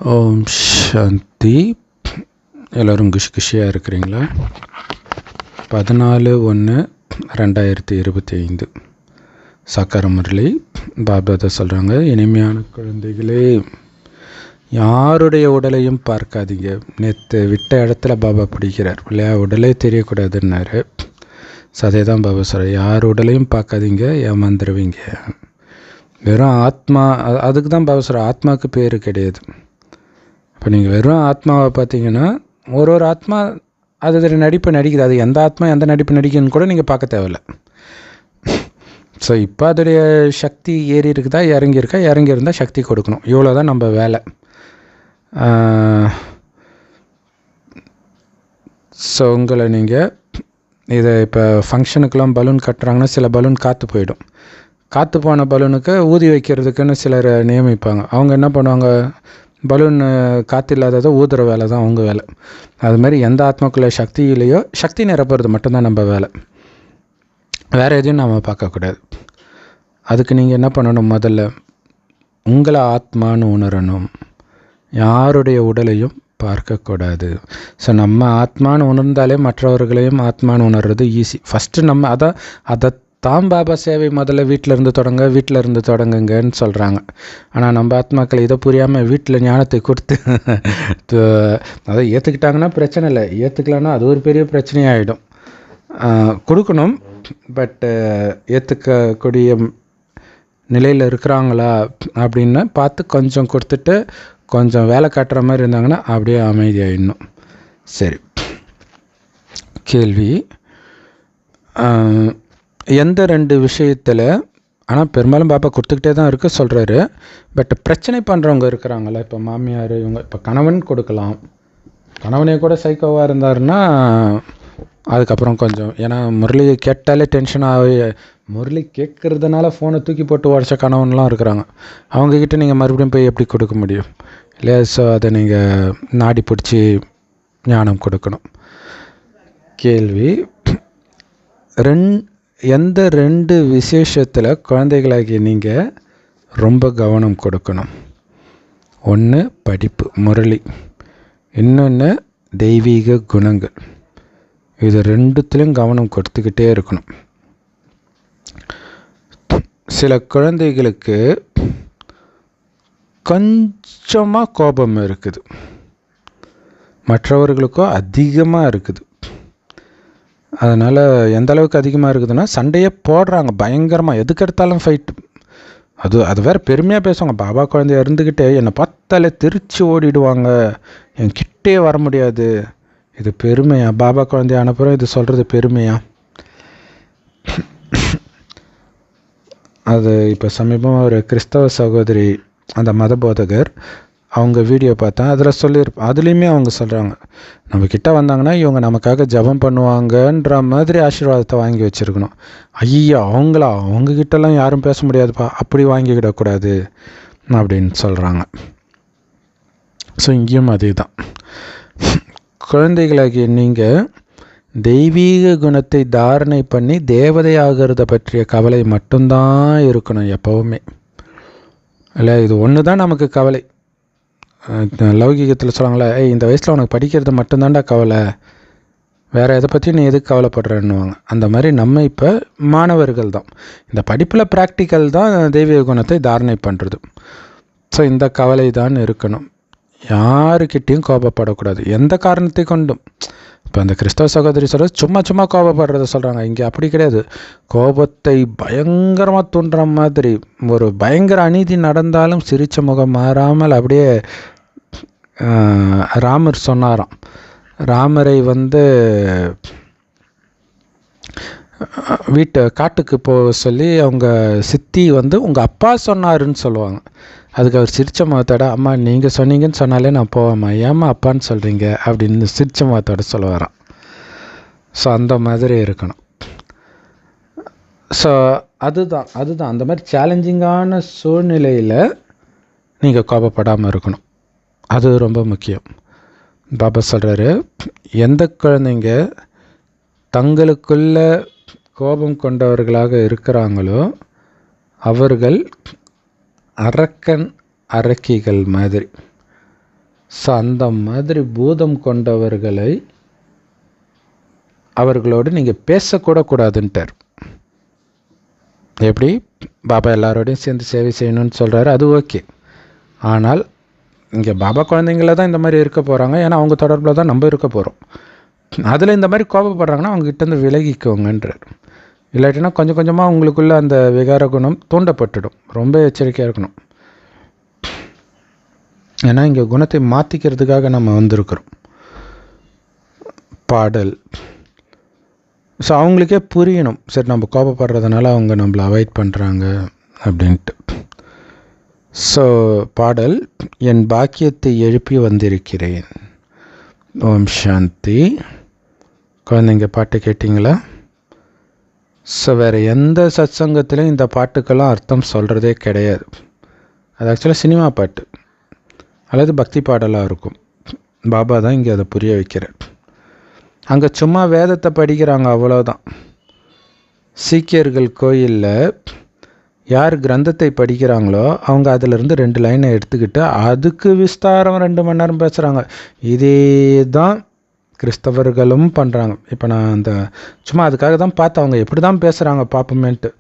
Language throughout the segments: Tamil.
ஓம் சாந்தி. எல்லோரும் குஷியாக இருக்கிறீங்களா? 14/1/2025 சாக்கார முரளி பாபாதா சொல்கிறாங்க, இனிமையான குழந்தைகளே, யாருடைய உடலையும் பார்க்காதீங்க. நேற்று விட்ட இடத்துல பாபா பிடிக்கிறார் இல்லையா, உடலே தெரியக்கூடாதுன்னாரு. அதே தான் பாபா சொல்கிறார், யார் உடலையும் பார்க்காதீங்க, ஏமாந்துருவீங்க. வெறும் ஆத்மா, அதுக்கு தான் பாபா சொல்கிறார், ஆத்மாவுக்கு பேர் கிடையாது. இப்போ நீங்கள் வெறும் ஆத்மாவை பார்த்தீங்கன்னா, ஒரு ஆத்மா அது நடிப்பு நடிக்குது. அது எந்த ஆத்மா எந்த நடிப்பு நடிக்குதுன்னு கூட நீங்கள் பார்க்க தேவையில்லை. ஸோ இப்போ அதோடைய சக்தி ஏறி இருக்குதா, இறங்கியிருக்கா, இறங்கி இருந்தால் சக்தி கொடுக்கணும். இவ்வளோ தான் நம்ம வேலை. ஸோ உங்களை நீங்கள் இதை இப்போ ஃபங்க்ஷனுக்கெல்லாம் பலூன் கட்டுறாங்கன்னா, சில பலூன் காற்று போயிடும். காற்று போன பலூனுக்கு ஊதி வைக்கிறதுக்குன்னு சிலர் நியமிப்பாங்க. அவங்க என்ன பண்ணுவாங்க, பலூன் காற்று இல்லாததை ஊதுற வேலை தான் அவங்க வேலை. அது மாதிரி எந்த ஆத்மாக்குள்ள சக்தி இல்லையோ சக்தி நிரப்புறது மட்டும்தான் நம்ம வேலை. வேறு எதையும் நாம் பார்க்கக்கூடாது. அதுக்கு நீங்கள் என்ன பண்ணணும், முதல்ல உங்களை ஆத்மான்னு உணரணும். யாருடைய உடலையும் பார்க்கக்கூடாது. ஸோ நம்ம ஆத்மான்னு உணர்ந்தாலே மற்றவர்களையும் ஆத்மான்னு உணர்றது ஈஸி. ஃபஸ்ட்டு நம்ம அதை தான் பாபா சேவை முதல்ல வீட்டில் இருந்து தொடங்குங்கன்னு சொல்கிறாங்க. ஆனால் நம்ம ஆத்மாக்கள் இதை புரியாமல் வீட்டில் ஞானத்தை கொடுத்து அதை ஏற்றுக்கிட்டாங்கன்னா பிரச்சனை இல்லை, ஏற்றுக்கலன்னா அது ஒரு பெரிய பிரச்சனையாகிடும். கொடுக்கணும், பட் ஏற்றுக்கக்கூடிய நிலையில் இருக்கிறாங்களா அப்படின்னு பார்த்து கொஞ்சம் கொடுத்துட்டு கொஞ்சம் வேலை காட்டுற மாதிரி இருந்தாங்கன்னா அப்படியே அமைதியாகிடணும். சரி, கேள்வி, எந்த 2 விஷயத்தில், ஆனால் பெரும்பாலும் பாப்பா கொடுத்துக்கிட்டே தான் இருக்க சொல்கிறாரு, பட் பிரச்சனை பண்ணுறவங்க இருக்கிறாங்களா, இப்போ மாமியார் இவங்க, இப்போ கணவன் கொடுக்கலாம். கணவனே கூட சைக்கோவாக இருந்தாருன்னா அதுக்கப்புறம் கொஞ்சம், ஏன்னா முரளி கேட்டாலே டென்ஷன் ஆகி முரளி கேட்குறதுனால ஃபோனை தூக்கி போட்டு உடச்ச கணவன்லாம் இருக்கிறாங்க. அவங்கக்கிட்ட நீங்கள் மறுபடியும் போய் எப்படி கொடுக்க முடியும் இல்லையா? ஸோ அதை நீங்கள் நாடி பிடிச்சி ஞானம் கொடுக்கணும். கேள்வி, எந்த 2 விசேஷத்தில் குழந்தைகளாகிய நீங்கள் ரொம்ப கவனம் கொடுக்கணும்? ஒன்று படிப்பு, முரளி, இன்னொன்று தெய்வீக குணங்கள். இது 2த்துலேயும் கவனம் கொடுத்துக்கிட்டே இருக்கணும். சில குழந்தைகளுக்கு கொஞ்சமாக கோபம் இருக்குது, மற்றவர்களுக்கோ அதிகமாக இருக்குது. அதனால் எந்த அளவுக்கு அதிகமாக இருக்குதுன்னா, சண்டையே போடுறாங்க பயங்கரமாக, எதுக்கு எடுத்தாலும் ஃபைட்டு. அது வேறு பெருமையாக பேசுவாங்க. பாபா குழந்தைய இருந்துக்கிட்டே என்னை பார்த்தாலே திருச்சி ஓடிடுவாங்க, என் கிட்டே வர முடியாது. இது பெருமையா? பாபா குழந்தைய அனுப்புகிறோம், இது சொல்கிறது பெருமையா? அது இப்போ சமீபமாக ஒரு கிறிஸ்தவ சகோதரி, அந்த மத போதகர், அவங்க வீடியோ பார்த்தேன். அதில் சொல்லியிருப்பேன். அதுலேயுமே அவங்க சொல்கிறாங்க, நம்ம கிட்டே வந்தாங்கன்னா இவங்க நமக்காக ஜபம் பண்ணுவாங்கன்ற மாதிரி ஆசீர்வாதத்தை வாங்கி வச்சுருக்கணும். ஐயா அவங்கக்கிட்டலாம் யாரும் பேச முடியாதுப்பா, அப்படி வாங்கிக்கிடக்கூடாது அப்படின்னு சொல்கிறாங்க. ஸோ இங்கேயும் அதே தான். குழந்தைகளாகிய நீங்கள் தெய்வீக குணத்தை தாரணை பண்ணி தேவதையாகிறத பற்றிய கவலை மட்டும்தான் இருக்கணும் எப்போவுமே. இல்லை, இது ஒன்று தான் நமக்கு கவலை. லௌகிகத்தில் சொல்லுவாங்களே, இந்த வயசில் உனக்கு படிக்கிறது மட்டும்தான்டா கவலை, வேறு எதை பற்றி நீ எதுக்கு கவலைப்படுறன்னுவாங்க. அந்த மாதிரி நம்ம இப்போ மாணவர்கள் தான். இந்த படிப்பில் ப்ராக்டிக்கல் தான் தெய்வீக குணத்தை தாரணை பண்ணுறது. ஸோ இந்த கவலை தான் இருக்கணும். யாருக்கிட்டேயும் கோபப்படக்கூடாது எந்த காரணத்தை கொண்டும். இப்போ அந்த கிறிஸ்தவ சகோதரி சொல்கிறது சும்மா கோபப்படுறத சொல்கிறாங்க. இங்கே அப்படி கிடையாது. கோபத்தை பயங்கரமாக தூண்டுற மாதிரி ஒரு பயங்கர அநீதி நடந்தாலும் சிரித்த முகம் மாறாமல் அப்படியே ராமர் சொன்னாராம். ராமரை காட்டுக்கு போக சொல்லி அவங்க சித்தி உங்கள் அப்பா சொன்னாருன்னு சொல்லுவாங்க. அதுக்கு அவர் சிரித்த முகத்தோட, அம்மா நீங்கள் சொன்னீங்கன்னு சொன்னாலே நான் போவேம்மா, ஏம்மா அப்பான்னு சொல்கிறீங்க அப்படின்னு சிரித்த முகத்தோட சொல்லுவாராம். ஸோ அந்த மாதிரி இருக்கணும். ஸோ அதுதான் அந்த மாதிரி சேலஞ்சிங்கான சூழ்நிலையில் நீங்கள் கோபப்படாமல் இருக்கணும். அது ரொம்ப முக்கியம். பாபா சொல்கிறாரு, எந்த குழந்தைங்க தங்களுக்குள்ள கோபம் கொண்டவர்களாக இருக்கிறாங்களோ அவர்கள் அரக்கன் அரக்கிகள் மாதிரி. ஸோ அந்த மாதிரி பூதம் கொண்டவர்களை அவர்களோடு நீங்கள் பேசக்கூட கூடாதுன்ட்டார். எப்படி பாபா எல்லாரோடையும் சேர்ந்து சேவை செய்யணும்னு சொல்கிறாரு, அது ஓகே. ஆனால் இங்கே பாபா குழந்தைங்கள தான் இந்த மாதிரி இருக்க போகிறாங்க, ஏன்னா அவங்க தொடர்பில் தான் நம்ம இருக்க போகிறோம். அதில் இந்த மாதிரி கோபப்படுறாங்கன்னா அவங்ககிட்டேருந்து விலகிக்கோங்கன்றார். இல்லாட்டினா கொஞ்சம் கொஞ்சமாக உங்களுக்குள்ளே அந்த விகார குணம் தூண்டப்பட்டுடும். ரொம்ப எச்சரிக்கையாக இருக்கணும். ஏன்னா இங்கே குணத்தை மாற்றிக்கிறதுக்காக நம்ம வந்திருக்கிறோம். பாடல். ஸோ அவங்களுக்கே புரியணும், சரி நம்ம கோபப்படுறதுனால அவங்க நம்மளை அவாய்ட் பண்ணுறாங்க அப்படின்ட்டு. ஸோ பாடல். என் பாக்கியத்தை எழுப்பி வந்திருக்கிறேன். ஓம் சாந்தி. குழந்தைங்க பாட்டு கேட்டிங்களா? ஸோ வேறு எந்த சத்சங்கத்திலையும் இந்த பாட்டுக்கெல்லாம் அர்த்தம் சொல்கிறதே கிடையாது. அது ஆக்சுவலாக சினிமா பாட்டு அல்லது பக்தி பாடலாக இருக்கும். பாபா தான் இங்கே அதை புரிய வைக்கிறார். அங்கே சும்மா வேதத்தை படிக்கிறாங்க, அவ்வளோதான். சீக்கியர்கள் கோயிலில் யார் கிரந்தத்தை படிக்கிறாங்களோ அவங்க அதிலிருந்து 2 லைனை எடுத்துக்கிட்டு அதுக்கு விஸ்தாரம் 2 மணி நேரம் பேசுகிறாங்க. இதே தான் கிறிஸ்தவர்களும் பண்ணுறாங்க. இப்போ நான் அந்த சும்மா அதுக்காக தான் பார்த்து அவங்க எப்படி தான் பேசுகிறாங்க பார்ப்போமேன்ட்டு.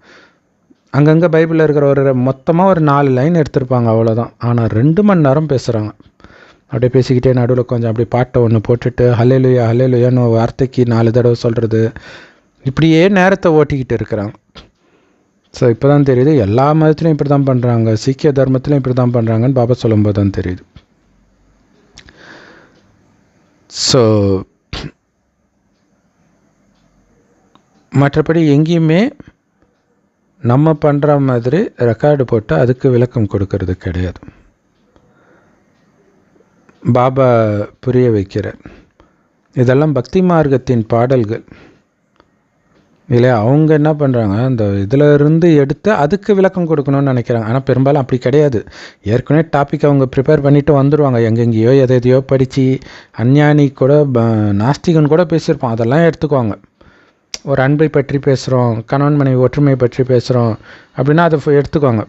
அங்கங்கே பைபிளில் இருக்கிற ஒரு மொத்தமாக ஒரு 4 லைன் எடுத்திருப்பாங்க, அவ்வளோதான். ஆனால் 2 மணி நேரம் பேசுகிறாங்க. அப்படியே பேசிக்கிட்டே நடுவில் கொஞ்சம் அப்படி பாட்டை ஒன்று போட்டுட்டு ஹல்லேலூயா ஹல்லேலூயான்னு வார்த்தைக்கு 4 தடவை சொல்கிறது, இப்படியே நேரத்தை ஓட்டிக்கிட்டு இருக்கிறாங்க. ஸோ இப்போ தான் தெரியுது எல்லா மதத்துலையும் இப்படி தான் பண்ணுறாங்க, சீக்கிய தர்மத்துலையும் இப்படி தான் பண்ணுறாங்கன்னு பாபா சொல்லும்போது தான் தெரியுது. ஸோ மற்றபடி எங்கேயுமே நம்ம பண்ணுற மாதிரி ரெக்கார்டு போட்டு அதுக்கு விளக்கம் கொடுக்கறது கிடையாது. பாபா புரிய வைக்கிறார். இதெல்லாம் பக்தி மார்க்கத்தின் பாடல்கள் இல்லையா? அவங்க என்ன பண்ணுறாங்க, அந்த இதில் இருந்து எடுத்து அதுக்கு விளக்கம் கொடுக்கணும்னு நினைக்கிறாங்க. ஆனால் பெரும்பாலும் அப்படி கிடையாது. ஏற்கனவே டாபிக் அவங்க ப்ரிப்பேர் பண்ணிவிட்டு வந்துடுவாங்க. எங்கெங்கேயோ எதையோ படித்து அஞ்ஞானி கூட நாஸ்திகன் கூட பேசியிருப்போம், அதெல்லாம் எடுத்துக்குவாங்க. ஒரு அன்பை பற்றி பேசுகிறோம், கணவன் மனைவி ஒற்றுமை பற்றி பேசுகிறோம் அப்படின்னா அதை எடுத்துக்குவாங்க.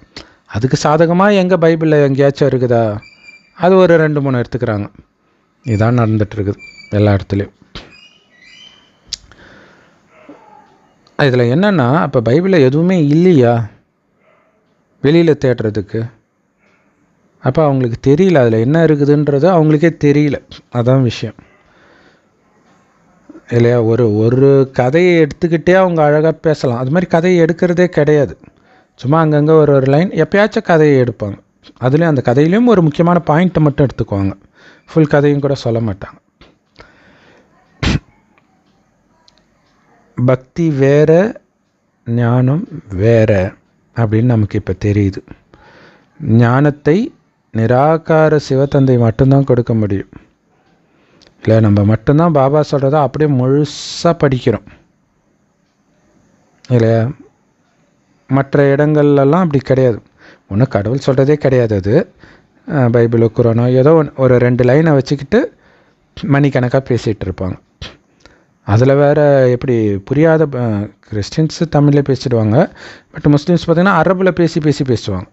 அதுக்கு சாதகமாக எங்கே பைபிளில் எங்கேயாச்சும் இருக்குதா, அது ஒரு 2-3 எடுத்துக்கிறாங்க. இதான் நடந்துகிட்ருக்குது எல்லா இடத்துலையும். இதில் என்னென்னா, அப்போ பைபிளில் எதுவுமே இல்லையா வெளியில் தேடுறதுக்கு? அப்போ அவங்களுக்கு தெரியல அதில் என்ன இருக்குதுன்றது அவங்களுக்கே தெரியல. அதான் விஷயம் இல்லையா? ஒரு கதையை எடுத்துக்கிட்டே அவங்க அழகாக பேசலாம். அது மாதிரி கதையை எடுக்கிறதே கிடையாது. சும்மா அங்கங்கே ஒரு லைன் எப்பயாச்சும் கதையை எடுப்பாங்க. அதுலேயும் அந்த கதையிலையும் ஒரு முக்கியமான பாயிண்ட்டை மட்டும் எடுத்துக்குவாங்க. ஃபுல் கதையும் கூட சொல்ல மாட்டாங்க. பக்தி வேற, ஞானம் வேற அப்படின்னு நமக்கு இப்போ தெரியுது. ஞானத்தை நிராகார சிவத்தந்தை மட்டும்தான் கொடுக்க முடியும். இல்லை, நம்ம மட்டும்தான் பாபா சொல்கிறத அப்படியே முழுசாக படிக்கிறோம் இல்லையா? மற்ற இடங்கள்லாம் அப்படி கிடையாது. ஒன்றும் கடவுள் சொல்கிறதே கிடையாது. அது பைபிளோ குரானோ ஏதோ ஒரு 2 லைனை வச்சுக்கிட்டு மணிக்கணக்காக பேசிகிட்டு இருப்பாங்க. அதில் வேறு எப்படி புரியாத கிறிஸ்டின்ஸு தமிழில் பேசிடுவாங்க. பட் முஸ்லீம்ஸ் பார்த்திங்கன்னா அரபில் பேசுவாங்க.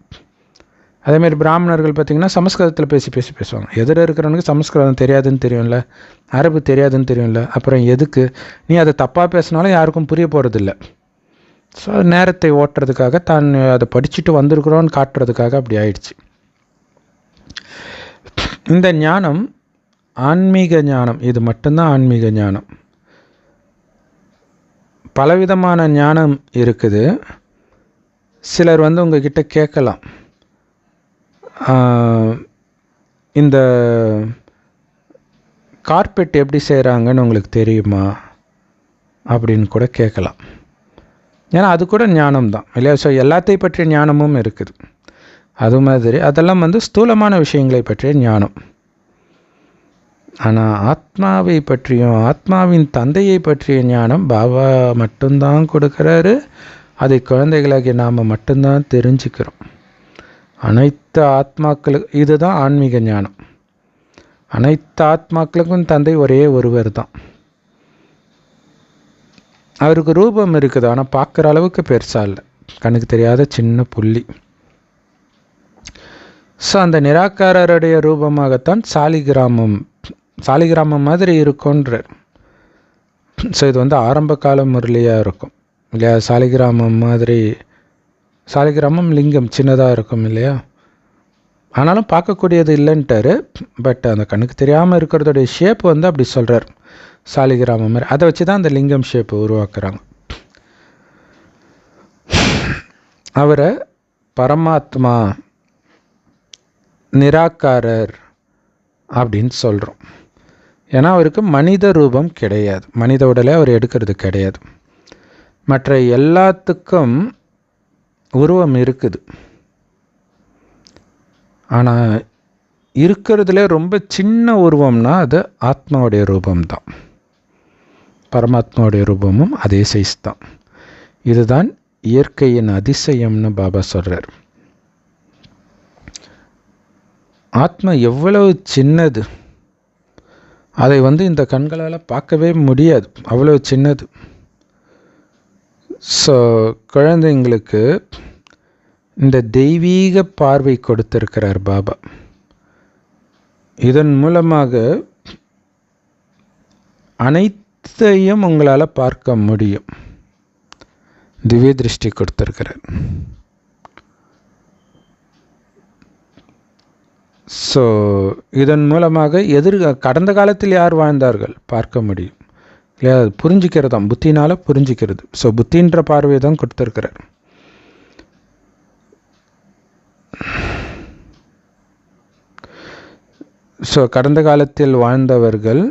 அதேமாரி பிராமணர்கள் பார்த்திங்கன்னா சமஸ்கிருதத்தில் பேசுவாங்க. எதிர இருக்கிறவனுக்கு சமஸ்கிருதம் தெரியாதுன்னு தெரியும்ல, அரபு தெரியாதுன்னு தெரியும்ல, அப்புறம் எதுக்கு நீ அதை தப்பாக பேசினாலும் யாருக்கும் புரிய போகிறதில்ல. ஸோ நேரத்தை ஓட்டுறதுக்காக தான் அதை படிச்சுட்டு வந்திருக்கிறோன்னு காட்டுறதுக்காக அப்படி ஆயிடுச்சு. இந்த ஞானம் ஆன்மீக ஞானம், இது மட்டும்தான் ஆன்மீக ஞானம். பலவிதமான ஞானம் இருக்குது. சிலர் உங்ககிட்ட கேட்கலாம், இந்த கார்பெட் எப்படி செய்கிறாங்கன்னு உங்களுக்கு தெரியுமா அப்படின்னு கூட கேட்கலாம். ஏன்னா அது கூட ஞானம் தான் இல்லையா? ஸோ எல்லாத்தையும் பற்றிய ஞானமும் இருக்குது. அது மாதிரி அதெல்லாம் ஸ்தூலமான விஷயங்களை பற்றிய ஞானம். ஆனால் ஆத்மாவை பற்றியும் ஆத்மாவின் தந்தையை பற்றிய ஞானம் பாபா மட்டும்தான் கொடுக்குறாரு. அதை குழந்தைகளாகிய நாம் மட்டும்தான் தெரிஞ்சுக்கிறோம். அனைத்து ஆத்மாக்களுக்கு இதுதான் ஆன்மீக ஞானம். அனைத்து ஆத்மாக்களுக்கும் தந்தை ஒரே ஒருவர் தான். அவருக்கு ரூபம் இருக்குது, ஆனால் பார்க்குற அளவுக்கு பெருசாக இல்லை, கண்ணுக்கு தெரியாத சின்ன புள்ளி. ஸோ அந்த நிராகாரருடைய ரூபமாகத்தான் சாலிகிராமம் மாதிரி இருக்கும்ன்றார். ஸோ இது வந்து ஆரம்ப கால முரளியாக இருக்கும் இல்லையா? சாலிகிராமம் மாதிரி, சாலிகிராமம் லிங்கம் சின்னதாக இருக்கும் இல்லையா? ஆனாலும் பார்க்கக்கூடியது இல்லைன்ட்டார். பட் அந்த கண்ணுக்கு தெரியாமல் இருக்கிறதோடைய ஷேப் வந்து அப்படி சொல்கிறார், சாலிகிராமம் மாதிரி. அதை வச்சு தான் அந்த லிங்கம் ஷேப்பை உருவாக்குறாங்க. அவரை பரமாத்மா, நிராகாரர் அப்படின்னு சொல்கிறோம். ஏன்னா அவருக்கு மனித ரூபம் கிடையாது, மனித உடலை அவர் எடுக்கிறது கிடையாது. மற்ற எல்லாத்துக்கும் உருவம் இருக்குது, ஆனால் இருக்கிறதுல ரொம்ப சின்ன உருவம்னா அது ஆத்மாவுடைய ரூபம்தான். பரமாத்மாவுடைய ரூபமும் அதே சைஸ் தான். இதுதான் இயற்கையின் அதிசயம்னு பாபா சொல்கிறார். ஆத்மா எவ்வளவு சின்னது, அதை வந்து இந்த கண்களால் பார்க்கவே முடியாது, அவ்வளோ சின்னது. ஸோ குழந்தைங்களுக்கு இந்த தெய்வீக பார்வை கொடுத்திருக்கிறார் பாபா. இதன் மூலமாக அனைத்தையும் உங்களால் பார்க்க முடியும். திவ்ய திருஷ்டி கொடுத்திருக்கிறார். ஸோ இதன் மூலமாக கடந்த காலத்தில் யார் வாழ்ந்தார்கள் பார்க்க முடியும் இல்லையா? அது புரிஞ்சிக்கிறது தான், புத்தினால் புரிஞ்சிக்கிறது. ஸோ புத்தின்ற பார்வையை தான் கொடுத்துருக்கிறார். ஸோ கடந்த காலத்தில் வாழ்ந்தவர்கள்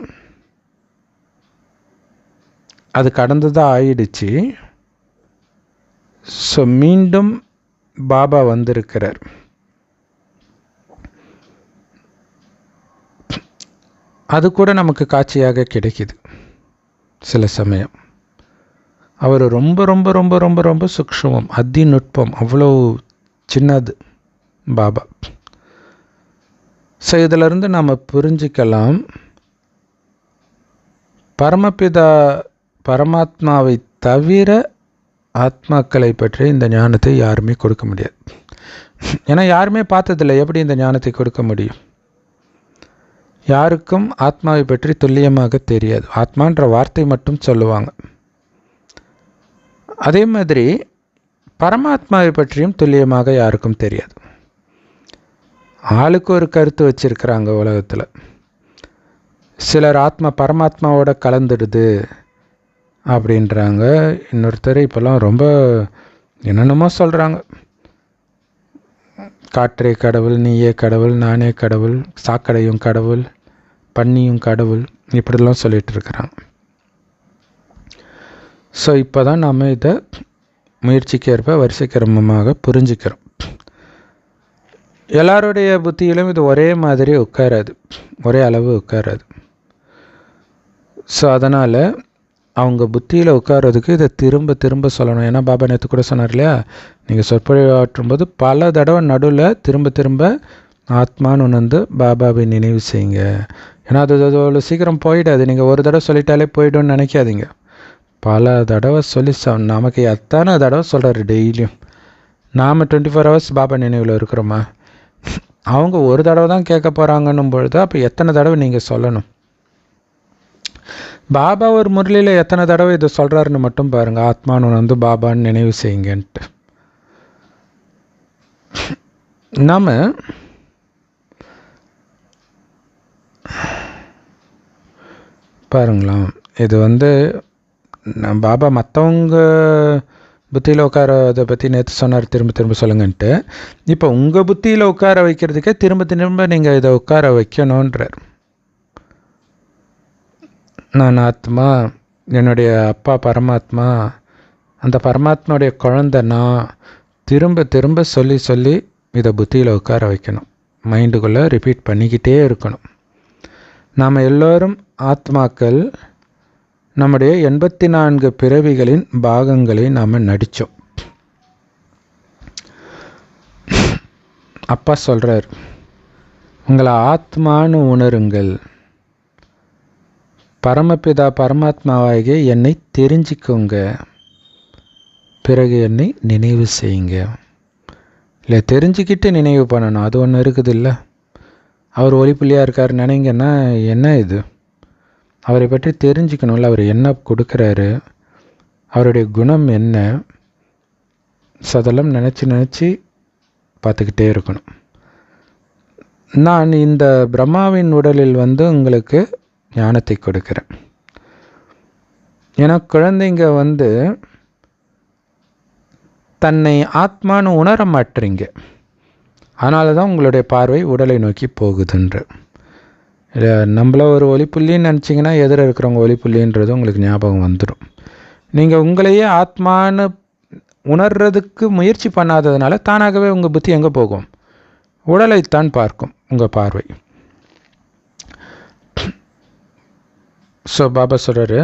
அது கடந்ததாக ஆயிடுச்சு. ஸோ மீண்டும் பாபா வந்திருக்கிறார். அது கூட நமக்கு காட்சியாக கிடைக்குது சில சமயம். அவர் ரொம்ப ரொம்ப ரொம்ப ரொம்ப ரொம்ப சூக்ஷ்மம், அதிநுட்பம், அவ்வளோ சின்னது பாபா. ஸோ இதிலிருந்து நாம் புரிஞ்சிக்கலாம், பரமபிதா பரமாத்மாவை தவிர ஆத்மாக்களை பற்றி இந்த ஞானத்தை யாருமே கொடுக்க முடியாது. ஏன்னா யாருமே பார்த்ததில்லை, எப்படி இந்த ஞானத்தை கொடுக்க முடியும்? யாருக்கும் ஆத்மாவை பற்றி துல்லியமாக தெரியாது, ஆத்மான்ற வார்த்தை மட்டும் சொல்லுவாங்க. அதே மாதிரி பரமாத்மாவை பற்றியும் துல்லியமாக யாருக்கும் தெரியாது. ஆளுக்கு ஒரு கருத்து வச்சிருக்கிறாங்க உலகத்தில். சிலர் ஆத்மா பரமாத்மாவோட கலந்துடுது அப்படின்றாங்க. இன்னொருத்தர் இப்போல்லாம் ரொம்ப என்னென்னமோ சொல்கிறாங்க. காற்றே கடவுள், நீயே கடவுள், நானே கடவுள், சாக்கடையும் கடவுள், பன்னியும் கடவுள், இப்படிலாம் சொல்லிட்டு இருக்கிறாங்க. ஸோ இப்போ தான் நாம் இதை முயற்சிக்கேற்ப வரிசை கிரமமாக புரிஞ்சுக்கிறோம். எல்லாருடைய புத்தியிலும் இது ஒரே மாதிரி உட்காராது, ஒரே அளவு உட்காராது. ஸோ அதனால் அவங்க புத்தியில் உட்கார்றதுக்கு இதை திரும்ப திரும்ப சொல்லணும். ஏன்னா பாபா நேற்று கூட சொன்னார் இல்லையா, நீங்கள் சொற்பொழிவாற்றும்போது பல தடவை நடுவில் திரும்ப திரும்ப ஆத்மான்னு உணர்ந்து பாபாவை நினைவு செய்யுங்க. ஏன்னா அது அவ்வளோ சீக்கிரம் போயிடாது. நீங்கள் ஒரு தடவை சொல்லிட்டாலே போய்டும்னு நினைக்காதீங்க. பல தடவை சொல்லி நமக்கு எத்தனை தடவை சொல்கிறாரு டெய்லியும். நாம் 24 hours பாபா நினைவில் இருக்கிறோமா? அவங்க ஒரு தடவை தான் கேட்க போகிறாங்கன்னும் பொழுது அப்போ எத்தனை தடவை நீங்கள் சொல்லணும்? பாபா ஒரு முரளியில் எத்தனை தடவை இதை சொல்கிறாருன்னு மட்டும் பாருங்கள். ஆத்மான்னு வந்து பாபான்னு நினைவு செய்யுங்கன்ட்டு. நாம் பாருங்களாம், இது வந்து பாபா மற்றவங்க புத்தியில் உட்காரதை பற்றி நேற்று சொன்னார், திரும்ப திரும்ப சொல்லுங்கன்ட்டு. இப்போ உங்கள் புத்தியில் உட்கார வைக்கிறதுக்கே திரும்ப திரும்ப நீங்கள் இதை உட்கார வைக்கணுன்றார். நான் ஆத்மா, என்னுடைய அப்பா பரமாத்மா, அந்த பரமாத்மாவுடைய குழந்தை நான், திரும்ப திரும்ப சொல்லி சொல்லி இதை புத்தியில் உட்கார வைக்கணும். மைண்டுக்குள்ளே ரிப்பீட் பண்ணிக்கிட்டே இருக்கணும். நாம் எல்லோரும் ஆத்மாக்கள், நம்முடைய 84 பிறவிகளின் பாகங்களை நாம் நடித்தோம். அப்பா சொல்கிறார், உங்களை ஆத்மானு உணருங்கள், பரமபிதா பரமாத்மாவாகிய என்னை தெரிஞ்சுக்கோங்க, பிறகு என்னை நினைவு செய்யுங்க. இல்லை தெரிஞ்சுக்கிட்டு நினைவு பண்ணணும், அது ஒன்று இருக்குது இல்லை. அவர் ஒளிப்புள்ளியாக இருக்கார் நினைங்கன்னா என்ன இது? அவரை பற்றி தெரிஞ்சுக்கணும்ல, அவர் என்ன கொடுக்குறாரு, அவருடைய குணம் என்ன, அதெல்லாம் நினச்சி பார்த்துக்கிட்டே இருக்கணும். நான் இந்த பிரம்மாவின் உடலில் உங்களுக்கு ஞானத்தை கொடுக்குறேன். ஏன்னா குழந்தைங்க தன்னை ஆத்மானு உணர மாட்டுறீங்க, அதனால தான் உங்களுடைய பார்வை உடலை நோக்கி போகுதுன்ற. நம்மள ஒரு ஒளிப்புள்ளின்னு நினச்சிங்கன்னா எதிர இருக்கிறவங்க ஒளிப்புள்ளின்றது உங்களுக்கு ஞாபகம் வந்துடும். நீங்கள் உங்களையே ஆத்மானு உணர்றதுக்கு முயற்சி பண்ணாததுனால தானாகவே உங்கள் புத்தி எங்கே போகும்? உடலைத்தான் பார்க்கும் உங்கள் பார்வை. ஸோ பாபா சொல்கிறாரு,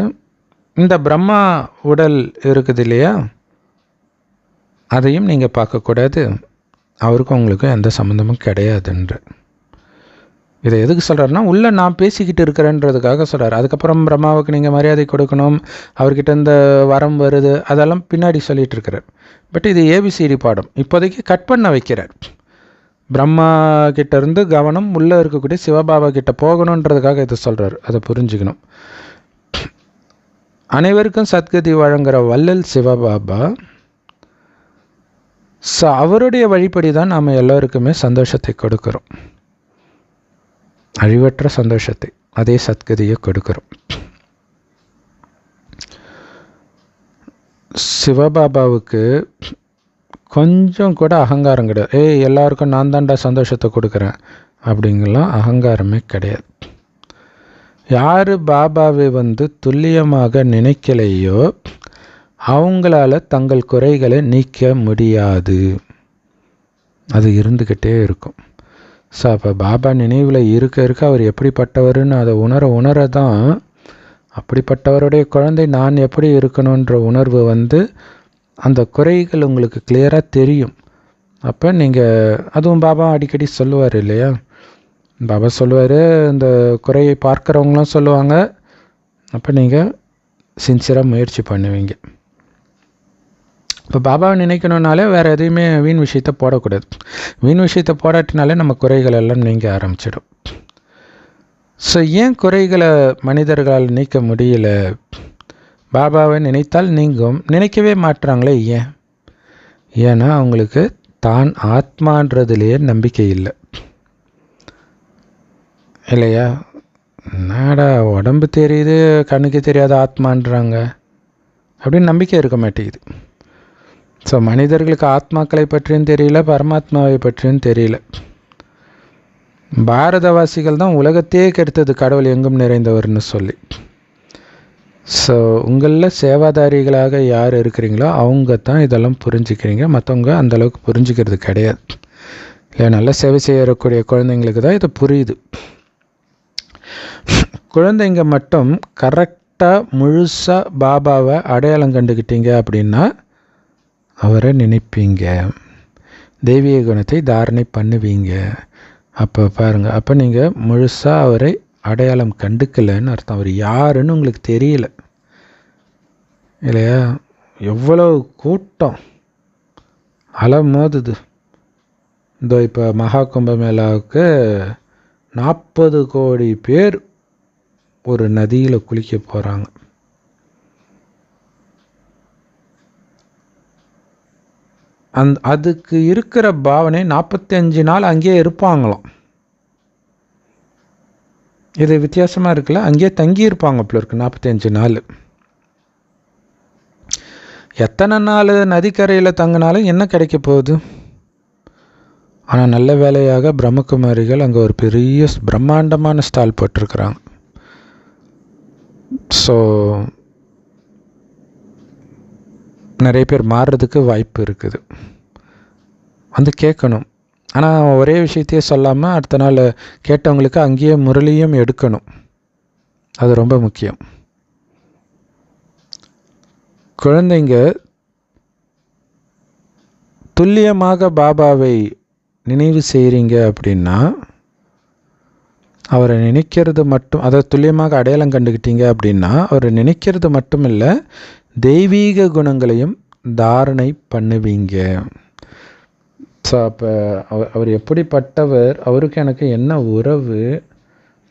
இந்த பிரம்மா உடல் இருக்குது இல்லையா, அதையும் நீங்கள் பார்க்கக்கூடாது, அவருக்கும் உங்களுக்கும் எந்த சம்மந்தமும் கிடையாதுன்ற. இதை எதுக்கு சொல்கிறாருன்னா, உள்ளே நான் பேசிக்கிட்டு இருக்கிறேன்றதுக்காக சொல்கிறார். அதுக்கப்புறம் பிரம்மாவுக்கு நீங்கள் மரியாதை கொடுக்கணும், அவர்கிட்ட இந்த வரம் வருது, அதெல்லாம் பின்னாடி சொல்லிகிட்டு இருக்கிறார். பட் இது ஏபிசிடி பாடம், இப்போதைக்கு கட் பண்ண வைக்கிறார். பிரம்மா கிட்டேருந்து கவனம் உள்ளே இருக்கக்கூடிய சிவபாபா கிட்ட போகணுன்றதுக்காக இதை சொல்கிறார். அதை புரிஞ்சுக்கணும். அனைவருக்கும் சத்கதி வழங்குகிற வள்ளல் சிவபாபா. ஸோ அவருடைய வழிபடி தான் நாம் எல்லோருக்குமே சந்தோஷத்தை கொடுக்குறோம், அழிவற்ற சந்தோஷத்தை, அதே சத்கதியை கொடுக்குறோம். சிவபாபாவுக்கு கொஞ்சம் கூட அகங்காரம் கிடையாது. எல்லாருக்கும் நான் தான்டா சந்தோஷத்தை கொடுக்குறேன் அப்படிங்கலாம் அகங்காரமே கிடையாது. யார் பாபாவை துல்லியமாக நினைக்கலையோ அவங்களால தங்கள் குறைகளை நீக்க முடியாது, அது இருந்துக்கிட்டே இருக்கும். ஸோ அப்போ பாபா நினைவில் இருக்க அவர் எப்படிப்பட்டவர்னு அதை உணர தான் அப்படிப்பட்டவருடைய குழந்தை நான் எப்படி இருக்கணுன்ற உணர்வு அந்த குறைகள் உங்களுக்கு கிளியராக தெரியும். அப்போ நீங்கள் அதுவும் பாபா அடிக்கடி சொல்லுவார் இல்லையா, பாபா சொல்லுவார், இந்த குறையை பார்க்குறவங்களாம் சொல்லுவாங்க. அப்போ நீங்கள் சின்சியராக முயற்சி பண்ணுவீங்க. இப்போ பாபாவை நினைக்கணுன்னாலே வேறு எதையுமே வீண் விஷயத்தை போடக்கூடாது. வீண் விஷயத்தை போடாட்டினாலே நம்ம குறைகள் எல்லாம் நீங்க ஆரம்பிச்சிடும். ஸோ ஏன் குறைகளை மனிதர்களால் நீக்க முடியல? பாபாவை நினைத்தால் நீங்கும், நினைக்கவே மாட்டுறாங்களே ஏன்? ஏன்னா அவங்களுக்கு தான் ஆத்மான்றதுலேயே நம்பிக்கை இல்லை இல்லையா? நாடா உடம்பு தெரியுது கண்ணுக்கு தெரியாத ஆத்மான்றாங்க அப்படின்னு நம்பிக்கை இருக்க மாட்டேங்குது. ஸோ மனிதர்களுக்கு ஆத்மாக்களை பற்றியும் தெரியல, பரமாத்மாவை பற்றியும் தெரியல. பாரதவாசிகள் தான் உலகத்தையே கெடுத்தது கடவுள் எங்கும் நிறைந்தவர்னு சொல்லி. ஸோ உங்களில் சேவாதாரிகளாக யார் இருக்கிறீங்களோ அவங்க தான் இதெல்லாம் புரிஞ்சுக்கிறீங்க, மற்றவங்க அந்தளவுக்கு புரிஞ்சுக்கிறது கிடையாது. இல்லை, நல்ல சேவை செய்யக்கூடிய குழந்தைங்களுக்கு தான் இது புரியுது. குழந்தைங்க மட்டும் கரெக்டாக முழுசாக பாபாவை அடையாளம் கண்டுக்கிட்டீங்க அப்படின்னா அவரை நினைப்பீங்க, தெய்வீக குணத்தை தாரணை பண்ணுவீங்க. அப்போ பாருங்கள், அப்போ நீங்கள் முழுசாக அவரை அடையாளம் கண்டுக்கலைன்னு அர்த்தம். அவர் யாருன்னு உங்களுக்கு தெரியல இல்லையா? எவ்வளோ கூட்டம் அலமோதுது. இதோ இப்போ மகா கும்பமேளாவுக்கு 40 கோடி பேர் ஒரு நதியில் குளிக்க போகிறாங்க. அதுக்கு இருக்கிற பாவனை 45 நாள் அங்கேயே இருப்பாங்களாம். இது வித்தியாசமாக இருக்குல்ல, அங்கேயே தங்கியிருப்பாங்க போல இருக்கு 45 நாள். எத்தனை நாள் நதிக்கரையில் தங்கினாலும் என்ன கிடைக்க போகுது? ஆனால் நல்ல வேலையாக பிரம்மகுமாரிகள் அங்கே ஒரு பெரிய பிரம்மாண்டமான ஸ்டால் போட்டிருக்கிறாங்க. ஸோ நிறைய பேர் மாறுறதுக்கு வாய்ப்பு இருக்குது, கேட்கணும். ஆனால் ஒரே விஷயத்தையே சொல்லாமல் அடுத்த நாள் கேட்டவங்களுக்கு அங்கேயே முரளியும் எடுக்கணும், அது ரொம்ப முக்கியம். குழந்தைங்க துல்லியமாக பாபாவை நினைவு செய்கிறீங்க அப்படின்னா அவரை நினைக்கிறது மட்டும், அதை துல்லியமாக அடையாளம் கண்டுக்கிட்டீங்க அப்படின்னா அவரை நினைக்கிறது மட்டும் இல்லை, தெய்வீக குணங்களையும் தாரணை பண்ணுவீங்க. ஸோ அப்போ அவர் எப்படிப்பட்டவர், அவருக்கு எனக்கு என்ன உறவு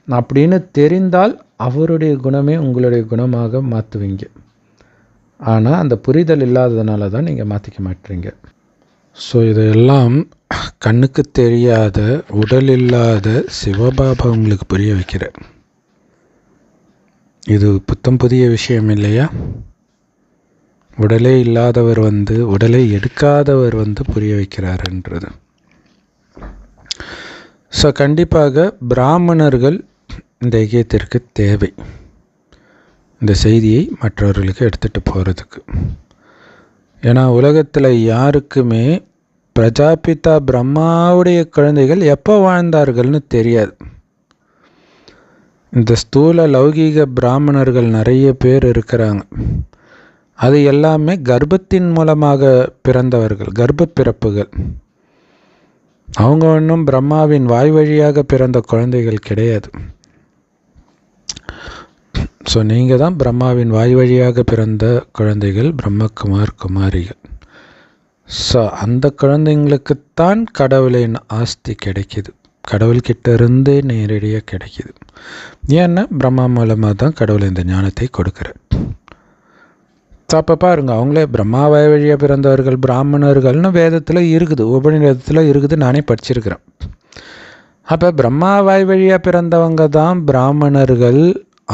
அப்படின்னு தெரிந்தால் அவருடைய குணமே உங்களுடைய குணமாக மாற்றுவீங்க. ஆனால் அந்த புரிதல் இல்லாததுனால தான் நீங்கள் மாற்றிக்க மாட்டீங்க. ஸோ இதெல்லாம் கண்ணுக்கு தெரியாத, உடல் இல்லாத சிவபாபா உங்களுக்கு புரிய வைக்கிறார். இது புத்தம் புதிய விஷயம் இல்லையா? உடலே இல்லாதவர் உடலை எடுக்காதவர் புரிய வைக்கிறாருன்றது. ஸோ கண்டிப்பாக பிராமணர்கள் இந்த ஐக்கியத்திற்கு தேவை, இந்த செய்தியை மற்றவர்களுக்கு எடுத்துகிட்டு போகிறதுக்கு. ஏன்னா உலகத்தில் யாருக்குமே பிரஜாபிதா பிரம்மாவுடைய குழந்தைகள் எப்போ வாழ்ந்தார்கள்னு தெரியாது. இந்த ஸ்தூல லௌகீக பிராமணர்கள் நிறைய பேர் இருக்கிறாங்க. அது எல்லாமே கர்ப்பத்தின் மூலமாக பிறந்தவர்கள், கர்ப்ப பிறப்புகள். அவங்க ஒன்றும் பிரம்மாவின் வாய் வழியாக பிறந்த குழந்தைகள் கிடையாது. ஸோ நீங்கள் தான் பிரம்மாவின் வாய் வழியாக பிறந்த குழந்தைகள், பிரம்மகுமார் குமாரிகள். ஸோ அந்த குழந்தைங்களுக்குத்தான் கடவுளின் ஆஸ்தி கிடைக்கிது, கடவுள்கிட்ட இருந்தே நேரடியாக கிடைக்கிது. ஏன்னா பிரம்மா மூலமாக தான் கடவுள் இந்த ஞானத்தை கொடுக்குறார். ஸோ அப்போ பாருங்கள், அவங்களே பிரம்மா வாய் வழியாக பிறந்தவர்கள் பிராமணர்கள்னு வேதத்தில் இருக்குது, உபநிடதத்தில் இருக்குது, நானே படிச்சிருக்கிறேன். அப்போ பிரம்மா வாய் வழியாக பிறந்தவங்க தான் பிராமணர்கள்,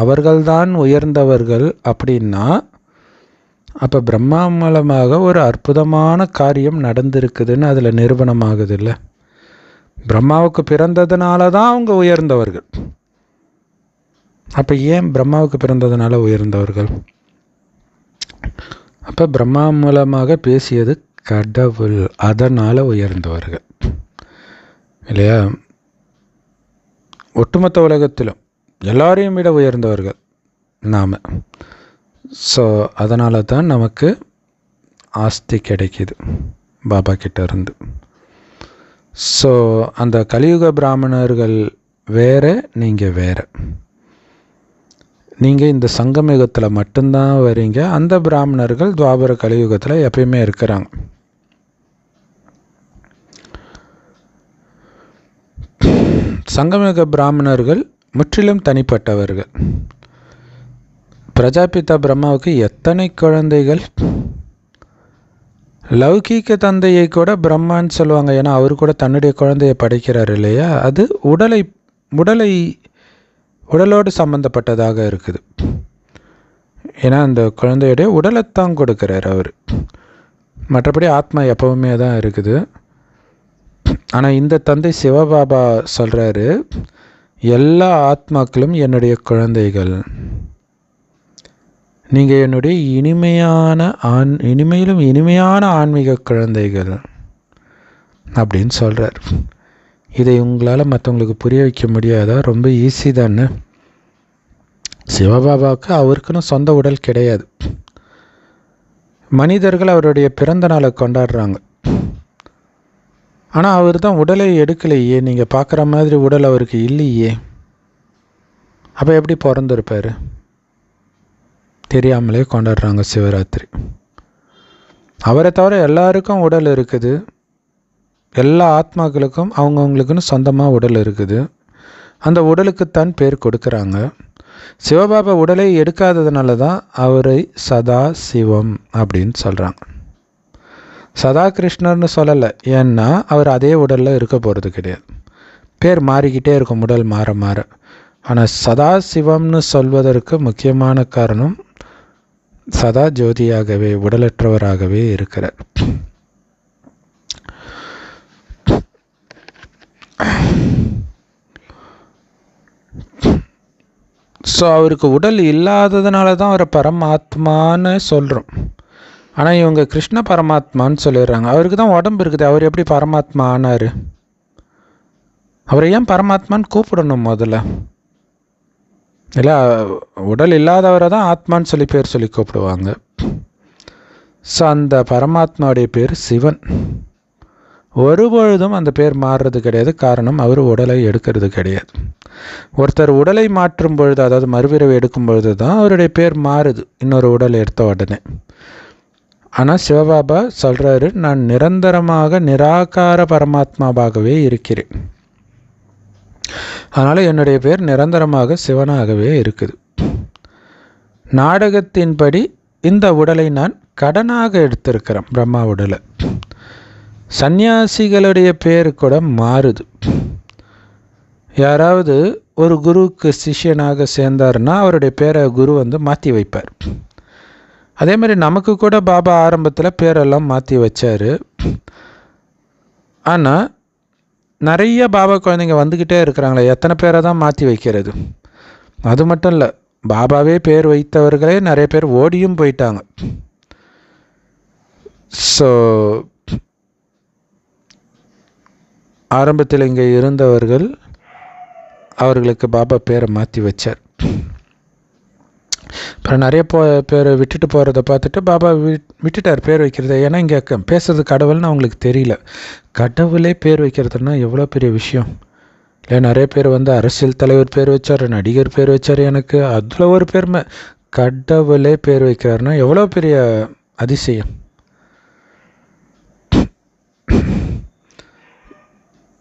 அவர்கள்தான் உயர்ந்தவர்கள் அப்படின்னா, அப்போ பிரம்மா மூலமாக ஒரு அற்புதமான காரியம் நடந்திருக்குதுன்னு அதில் நிரூபணமாகுது இல்லை? பிரம்மாவுக்கு பிறந்ததுனால தான் அவங்க உயர்ந்தவர்கள். அப்போ ஏன் பிரம்மாவுக்கு பிறந்ததுனால உயர்ந்தவர்கள்? அப்போ பிரம்மா மூலமாக பேசியது கடவுள், அதனால் உயர்ந்தவர்கள் இல்லையா? ஒட்டுமொத்த உலகத்திலும் எல்லாரையும் விட உயர்ந்தவர்கள் நாம். ஸோ அதனால தான் நமக்கு ஆஸ்தி கிடைக்கிது பாபா கிட்ட இருந்து. ஸோ அந்த கலியுக பிராமணர்கள் வேறு, நீங்கள் வேறு. நீங்கள் இந்த சங்கமயுகத்தில் மட்டும்தான் வரீங்க. அந்த பிராமணர்கள் துவாபர கலியுகத்தில் எப்பயுமே இருக்கிறாங்க. சங்கமயுக பிராமணர்கள் முற்றிலும் தனிப்பட்டவர்கள். பிரஜாபிதா பிரம்மாவுக்கு எத்தனை குழந்தைகள்? லௌகீக தந்தையை கூட பிரம்மான்னு சொல்லுவாங்க. ஏன்னா அவர் கூட தன்னுடைய குழந்தையை படைக்கிறார் இல்லையா? அது உடலோடு சம்பந்தப்பட்டதாக இருக்குது. ஏன்னா அந்த குழந்தையுடைய உடலைத்தான் கொடுக்குறார் அவர், மற்றபடி ஆத்மா எப்பவுமே தான் இருக்குது. ஆனால் இந்த தந்தை சிவபாபா சொல்கிறாரு, எல்லா ஆத்மாக்களும் என்னுடைய குழந்தைகள், நீங்கள் என்னுடைய இனிமையிலும் இனிமையான ஆன்மீக குழந்தைகள் அப்படின்னு சொல்கிறார். இதை உங்களால் மற்றவங்களுக்கு புரிய வைக்க முடியாதா? ரொம்ப ஈஸி தானே. சிவபாபாவுக்கு அவருக்குன்னு சொந்த உடல் கிடையாது. மனிதர்கள் அவருடைய பிறந்த நாளை கொண்டாடுறாங்க. ஆனால் அவர் தான் உடலை எடுக்கலையே. நீங்கள் பார்க்குற மாதிரி உடல் அவருக்கு இல்லையே. அப்போ எப்படி பிறந்திருப்பார்? தெரியாமலே கொண்டாடுறாங்க சிவராத்திரி. அவரை தவிர எல்லாருக்கும் உடல் இருக்குது. எல்லா ஆத்மாக்களுக்கும் அவங்கவுங்களுக்குன்னு சொந்தமாக உடல் இருக்குது. அந்த உடலுக்குத்தான் பேர் கொடுக்குறாங்க. சிவபாபா உடலை எடுக்காததுனால தான் அவரை சதா சிவம் அப்படின்னு சொல்கிறாங்க. சதா கிருஷ்ணர்னு சொல்லலை. ஏன்னா அவர் அதே உடலில் இருக்க போகிறது கிடையாது. பேர் மாறிக்கிட்டே இருக்கும் உடல் மாற மாற. ஆனால் சதா சிவம்னு சொல்வதற்கு முக்கியமான காரணம் சதா ஜோதியாகவே உடலற்றவராகவே இருக்கிறார். ஸோ அவருக்கு உடல் இல்லாததுனால தான் அவரை பரமாத்மான்னு சொல்கிறோம். ஆனால் இவங்க கிருஷ்ண பரமாத்மான்னு சொல்லிடுறாங்க. அவருக்கு தான் உடம்பு இருக்குது, அவர் எப்படி பரமாத்மா ஆனார்? அவரை ஏன் பரமாத்மான்னு கூப்பிடணும் முதல்ல? இல்லை, உடல் இல்லாதவரை தான் ஆத்மான்னு சொல்லி பேர் சொல்லி கூப்பிடுவாங்க. ஸோ அந்த பரமாத்மாவுடைய பேர் சிவன். ஒருபொழுதும் அந்த பேர் மாறுறது கிடையாது. காரணம், அவர் உடலை எடுக்கிறது கிடையாது. ஒருத்தர் உடலை மாற்றும் பொழுது, அதாவது மறுபிறவை எடுக்கும் பொழுது தான் அவருடைய பேர் மாறுது, இன்னொரு உடலை எடுத்த உடனே. ஆனால் சிவபாபா சொல்கிறாரு, நான் நிரந்தரமாக நிராகார பரமாத்மாவாகவே இருக்கிறேன். அதனால் என்னுடைய பேர் நிரந்தரமாக சிவனாகவே இருக்குது. நாடகத்தின்படி இந்த உடலை நான் கடனாக எடுத்திருக்கிறேன், பிரம்மா உடலை. சந்நியாசிகளுடைய பேர் கூட மாறுது. யாராவது ஒரு குருவுக்கு சிஷ்யனாக சேர்ந்தாருன்னா அவருடைய பேரை குரு மாற்றி வைப்பார். அதே மாதிரி நமக்கு கூட பாபா ஆரம்பத்தில் பேரெல்லாம் மாற்றி வச்சார். ஆனால் நிறைய பாபா குழந்தைங்க வந்துக்கிட்டே இருக்கிறாங்களே, எத்தனை பேரை தான் மாற்றி வைக்கிறது? அது மட்டும் இல்லை, பாபாவே பேர் வைத்தவர்களே நிறைய பேர் ஓடியும் போயிட்டாங்க. ஸோ ஆரம்பத்தில் இங்கே இருந்தவர்கள் அவர்களுக்கு பாபா பேரை மாற்றி வச்சார். அப்புறம் நிறைய பேரை விட்டுட்டு போகிறத பார்த்துட்டு பாபா விட்டுட்டார் பேர் வைக்கிறத. ஏன்னா இங்கே பேசுறது கடவுள்னு அவங்களுக்கு தெரியல. கடவுளே பேர் வைக்கிறதுனா எவ்வளோ பெரிய விஷயம் இல்லை? நிறைய பேர் அரசியல் தலைவர் பேர் வச்சார், நடிகர் பேர் வச்சார். எனக்கு அதில் ஒரு பெருமை. கடவுளே பேர் வைக்கிறாருன்னா எவ்வளோ பெரிய அதிசயம்.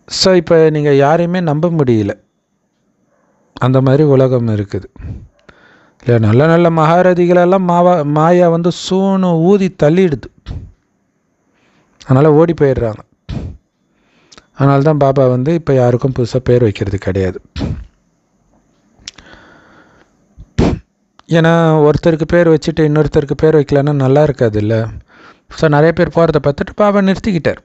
ஸோ இப்போ நீங்கள் யாரையுமே நம்ப முடியல, அந்த மாதிரி உலகம் இருக்குது இல்லை? நல்ல நல்ல மகாரதிகளெல்லாம் மாயா சூனு ஊதி தள்ளிடுது. அதனால் ஓடி போயிடுறாங்க. அதனால தான் பாபா இப்போ யாருக்கும் புதுசாக பேர் வைக்கிறது கிடையாது. ஏன்னா ஒருத்தருக்கு பேர் வச்சுட்டு இன்னொருத்தருக்கு பேர் வைக்கலன்னா நல்லா இருக்காது இல்லை? ஸோ நிறைய பேர் போகிறத பார்த்துட்டு பாபா நிறுத்திக்கிட்டார்.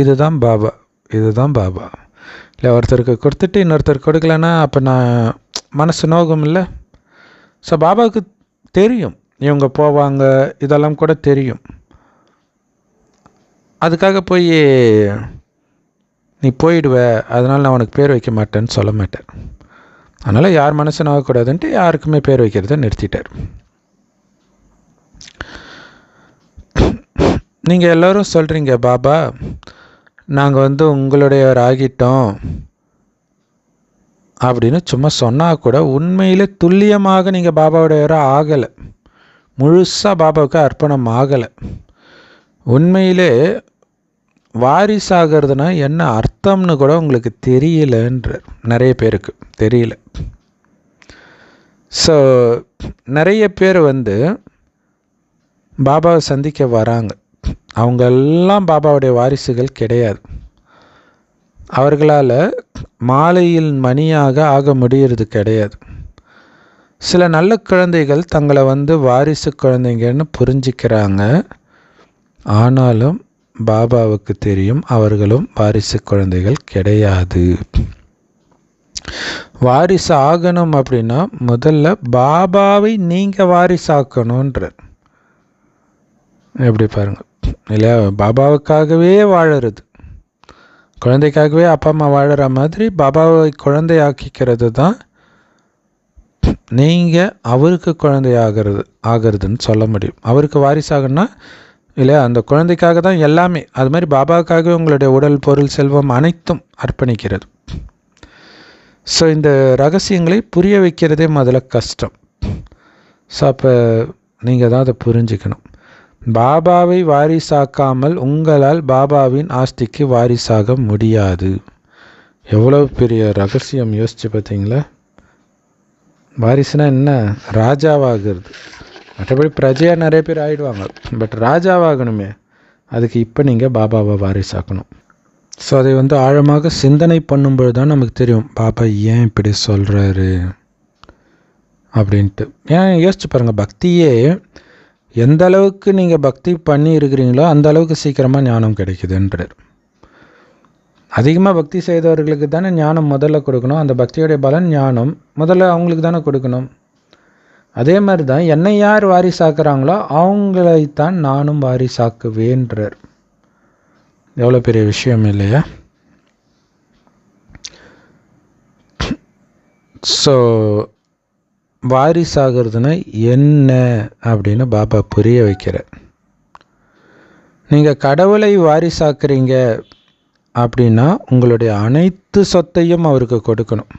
இதுதான் பாபா, இதுதான் பாபா. இல்லை ஒருத்தருக்கு கொடுத்துட்டு இன்னொருத்தருக்கு கொடுக்கலன்னா அப்போ நான் மனசு நோகும் இல்லை? ஸோ பாபாவுக்கு தெரியும் இவங்க போவாங்க, இதெல்லாம் கூட தெரியும். அதுக்காக போய் நீ போயிடுவ அதனால் நான் உனக்கு பேர் வைக்க மாட்டேன்னு சொல்ல மாட்டேன். அதனால் யார் மனசு நோகக்கூடாதுன்ட்டு யாருக்குமே பேர் வைக்கிறத நிறுத்திட்டார். நீங்கள் எல்லோரும் சொல்கிறீங்க, பாபா நாங்கள் உங்களுடையவர் ஆகிட்டோம் அப்படின்னு சும்மா சொன்னால் கூட உண்மையிலே துல்லியமாக நீங்கள் பாபாவுடையவராக ஆகலை, முழுசாக பாபாவுக்கு அர்ப்பணம் ஆகலை. உண்மையிலே வாரிசாகிறதுனா என்ன அர்த்தம்னு கூட உங்களுக்கு தெரியலன்றார். நிறைய பேருக்கு தெரியல. ஸோ நிறைய பேர் பாபாவை சந்திக்க வராங்க. அவங்கெல்லாம் பாபாவுடைய வாரிசுகள் கிடையாது. அவர்களால் மாலையில் மணியாக ஆக முடியறது கிடையாது. சில நல்ல குழந்தைகள் தங்களை வாரிசு குழந்தைங்கன்னு புரிஞ்சிக்கிறாங்க. ஆனாலும் பாபாவுக்கு தெரியும் அவர்களும் வாரிசு குழந்தைகள் கிடையாது. வாரிசு ஆகணும் அப்படின்னா முதல்ல பாபாவை நீங்கள் வாரிசாக்கணுன்றார். எப்படி பாருங்கள் இல்லையா? பாபாவுக்காகவே வாழறது, குழந்தைக்காகவே அப்பா அம்மா வாழற மாதிரி பாபாவை குழந்தையாக்கிக்கிறது தான் நீங்கள் அவருக்கு குழந்தை ஆகிறதுன்னு சொல்ல முடியும். அவருக்கு வாரிசாகனா இல்லையா? அந்த குழந்தைக்காக தான் எல்லாமே. அது மாதிரி பாபாவுக்காகவே உங்களுடைய உடல், பொருள், செல்வம் அனைத்தும் அர்ப்பணிக்கிறது. ஸோ இந்த ரகசியங்களை புரிய வைக்கிறதே முதல்ல கஷ்டம். ஸோ அப்போ நீங்கள் தான் அதை புரிஞ்சுக்கணும். பாபாவை வாரிசாக்காமல் உங்களால் பாபாவின் ஆஸ்திக்கு வாரிசாக முடியாது. எவ்வளோ பெரிய ரகசியம் யோசிச்சு பார்த்தீங்களா? வாரிசுனா என்ன? ராஜாவாகிறது. மற்றபடி பிரஜையாக நிறைய பேர் ஆகிடுவாங்க, பட் ராஜாவாகணுமே, அதுக்கு இப்போ நீங்கள் பாபாவை வாரிசாக்கணும். ஸோ அதை ஆழமாக சிந்தனை பண்ணும்பொழுது தான் நமக்கு தெரியும் பாபா ஏன் இப்படி சொல்கிறாரு அப்படின்ட்டு. ஏன் யோசிச்சு பாருங்கள், பக்தியே எந்த அளவுக்கு நீங்கள் பக்தி பண்ணி இருக்கிறீங்களோ அந்த அளவுக்கு சீக்கிரமாக ஞானம் கிடைக்குதுன்றார். அதிகமாக பக்தி செய்தவர்களுக்கு தானே ஞானம் முதல்ல கொடுக்கணும். அந்த பக்தியோடைய பலன் ஞானம் முதல்ல அவங்களுக்கு தானே கொடுக்கணும். அதே மாதிரி தான் என்னை யார் வாரிசாக்குறாங்களோ அவங்களைத்தான் நானும் வாரிசாக்குவேன்றார். எவ்வளோ பெரிய விஷயம் இல்லையா? ஸோ வாரிசாகிறதுனா என்ன அப்படின்னு பாபா புரிய வைக்கிறார். நீங்கள் கடவுளை வாரிசாக்குறீங்க அப்படின்னா உங்களுடைய அனைத்து சொத்தையும் அவருக்கு கொடுக்கணும்.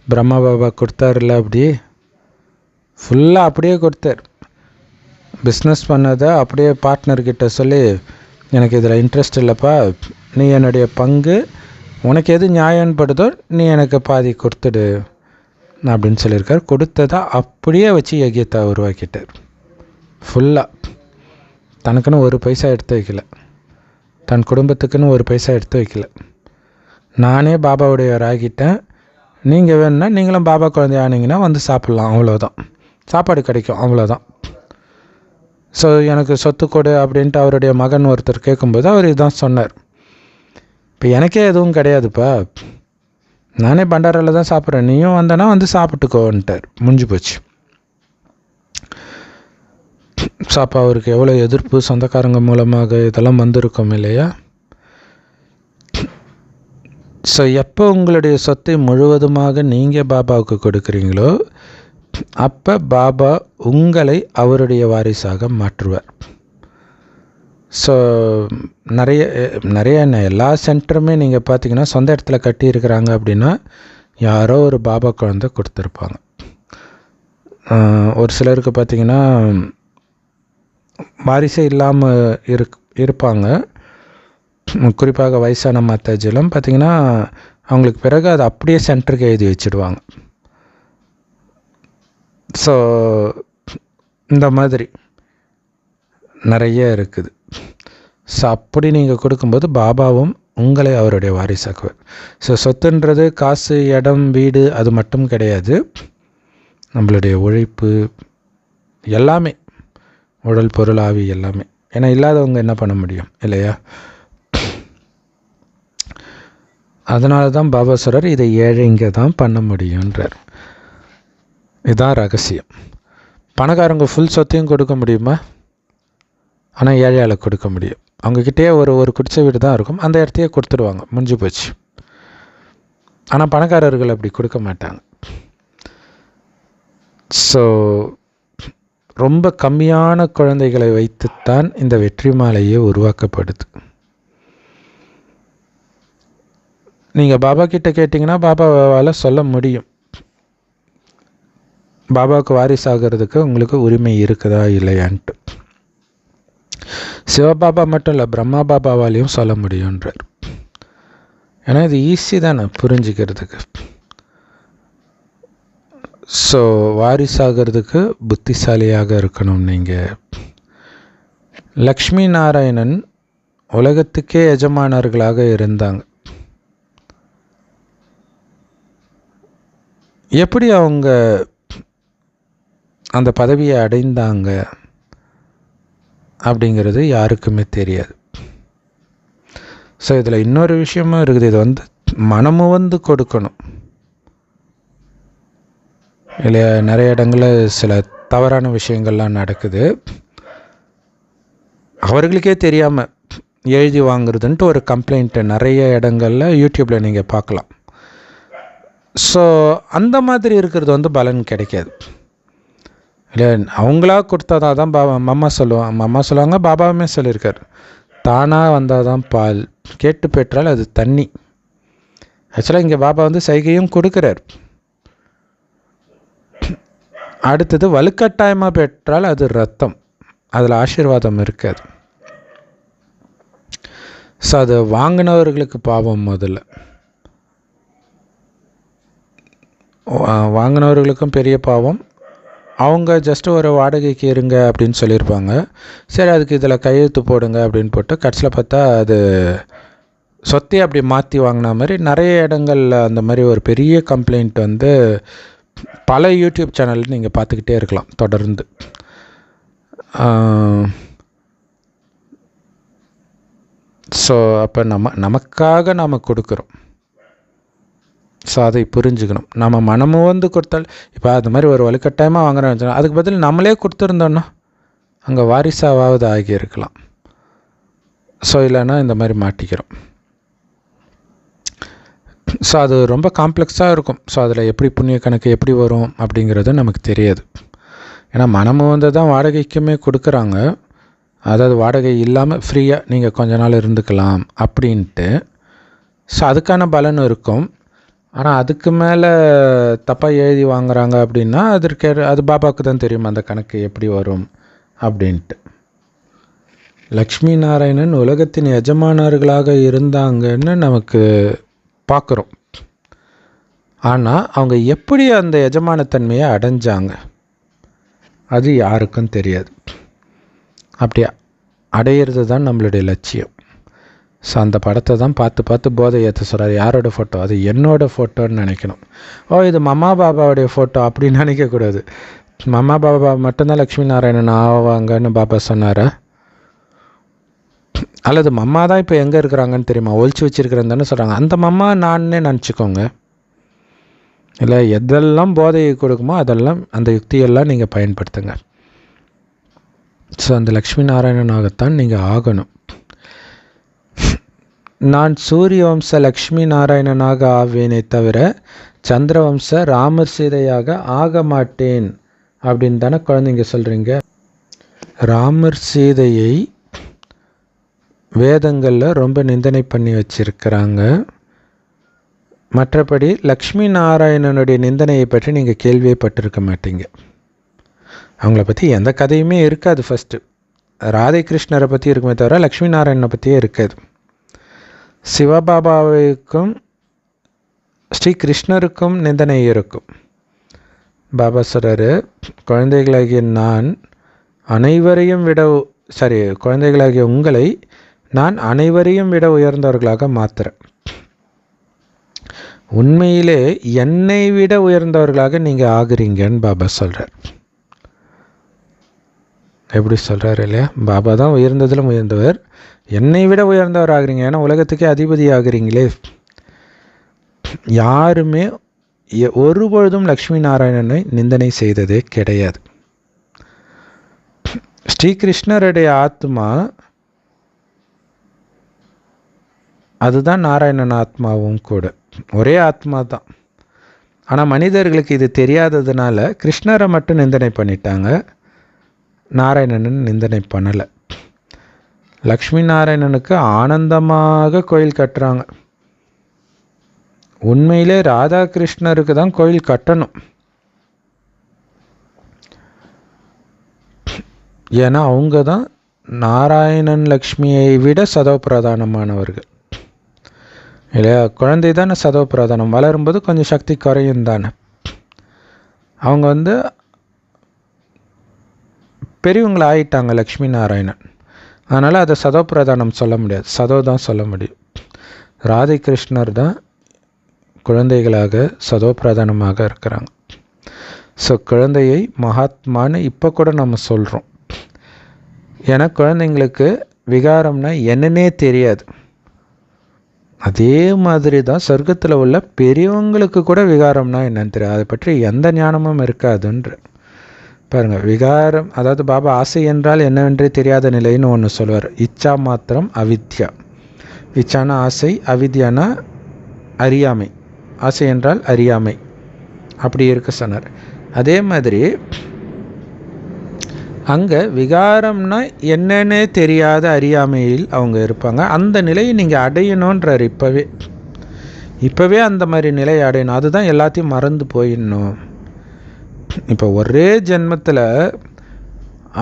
பிரம்மா பாபா கொடுத்தாருல்ல, அப்படியே ஃபுல்லாக அப்படியே கொடுத்தார். பிஸ்னஸ் பண்ணதை அப்படியே பார்ட்னர்கிட்ட சொல்லி, எனக்கு இதில் இன்ட்ரெஸ்ட் இல்லைப்பா, நீ என்னுடைய பங்கு உனக்கு எது நியாயப்படுதோ நீ எனக்கு பாதி கொடுத்துடு அப்படின்னு சொல்லியிருக்கார். கொடுத்ததை அப்படியே வச்சு யஜ்யத்தை உருவாக்கிட்டார். ஃபுல்லாக தனக்குன்னு ஒரு பைசா எடுத்து வைக்கல, தன் குடும்பத்துக்குன்னு ஒரு பைசா எடுத்து வைக்கல. நானே பாபாவுடையவராகிட்டேன், நீங்கள் வேணுன்னா நீங்களும் பாபா குழந்தை ஆனீங்கன்னா வந்து சாப்பிட்லாம், அவ்வளோதான், சாப்பாடு கிடைக்கும், அவ்வளோதான். ஸோ எனக்கு சொத்து கொடு அப்படின்ட்டு அவருடைய மகன் ஒருத்தர் கேட்கும்போது அவர் இதுதான் சொன்னார். இப்போ எனக்கே எதுவும் கிடையாதுப்பா, நானே பண்டாரில் தான் சாப்பிட்றேன், நீயும் வந்தனா வந்து சாப்பிட்டுக்கோன்ட்டார். முடிஞ்சு போச்சு. ஸோ அப்போ அவருக்கு எவ்வளோ எதிர்ப்பு சொந்தக்காரங்க மூலமாக இதெல்லாம் வந்திருக்கும் இல்லையா? ஸோ எப்போ உங்களுடைய சொத்தை முழுவதுமாக நீங்கள் பாபாவுக்கு கொடுக்குறீங்களோ அப்போ பாபா உங்களை அவருடைய வாரிசாக மாற்றுவார். ஸோ நிறைய எல்லா சென்டருமே நீங்கள் பார்த்தீங்கன்னா சொந்த இடத்துல கட்டியிருக்கிறாங்க அப்படின்னா யாரோ ஒரு பாபா குழந்தை கொடுத்துருப்பாங்க. ஒரு சிலருக்கு பார்த்திங்கன்னா வாரிசே இல்லாமல் இருப்பாங்க. குறிப்பாக வயசான மாத்தாஜிலாம் பார்த்திங்கன்னா அவங்களுக்கு பிறகு அதை அப்படியே சென்டருக்கு எழுதி வச்சுடுவாங்க. ஸோ இந்த மாதிரி நிறைய இருக்குது. ஸோ அப்படி நீங்கள் கொடுக்கும்போது பாபாவும் உங்களை அவருடைய வாரிசாக்குவார். ஸோ சொத்துன்றது காசு, இடம், வீடு அது மட்டும் கிடையாது. நம்மளுடைய உழைப்பு எல்லாமே, உடல், பொருள், ஆவி எல்லாமே. ஏன்னா இல்லாதவங்க என்ன பண்ண முடியும் இல்லையா? அதனால தான் பாபா சொல்கிறார், இதை ஏழைங்க தான் பண்ண முடியுன்றார். இதுதான் ரகசியம். பணக்காரங்க ஃபுல் சொத்தையும் கொடுக்க முடியுமா? ஆனால் ஏழையால் கொடுக்க முடியும். அவங்கக்கிட்டே ஒரு குடிசை வீடு தான் இருக்கும், அந்த இடத்தையே கொடுத்துடுவாங்க, முடிஞ்சு போச்சு. ஆனால் பணக்காரர்கள் அப்படி கொடுக்க மாட்டாங்க. ஸோ ரொம்ப கம்மியான குழந்தைகளை வைத்துத்தான் இந்த வெற்றி மாலையே உருவாக்கப்படுது. நீங்கள் பாபா கிட்ட கேட்டிங்கன்னா பாபாவால் சொல்ல முடியும், பாபாவுக்கு வாரிசாகிறதுக்கு உங்களுக்கு உரிமை இருக்குதா இல்லையான்ட்டு. சிவபாபா மட்டும் இல்லை, பிரம்மா பாபாவாலையும் சொல்ல முடியுன்றார். ஏன்னா இது ஈஸி தானே புரிஞ்சுக்கிறதுக்கு. ஸோ வாரிசாகிறதுக்கு புத்திசாலியாக இருக்கணும் நீங்கள். லக்ஷ்மி நாராயணன் உலகத்துக்கே எஜமானர்களாக இருந்தாங்க. எப்படி அவங்க அந்த பதவியை அடைந்தாங்க அப்படிங்கிறது யாருக்குமே தெரியாது. ஸோ இதில் இன்னொரு விஷயமும் இருக்குது. இது மனமு கொடுக்கணும் இல்லையா? நிறைய இடங்களில் சில தவறான விஷயங்கள்லாம் நடக்குது, அவர்களுக்கே தெரியாமல் எழுதி வாங்குறதுன்ட்டு ஒரு கம்ப்ளைண்ட்டு நிறைய இடங்களில் யூடியூப்பில் நீங்கள் பார்க்கலாம். ஸோ அந்த மாதிரி இருக்கிறது பலன் கிடைக்காது இல்லை. அவங்களா கொடுத்தா தான் மம்மா சொல்லுவாங்க, பாபாவுமே சொல்லியிருக்கார், தானாக வந்தால் தான் பால், கேட்டு பெற்றால் அது தண்ணி. ஆக்சுவலாக இங்கே பாபா சைகையும் கொடுக்குறார். அடுத்தது வலுக்கட்டாயமாக பெற்றால் அது ரத்தம், அதில் ஆசீர்வாதம் இருக்காது. ஸோ அது வாங்கினவர்களுக்கு பாவம். முதல்ல வாங்கினவர்களுக்கும் பெரிய பாவம். அவங்க ஜஸ்ட்டு ஒரு வாடகைக்கு இருங்க அப்படின்னு சொல்லியிருப்பாங்க. சரி அதுக்கு இதில் கையெழுத்து போடுங்க அப்படின்னு போட்டு கடைசியில் பார்த்தா அது சொத்தை அப்படி மாற்றி வாங்கின மாதிரி நிறைய இடங்களில் அந்த மாதிரி ஒரு பெரிய கம்ப்ளைண்ட் பல யூடியூப் சேனல் நீங்கள் பார்த்துக்கிட்டே இருக்கலாம் தொடர்ந்து. ஸோ அப்போ நமக்காக நாம் கொடுக்குறோம். ஸோ அதை புரிஞ்சுக்கணும். நம்ம மனமும் கொடுத்தால், இப்போ அது மாதிரி ஒரு வலுக்கட்டாயமாக வாங்குறோம், அதுக்கு பதில் நம்மளே கொடுத்துருந்தோன்னா அங்கே வாரிசாவது ஆகியிருக்கலாம். ஸோ இல்லைன்னா இந்த மாதிரி மாட்டிக்கிறோம். ஸோ அது ரொம்ப காம்ப்ளெக்ஸாக இருக்கும். ஸோ அதில் எப்படி புண்ணிய கணக்கு எப்படி வரும் அப்படிங்கிறது நமக்கு தெரியாது. ஏன்னா மனமும் தான் வாடகைக்குமே கொடுக்குறாங்க, அதாவது வாடகை இல்லாமல் ஃப்ரீயாக நீங்கள் கொஞ்ச நாள் இருந்துக்கலாம் அப்படின்ட்டு. ஸோ அதுக்கான பலன் இருக்கும். ஆனால் அதுக்கு மேலே தப்பாக எழுதி வாங்குறாங்க அப்படின்னா அது பாபாவுக்கு தான் தெரியும் அந்த கணக்கு எப்படி வரும் அப்படின்ட்டு. லக்ஷ்மி நாராயணன் உலகத்தின் எஜமானர்களாக இருந்தாங்கன்னு நமக்கு பார்க்குறோம். ஆனால் அவங்க எப்படி அந்த எஜமானத்தன்மையை அடைஞ்சாங்க அது யாருக்கும் தெரியாது. அப்படி அடையிறது தான் நம்மளுடைய லட்சியம். ஸோ அந்த படத்தை தான் பார்த்து பார்த்து போதை ஏற்ற சொல்கிறார். யாரோட ஃபோட்டோ? அது என்னோடய ஃபோட்டோன்னு நினைக்கணும். இது மம்மா பாபாவுடைய ஃபோட்டோ அப்படின்னு நினைக்கக்கூடாது. மம்மா பாபா மட்டும்தான் லக்ஷ்மி நாராயணன் ஆவாங்கன்னு பாபா சொன்னார். அல்லது மம்மா தான் இப்போ எங்கே இருக்கிறாங்கன்னு தெரியுமா? ஒழிச்சு வச்சுருக்கிறேன்னு தானே சொல்கிறாங்க. அந்த மம்மா நானே நினச்சிக்கோங்க. இல்லை, எதெல்லாம் போதையை கொடுக்குமோ அதெல்லாம் அந்த யுக்தியெல்லாம் நீங்கள் பயன்படுத்துங்க. ஸோ அந்த லக்ஷ்மி நாராயணனாகத்தான் நீங்கள் ஆகணும். நான் சூரிய வம்ச லக்ஷ்மி நாராயணனாக ஆவேனே தவிர சந்திரவம்ச ராமர் சீதையாக ஆக மாட்டேன் அப்படின்னு தானே குழந்தைங்க சொல்கிறீங்க. ராமர் சீதையை வேதங்களில் ரொம்ப நிந்தனை பண்ணி வச்சிருக்கிறாங்க. மற்றபடி லக்ஷ்மி நாராயணனுடைய நிந்தனையை பற்றி நீங்கள் கேள்வியே பட்டிருக்க மாட்டீங்க. அவங்கள பற்றி எந்த கதையுமே இருக்காது. ஃபஸ்ட்டு ராதை கிருஷ்ணரை பற்றி இருக்குமே தவிர லக்ஷ்மி நாராயணனை பற்றியே இருக்காது. சிவபாபாவுக்கும் ஸ்ரீ கிருஷ்ணருக்கும் நிந்தனை இருக்கும். பாபா சொல்கிறாரு, குழந்தைகளாகிய நான் அனைவரையும் விட குழந்தைகளாகிய உங்களை நான் அனைவரையும் விட உயர்ந்தவர்களாக மாற்றுறேன். உண்மையிலே என்னை விட உயர்ந்தவர்களாக நீங்கள் ஆகுறீங்கன்னு பாபா சொல்கிறார். எப்படி சொல்கிறார் இல்லையா? பாபா தான் உயர்ந்ததிலும் உயர்ந்தவர், என்னை விட உயர்ந்தவர் ஆகுறீங்க. ஏன்னா உலகத்துக்கே அதிபதி ஆகுறீங்களே. யாருமே ஒருபொழுதும் லக்ஷ்மி நாராயணனை நிந்தனை செய்ததே கிடையாது. ஸ்ரீகிருஷ்ணருடைய ஆத்மா அதுதான் நாராயணன் ஆத்மாவும் கூட, ஒரே ஆத்மா தான். ஆனால் மனிதர்களுக்கு இது தெரியாததுனால கிருஷ்ணரை மட்டும் நிந்தனை பண்ணிட்டாங்க, நாராயணன் நிந்தனை பண்ணலை. லக்ஷ்மி நாராயணனுக்கு ஆனந்தமாக கோயில் கட்டுறாங்க. உண்மையிலே ராதாகிருஷ்ணருக்கு தான் கோயில் கட்டணும். ஏன்னா அவங்க தான் நாராயணன் லக்ஷ்மியை விட சதவ பிரதானமானவர்கள் இல்லையா? குழந்தை தானே சதவ பிரதானம். வளரும்போது கொஞ்சம் சக்தி குறையும் தானே. அவங்க பெரியவங்களை ஆயிட்டாங்க லக்ஷ்மி நாராயணன். அதனால் அதை சதவ பிரதானம் சொல்ல முடியாது, சதவ தான் சொல்ல முடியும். ராதை கிருஷ்ணர் தான் குழந்தைகளாக சதவ பிரதானமாக இருக்கிறாங்க. ஸோ குழந்தையை மகாத்மான்னு இப்போ கூட நம்ம சொல்கிறோம். ஏன்னா குழந்தைங்களுக்கு விகாரம்னா என்னன்னே தெரியாது. அதே மாதிரி தான் சொர்க்கத்தில் உள்ள பெரியவங்களுக்கு கூட விகாரம்னா என்னன்னு தெரியாது, அதை பற்றி எந்த ஞானமும் இருக்காதுன்ற. பாருங்கள், விகாரம் அதாவது பாபா ஆசை என்றால் என்னவென்றே தெரியாத நிலைன்னு ஒன்று சொல்லுவார். இச்சா மாத்திரம் அவித்யா. இச்சானா ஆசை, அவித்யானா அறியாமை. ஆசை என்றால் அறியாமை, அப்படி இருக்க சொன்னார். அதே மாதிரி அங்கே விகாரம்னா என்னன்னே தெரியாத அறியாமையில் அவங்க இருப்பாங்க. அந்த நிலையை நீங்கள் அடையணுன்றார். இப்போவே அந்த மாதிரி நிலையை அடையணும். அதுதான் எல்லாத்தையும் மறந்து போயிடணும். இப்போ ஒரே ஜென்மத்தில்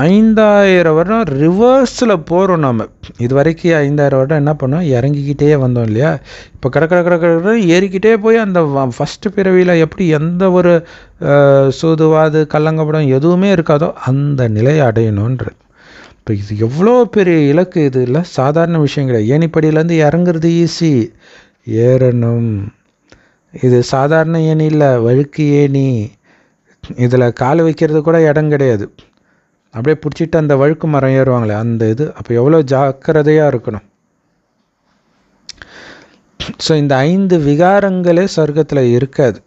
5000 வருடம் ரிவர்ஸில் போகிறோம். நம்ம இது வரைக்கும் 5000 வருடம் என்ன பண்ணோம்? இறங்கிக்கிட்டே வந்தோம் இல்லையா? இப்போ கடற்கரை ஏறிக்கிட்டே போய் அந்த ஃபஸ்ட்டு பிறவியில் எப்படி எந்த ஒரு சூதுவாது கல்லங்கப்படம் எதுவுமே இருக்காதோ அந்த நிலையை அடையணுன்றது. இப்போ இது எவ்வளோ பெரிய இலக்கு! இது இல்லை சாதாரண விஷயம் கிடையாது. ஏணிப்படியிலேருந்து இறங்குறது ஈஸி, ஏறணும் இது சாதாரண ஏணி இல்லை, வழுக்கு ஏணி. இதில் கால் வைக்கிறது கூட இடம் கிடையாது. அப்படியே பிடிச்சிட்டு அந்த வழுக்கு மரம் ஏறுவாங்களே அந்த இது. அப்போ எவ்வளோ ஜாக்கிரதையாக இருக்கணும். ஸோ இந்த 5 விகாரங்களே சொர்க்கத்தில் இருக்காது.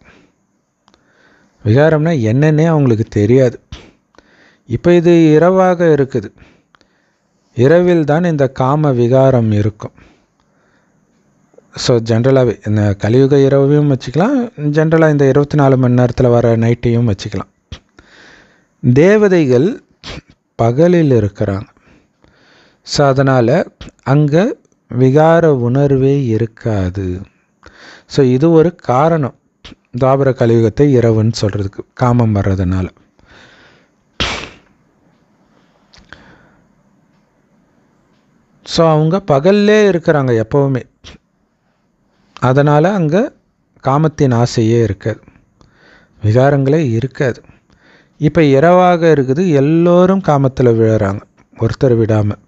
விகாரம்னா என்னன்னே அவங்களுக்கு தெரியாது. இப்போ இது இரவாக இருக்குது. இரவில் தான் இந்த காம விகாரம் இருக்கும். ஸோ ஜென்ரலாகவே இந்த கலியுக இரவையும் வச்சுக்கலாம், ஜென்ரலாக இந்த 24 மணி நேரத்தில் வர நைட்டையும் வச்சுக்கலாம். தேவதைகள் பகலில் இருக்கிறாங்க. ஸோ அதனால் அங்கே விகார உணர்வே இருக்காது. ஸோ இது ஒரு காரணம் துவாபர கலியுகத்தை இரவுன்னு சொல்கிறதுக்கு, காமம் வர்றதுனால. ஸோ அவங்க பகல்லே இருக்கிறாங்க எப்போவுமே. அதனால் அங்கே காமத்தின் ஆசையே இருக்காது, விகாரங்களே இருக்காது. இப்போ இரவாக இருக்குது, எல்லோரும் காமத்தில் விழுறாங்க, ஒருத்தர் விடாமல்.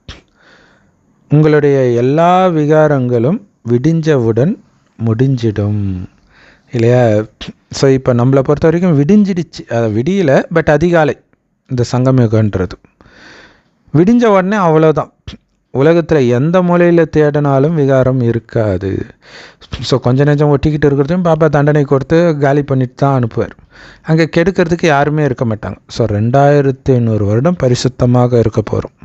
உங்களுடைய எல்லா விகாரங்களும் விடிஞ்சவுடன் முடிஞ்சிடும் இல்லையா? ஸோ இப்போ நம்மளை பொறுத்த வரைக்கும் விடிஞ்சிடுச்சு, விடியலை, பட் அதிகாலை இந்த சங்கமயுகன்றது விடிஞ்ச உடனே அவ்வளோதான். உலகத்தில் எந்த மூலையில் தேடினாலும் விகாரம் இருக்காது. ஸோ கொஞ்சம் நெஞ்சம் ஒட்டிக்கிட்டு இருக்கிறதையும் பாபா தண்டனை கொடுத்து காலி பண்ணிட்டு தான் அனுப்புவார். அங்கே கெடுக்கிறதுக்கு யாருமே இருக்க மாட்டாங்க. ஸோ 2500 வருடம் பரிசுத்தமாக இருக்க போகிறோம்,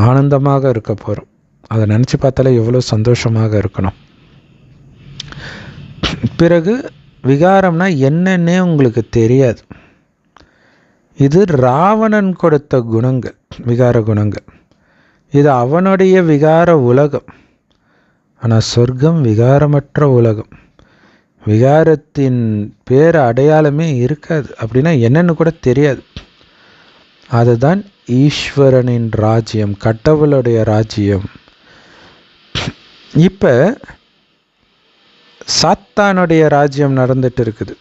ஆனந்தமாக இருக்க போகிறோம். அதை நினச்சி பார்த்தாலே எவ்வளோ சந்தோஷமாக இருக்கணும். பிறகு விகாரம்னா என்னன்னே உங்களுக்கு தெரியாது. இது ராவணன் கொடுத்த குணங்கள், விகார குணங்கள். இது அவனுடைய விகார உலகம். ஆனால் சொர்க்கம் விகாரமற்ற உலகம். விகாரத்தின் பேர் அடையாளமே இருக்காது, அப்படின்னா என்னன்னு கூட தெரியாது. அதுதான் ஈஸ்வரனின் ராஜ்யம், கடவுளுடைய ராஜ்யம். இப்போ சாத்தானுடைய ராஜ்யம் நடந்துட்டு இருக்குது,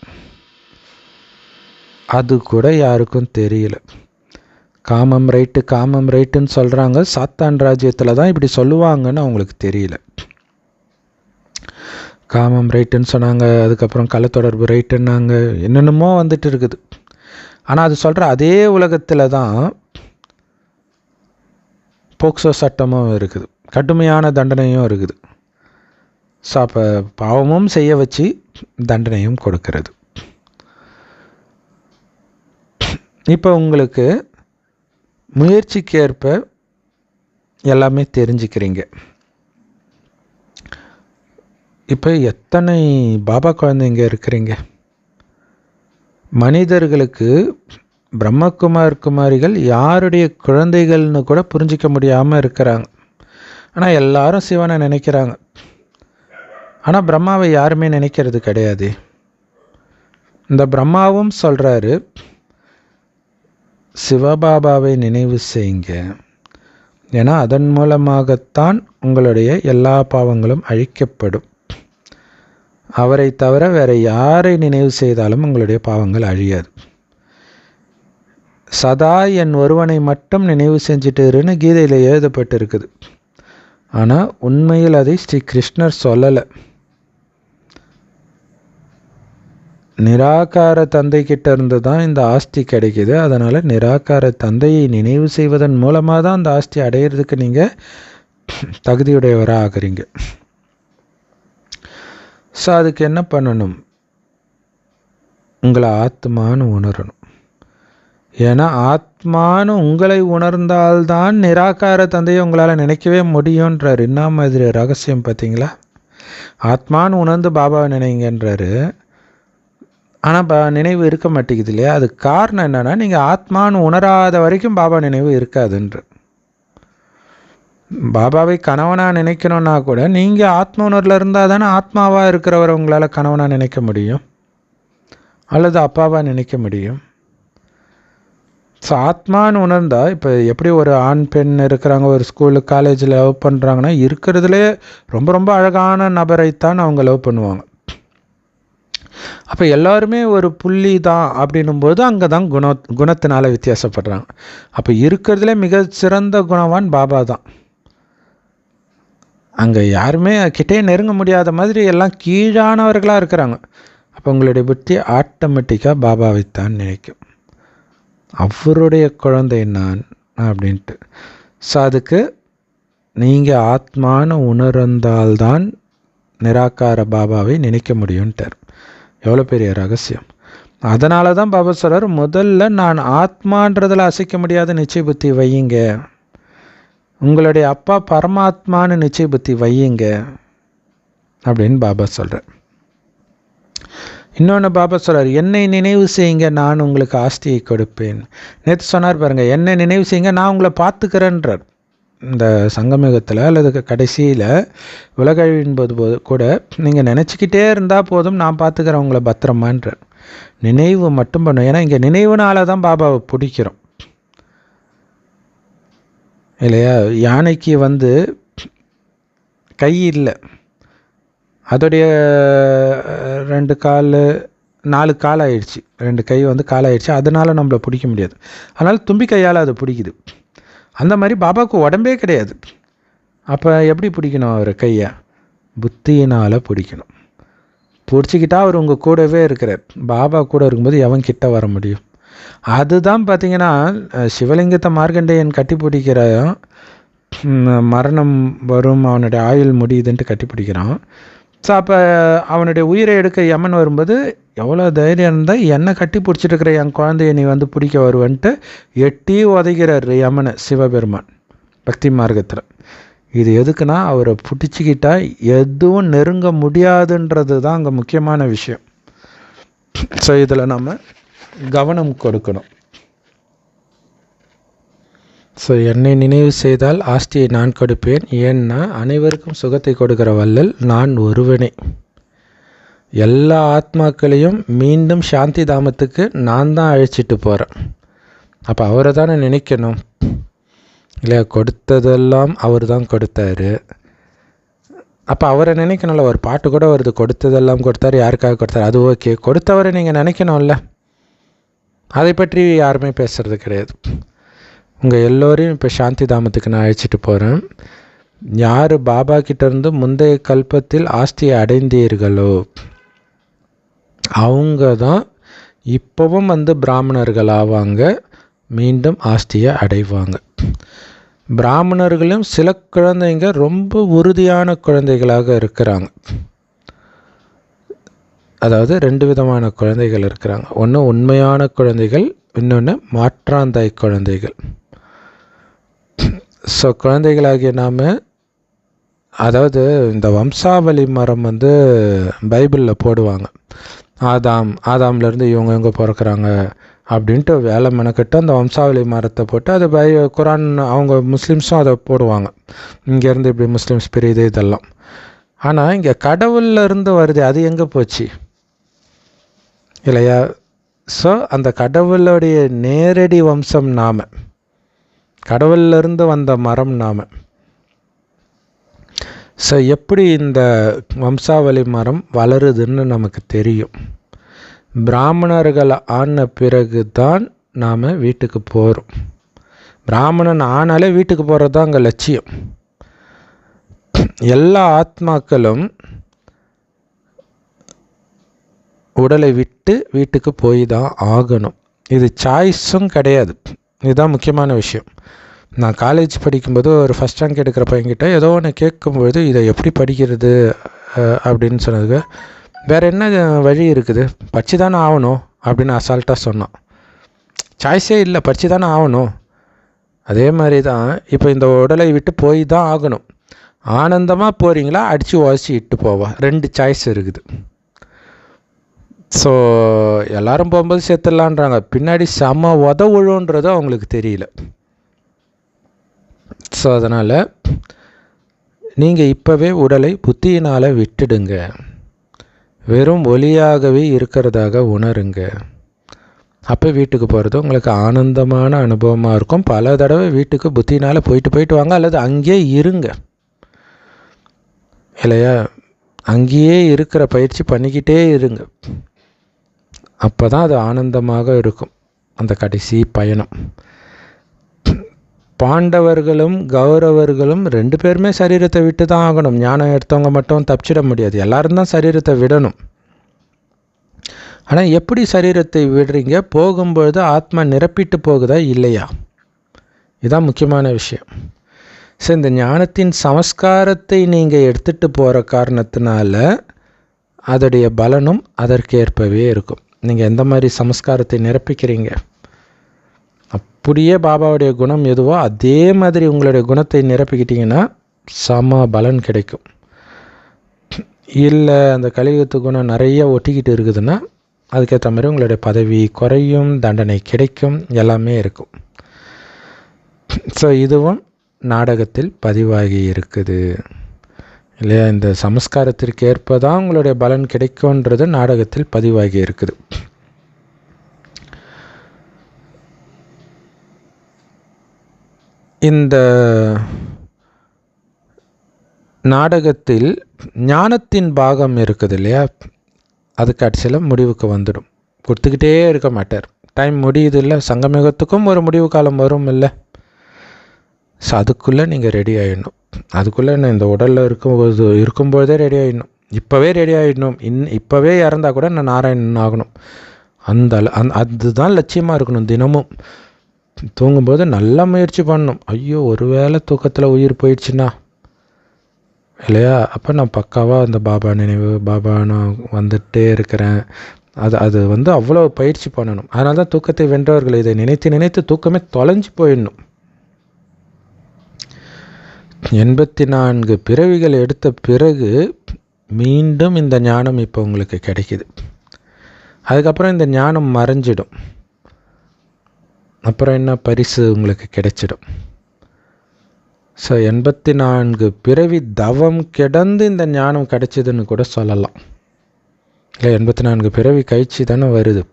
அது கூட யாருக்கும் தெரியல. காமம் ரைட்டுன்னு சொல்கிறாங்க, சாத்தான் ராஜ்யத்தில் தான் இப்படி சொல்லுவாங்கன்னு அவங்களுக்கு தெரியல. காமம் ரைட்டுன்னு சொன்னாங்க, அதுக்கப்புறம் கள்ளத்தொடர்பு ரைட்டுன்னாங்க, என்னென்னமோ வந்துட்டு இருக்குது. ஆனால் அது சொல்கிற அதே உலகத்தில் தான் போக்சோ சட்டமும் இருக்குது, கடுமையான தண்டனையும் இருக்குது. ஸோ அப்போ பாவமும் செய்ய வச்சு தண்டனையும் கொடுக்கிறது. இப்போ உங்களுக்கு முயற்சிக்கேற்ப எல்லாமே தெரிஞ்சுக்கிறீங்க. இப்போ எத்தனை பாபா குழந்தைங்க இருக்கிறீங்க? மனிதர்களுக்கு பிரம்மகுமாரிகள் யாருடைய குழந்தைகள்னு கூட புரிஞ்சிக்க முடியாமல் இருக்கிறாங்க. ஆனால் எல்லாரும் சிவனை நினைக்கிறாங்க. ஆனால் பிரம்மாவை யாருமே நினைக்கிறது கிடையாது. இந்த பிரம்மாவும் சொல்கிறாரு, சிவபாபாவை நினைவு செய்யுங்க, ஏன்னா அதன் மூலமாகத்தான் உங்களுடைய எல்லா பாவங்களும் அழிக்கப்படும். அவரை தவிர வேறு யாரை நினைவு செய்தாலும் உங்களுடைய பாவங்கள் அழியாது. சதா என் ஒருவனை மட்டும் நினைவு செஞ்சுட்டுருன்னு கீதையில் எழுதப்பட்டு இருக்குது. ஆனால் உண்மையில் அதை ஸ்ரீ கிருஷ்ணர் சொல்லலை. நிராகார தந்தை கிட்ட இருந்து தான் இந்த ஆஸ்தி கிடைக்கிது. அதனால் நிராகார தந்தையை நினைவு செய்வதன் மூலமாக தான் அந்த ஆஸ்தி அடையிறதுக்கு நீங்கள் தகுதியுடையவராக ஆகிறீங்க. ஸோ அதுக்கு என்ன பண்ணணும்? உங்களை ஆத்மானு உணரணும். ஏன்னா ஆத்மானு உங்களை உணர்ந்தால்தான் நிராகார தந்தையை உங்களால் நினைக்கவே முடியுன்றார். என்ன மாதிரி ரகசியம் பார்த்தீங்களா? ஆத்மானு உணர்ந்து பாபாவை நினைங்கன்றாரு. ஆனால் நினைவு இருக்க மாட்டேங்குது இல்லையா? அதுக்கு காரணம் என்னென்னா, நீங்கள் ஆத்மானு உணராத வரைக்கும் பாபா நினைவு இருக்காதுன்ற. பாபாவை கணவனாக நினைக்கணுன்னா கூட நீங்கள் ஆத்ம உணர்வில் இருந்தால் தானே ஆத்மாவாக இருக்கிறவரை உங்களால் கணவனாக நினைக்க முடியும், அல்லது அப்பாவாக நினைக்க முடியும். ஸோ ஆத்மானு உணர்ந்தால், இப்போ எப்படி ஒரு ஆண் பெண் இருக்கிறாங்க, ஒரு ஸ்கூலு காலேஜில் லவ் பண்ணுறாங்கன்னா, இருக்கிறதுலே ரொம்ப ரொம்ப அழகான நபரைத்தான் அவங்க லவ் பண்ணுவாங்க. அப்போ எல்லாருமே ஒரு புள்ளி தான் அப்படின்னும்போது அங்கே தான் குணத்தினால வித்தியாசப்படுறாங்க. அப்போ இருக்கிறதுலே மிக சிறந்த குணவான் பாபா தான். அங்கே யாருமே கிட்டே நெருங்க முடியாத மாதிரி எல்லாம் கீழானவர்களாக இருக்கிறாங்க. அப்போ உங்களுடைய புத்தி ஆட்டோமேட்டிக்காக பாபாவைத்தான் நினைக்கும், அவருடைய குழந்தை நான் அப்படின்ட்டு. ஸோ அதுக்கு நீங்கள் ஆத்மானு உணர்ந்தால்தான் நிராகார பாபாவை நினைக்க முடியும்ட்டார். எவ்வளோ பெரிய ரகசியம்! அதனால தான் பாபா சொல்கிறார், முதல்ல நான் ஆத்மான்றதில் அசைக்க முடியாத நிச்சய புத்தி வையுங்க, உங்களுடைய அப்பா பரமாத்மானு நிச்சய புத்தி வையுங்க அப்படின்னு பாபா சொல்கிறார். இன்னொன்று பாபா சொல்கிறார், என்னை நினைவு செய்யுங்க, நான் உங்களுக்கு ஆஸ்தியை கொடுப்பேன். நேற்று சொன்னார் பாருங்கள், என்னை நினைவு செய்யுங்க, நான் உங்களை பார்த்துக்கிறேன்றார். இந்த சங்கமயுகத்தில் அல்லது கடைசியில் உலகழிவின் போது கூட நீங்கள் நினச்சிக்கிட்டே இருந்தால் போதும், நான் பார்த்துக்கிறேன் உங்களை பத்திரமான்றார். நினைவு மட்டும் பண்ணும். ஏன்னா இங்கே நினைவுனால தான் பாபாவை பிடிக்கிறோம். இல்லையா? யானைக்கு கை இல்லை, அதோடைய 2 கால் 4 கால் ஆயிடுச்சு, 2 கை காலாயிடுச்சு, அதனால் நம்மளை பிடிக்க முடியாது. அதனால் தும்பி கையால் அதை பிடிக்குது. அந்த மாதிரி பாபாவுக்கு உடம்பே கிடையாது. அப்போ எப்படி பிடிக்கணும் அவர் கையை? புத்தியினால் பிடிக்கணும். பிடிச்சிக்கிட்டா அவர் உங்கள் கூடவே இருக்கிறார். பாபா கூட இருக்கும்போது எவன் கிட்ட வர முடியும்? அதுதான் பார்த்தீங்கன்னா, சிவலிங்கத்தை மார்க்கண்டேயன் கட்டி பிடிக்கிற, மரணம் வரும், அவனுடைய ஆயுள் முடியுதுன்ட்டு கட்டி பிடிக்கிறான். ஸோ அப்போ அவனுடைய உயிரை எடுக்க யமன் வரும்போது எவ்வளோ தைரியம் இருந்தால் என்னை கட்டி பிடிச்சிட்டு இருக்கிற என் குழந்தைய நீ பிடிக்க வருவன்ட்டு எட்டி உதைக்கிறார் யமனை சிவபெருமான் பக்தி மார்க்கத்தில். இது எதுக்குன்னா, அவரை பிடிச்சிக்கிட்டா எதுவும் நெருங்க முடியாதுன்றது தான் அங்கே முக்கியமான விஷயம். ஸோ இதில் நம்ம கவனம் கொடுக்கணும். ஸோ என்னை நினைவு செய்தால் ஆஸ்தியை நான் கொடுப்பேன், ஏன்னா அனைவருக்கும் சுகத்தை கொடுக்கிற வள்ளல் நான் ஒருவனே. எல்லா ஆத்மாக்களையும் மீண்டும் சாந்தி தாமத்துக்கு நான் தான் அழைச்சிட்டு போகிறேன். அப்போ அவரை தானே நினைக்கணும் இல்லையா? கொடுத்ததெல்லாம் அவர் தான் கொடுத்தாரு. அப்போ அவரை நினைக்கணும்ல. ஒரு பாட்டு கூட வருது, கொடுத்ததெல்லாம் கொடுத்தாரு, யாருக்காக கொடுத்தாரு, அது ஓகே. கொடுத்தவரை நீங்கள் நினைக்கணும்ல. அதை பற்றி யாருமே பேசுகிறது கிடையாது. உங்கள் எல்லோரையும் இப்போ சாந்தி தாமத்துக்கு நான் அழைச்சிட்டு போகிறேன். யார் பாபா கிட்டேருந்து முந்தைய கல்பத்தில் ஆஸ்தியை அடைந்தீர்களோ அவங்க தான் இப்போவும் பிராமணர்கள் ஆவாங்க, மீண்டும் ஆஸ்தியை அடைவாங்க. பிராமணர்களும் சில குழந்தைங்க ரொம்ப உறுதியான குழந்தைகளாக இருக்கிறாங்க. அதாவது 2 விதமான குழந்தைகள் இருக்கிறாங்க. ஒன்று உண்மையான குழந்தைகள், இன்னொன்று மாற்றாந்தாய் குழந்தைகள். ஸோ குழந்தைகளாகிய நாம், இந்த வம்சாவளி மரம் பைபிளில் போடுவாங்க. ஆதாம்லேருந்து இவங்க பிறக்கிறாங்க அப்படின்ட்டு வேலை மெனக்கிட்டு அந்த வம்சாவளி மரத்தை போட்டு அது குரான் அவங்க முஸ்லீம்ஸும் அதை போடுவாங்க. இங்கேருந்து இப்படி முஸ்லீம்ஸ் பிரியுது இதெல்லாம். ஆனால் இங்கே கடவுள்லேருந்து வருது, அது எங்கே போச்சு இல்லையா? ஸோ அந்த கடவுளுடைய நேரடி வம்சம் நாம், கடவுள்லேருந்து வந்த மரம் நாம். ஸோ எப்படி இந்த வம்சாவளி மரம் வளருதுன்னு நமக்கு தெரியும். பிராமணர்கள் ஆன பிறகு தான் நாம் வீட்டுக்கு போகிறோம். பிராமணன் ஆனாலே வீட்டுக்கு போகிறது தான் அங்கே லட்சியம். எல்லா ஆத்மாக்களும் உடலை விட்டு வீட்டுக்கு போய் தான் ஆகணும். இது சாய்ஸும் கிடையாது. இதுதான் முக்கியமான விஷயம். நான் காலேஜ் படிக்கும்போது ஒரு ஃபஸ்ட் ரேங்க் எடுக்கிற பையன்கிட்ட ஏதோ ஒன்று கேட்கும்போது இதை எப்படி படிக்கிறது அப்படின்னு சொன்னதுக்கு, வேறு என்ன வழி இருக்குது, படித்து தானே ஆகணும் அப்படின்னு அசால்ட்டாக சொன்னான். சாய்ஸே இல்லை, படித்து தானே ஆகணும். அதே மாதிரி தான் இப்போ இந்த உடலை விட்டு போய் தான் ஆகணும். ஆனந்தமாக போகிறீங்களா, அடித்து உதச்சி இட்டு போவா, 2 சாய்ஸ் இருக்குது. ஸோ எல்லோரும் போகும்போது சேர்த்துடலான்றாங்க, பின்னாடி செம உதவுழுன்றது அவங்களுக்கு தெரியல. ஸோ அதனால் நீங்கள் இப்போவே உடலை புத்தியினால் விட்டுடுங்க, வெறும் ஒளியாகவே இருக்கிறதாக உணருங்க. அப்போ வீட்டுக்கு போகிறது உங்களுக்கு ஆனந்தமான அனுபவமாக இருக்கும். பல தடவை வீட்டுக்கு புத்தினால் போயிட்டு வாங்க, அல்லது அங்கேயே இருங்க இல்லையா? அங்கேயே இருக்கிற பயிற்சி பண்ணிக்கிட்டே இருங்க. அப்போ தான் அது ஆனந்தமாக இருக்கும் அந்த கடைசி பயணம். பாண்டவர்களும் கௌரவர்களும் 2 பேருமே சரீரத்தை விட்டு தான் ஆகணும். ஞானம் எடுத்தவங்க மட்டும் தப்பிச்சிட முடியாது, எல்லாரும் தான் சரீரத்தை விடணும். ஆனால் எப்படி சரீரத்தை விடுறீங்க? போகும்பொழுது ஆத்மா நிரப்பிட்டு போகுதா இல்லையா? இதுதான் முக்கியமான விஷயம். ஸோ இந்த ஞானத்தின் சமஸ்காரத்தை நீங்கள் எடுத்துகிட்டு போகிற காரணத்தினால அதோடைய பலனும் அதற்கேற்பவே இருக்கும். நீங்கள் எந்த மாதிரி சமஸ்காரத்தை நிரப்பிக்கிறீங்க, அப்படியே பாபாவுடைய குணம் எதுவோ அதே மாதிரி உங்களுடைய குணத்தை நிரப்பிக்கிட்டிங்கன்னா சம பலன் கிடைக்கும். இல்லை அந்த கலியுகத்து குணம் நிறைய ஒட்டிக்கிட்டு இருக்குதுன்னா அதுக்கேற்ற மாதிரி உங்களுடைய பதவி குறையும், தண்டனை கிடைக்கும், எல்லாமே இருக்கும். ஸோ இதுவும் நாடகத்தில் பதிவாகி இருக்குது இல்லையா? இந்த சமஸ்காரத்திற்கு ஏற்ப தான் உங்களுடைய பலன் கிடைக்கும்ன்றது நாடகத்தில் பதிவாகி இருக்குது. இந்த நாடகத்தில் ஞானத்தின் பாகம் இருக்குது இல்லையா, அது கடைசியில் முடிவுக்கு வந்துடும். கொடுத்துக்கிட்டே இருக்க மாட்டார். டைம் முடியுது இல்லை, சங்கமயுகத்துக்கும் ஒரு முடிவு காலம் வரும் இல்லை. ஸோ அதுக்குள்ளே நீங்கள் ரெடி ஆகிடணும். அதுக்குள்ளே இந்த உடலில் இருக்கும்போதே ரெடி ஆகிடணும். இப்போவே ரெடி ஆகிடணும். இப்போவே இறந்தால் கூட நான் நாராயணன் ஆகணும். அதுதான் லட்சியமாக இருக்கணும். தினமும் தூங்கும்போது நல்லா முயற்சி பண்ணணும். ஐயோ ஒரு வேளை தூக்கத்தில் உயிர் போயிடுச்சுன்னா இல்லையா, அப்போ நான் பக்காவாக அந்த பாபா நினைவு, பாபா நான் வந்துகிட்டே இருக்கிறேன். அது அவ்வளோ பயிற்சி பண்ணணும். அதனால தான் தூக்கத்தை வென்றவர்கள் இதை நினைத்து நினைத்து தூக்கமே தொலைஞ்சு போயிடணும். 84 பிறவிகள் எடுத்த பிறகு மீண்டும் இந்த ஞானம் இப்போ உங்களுக்கு கிடைக்கிது. அதுக்கப்புறம் இந்த ஞானம் மறைஞ்சிடும். அப்புறம் என்ன, பரிசு உங்களுக்கு கிடைச்சிடும். ஸோ 84 பிறவி தவம் கிடந்து இந்த ஞானம் கிடைச்சிதுன்னு கூட சொல்லலாம். இல்லை, 84 பிறவி கழிச்சு தானே வருது.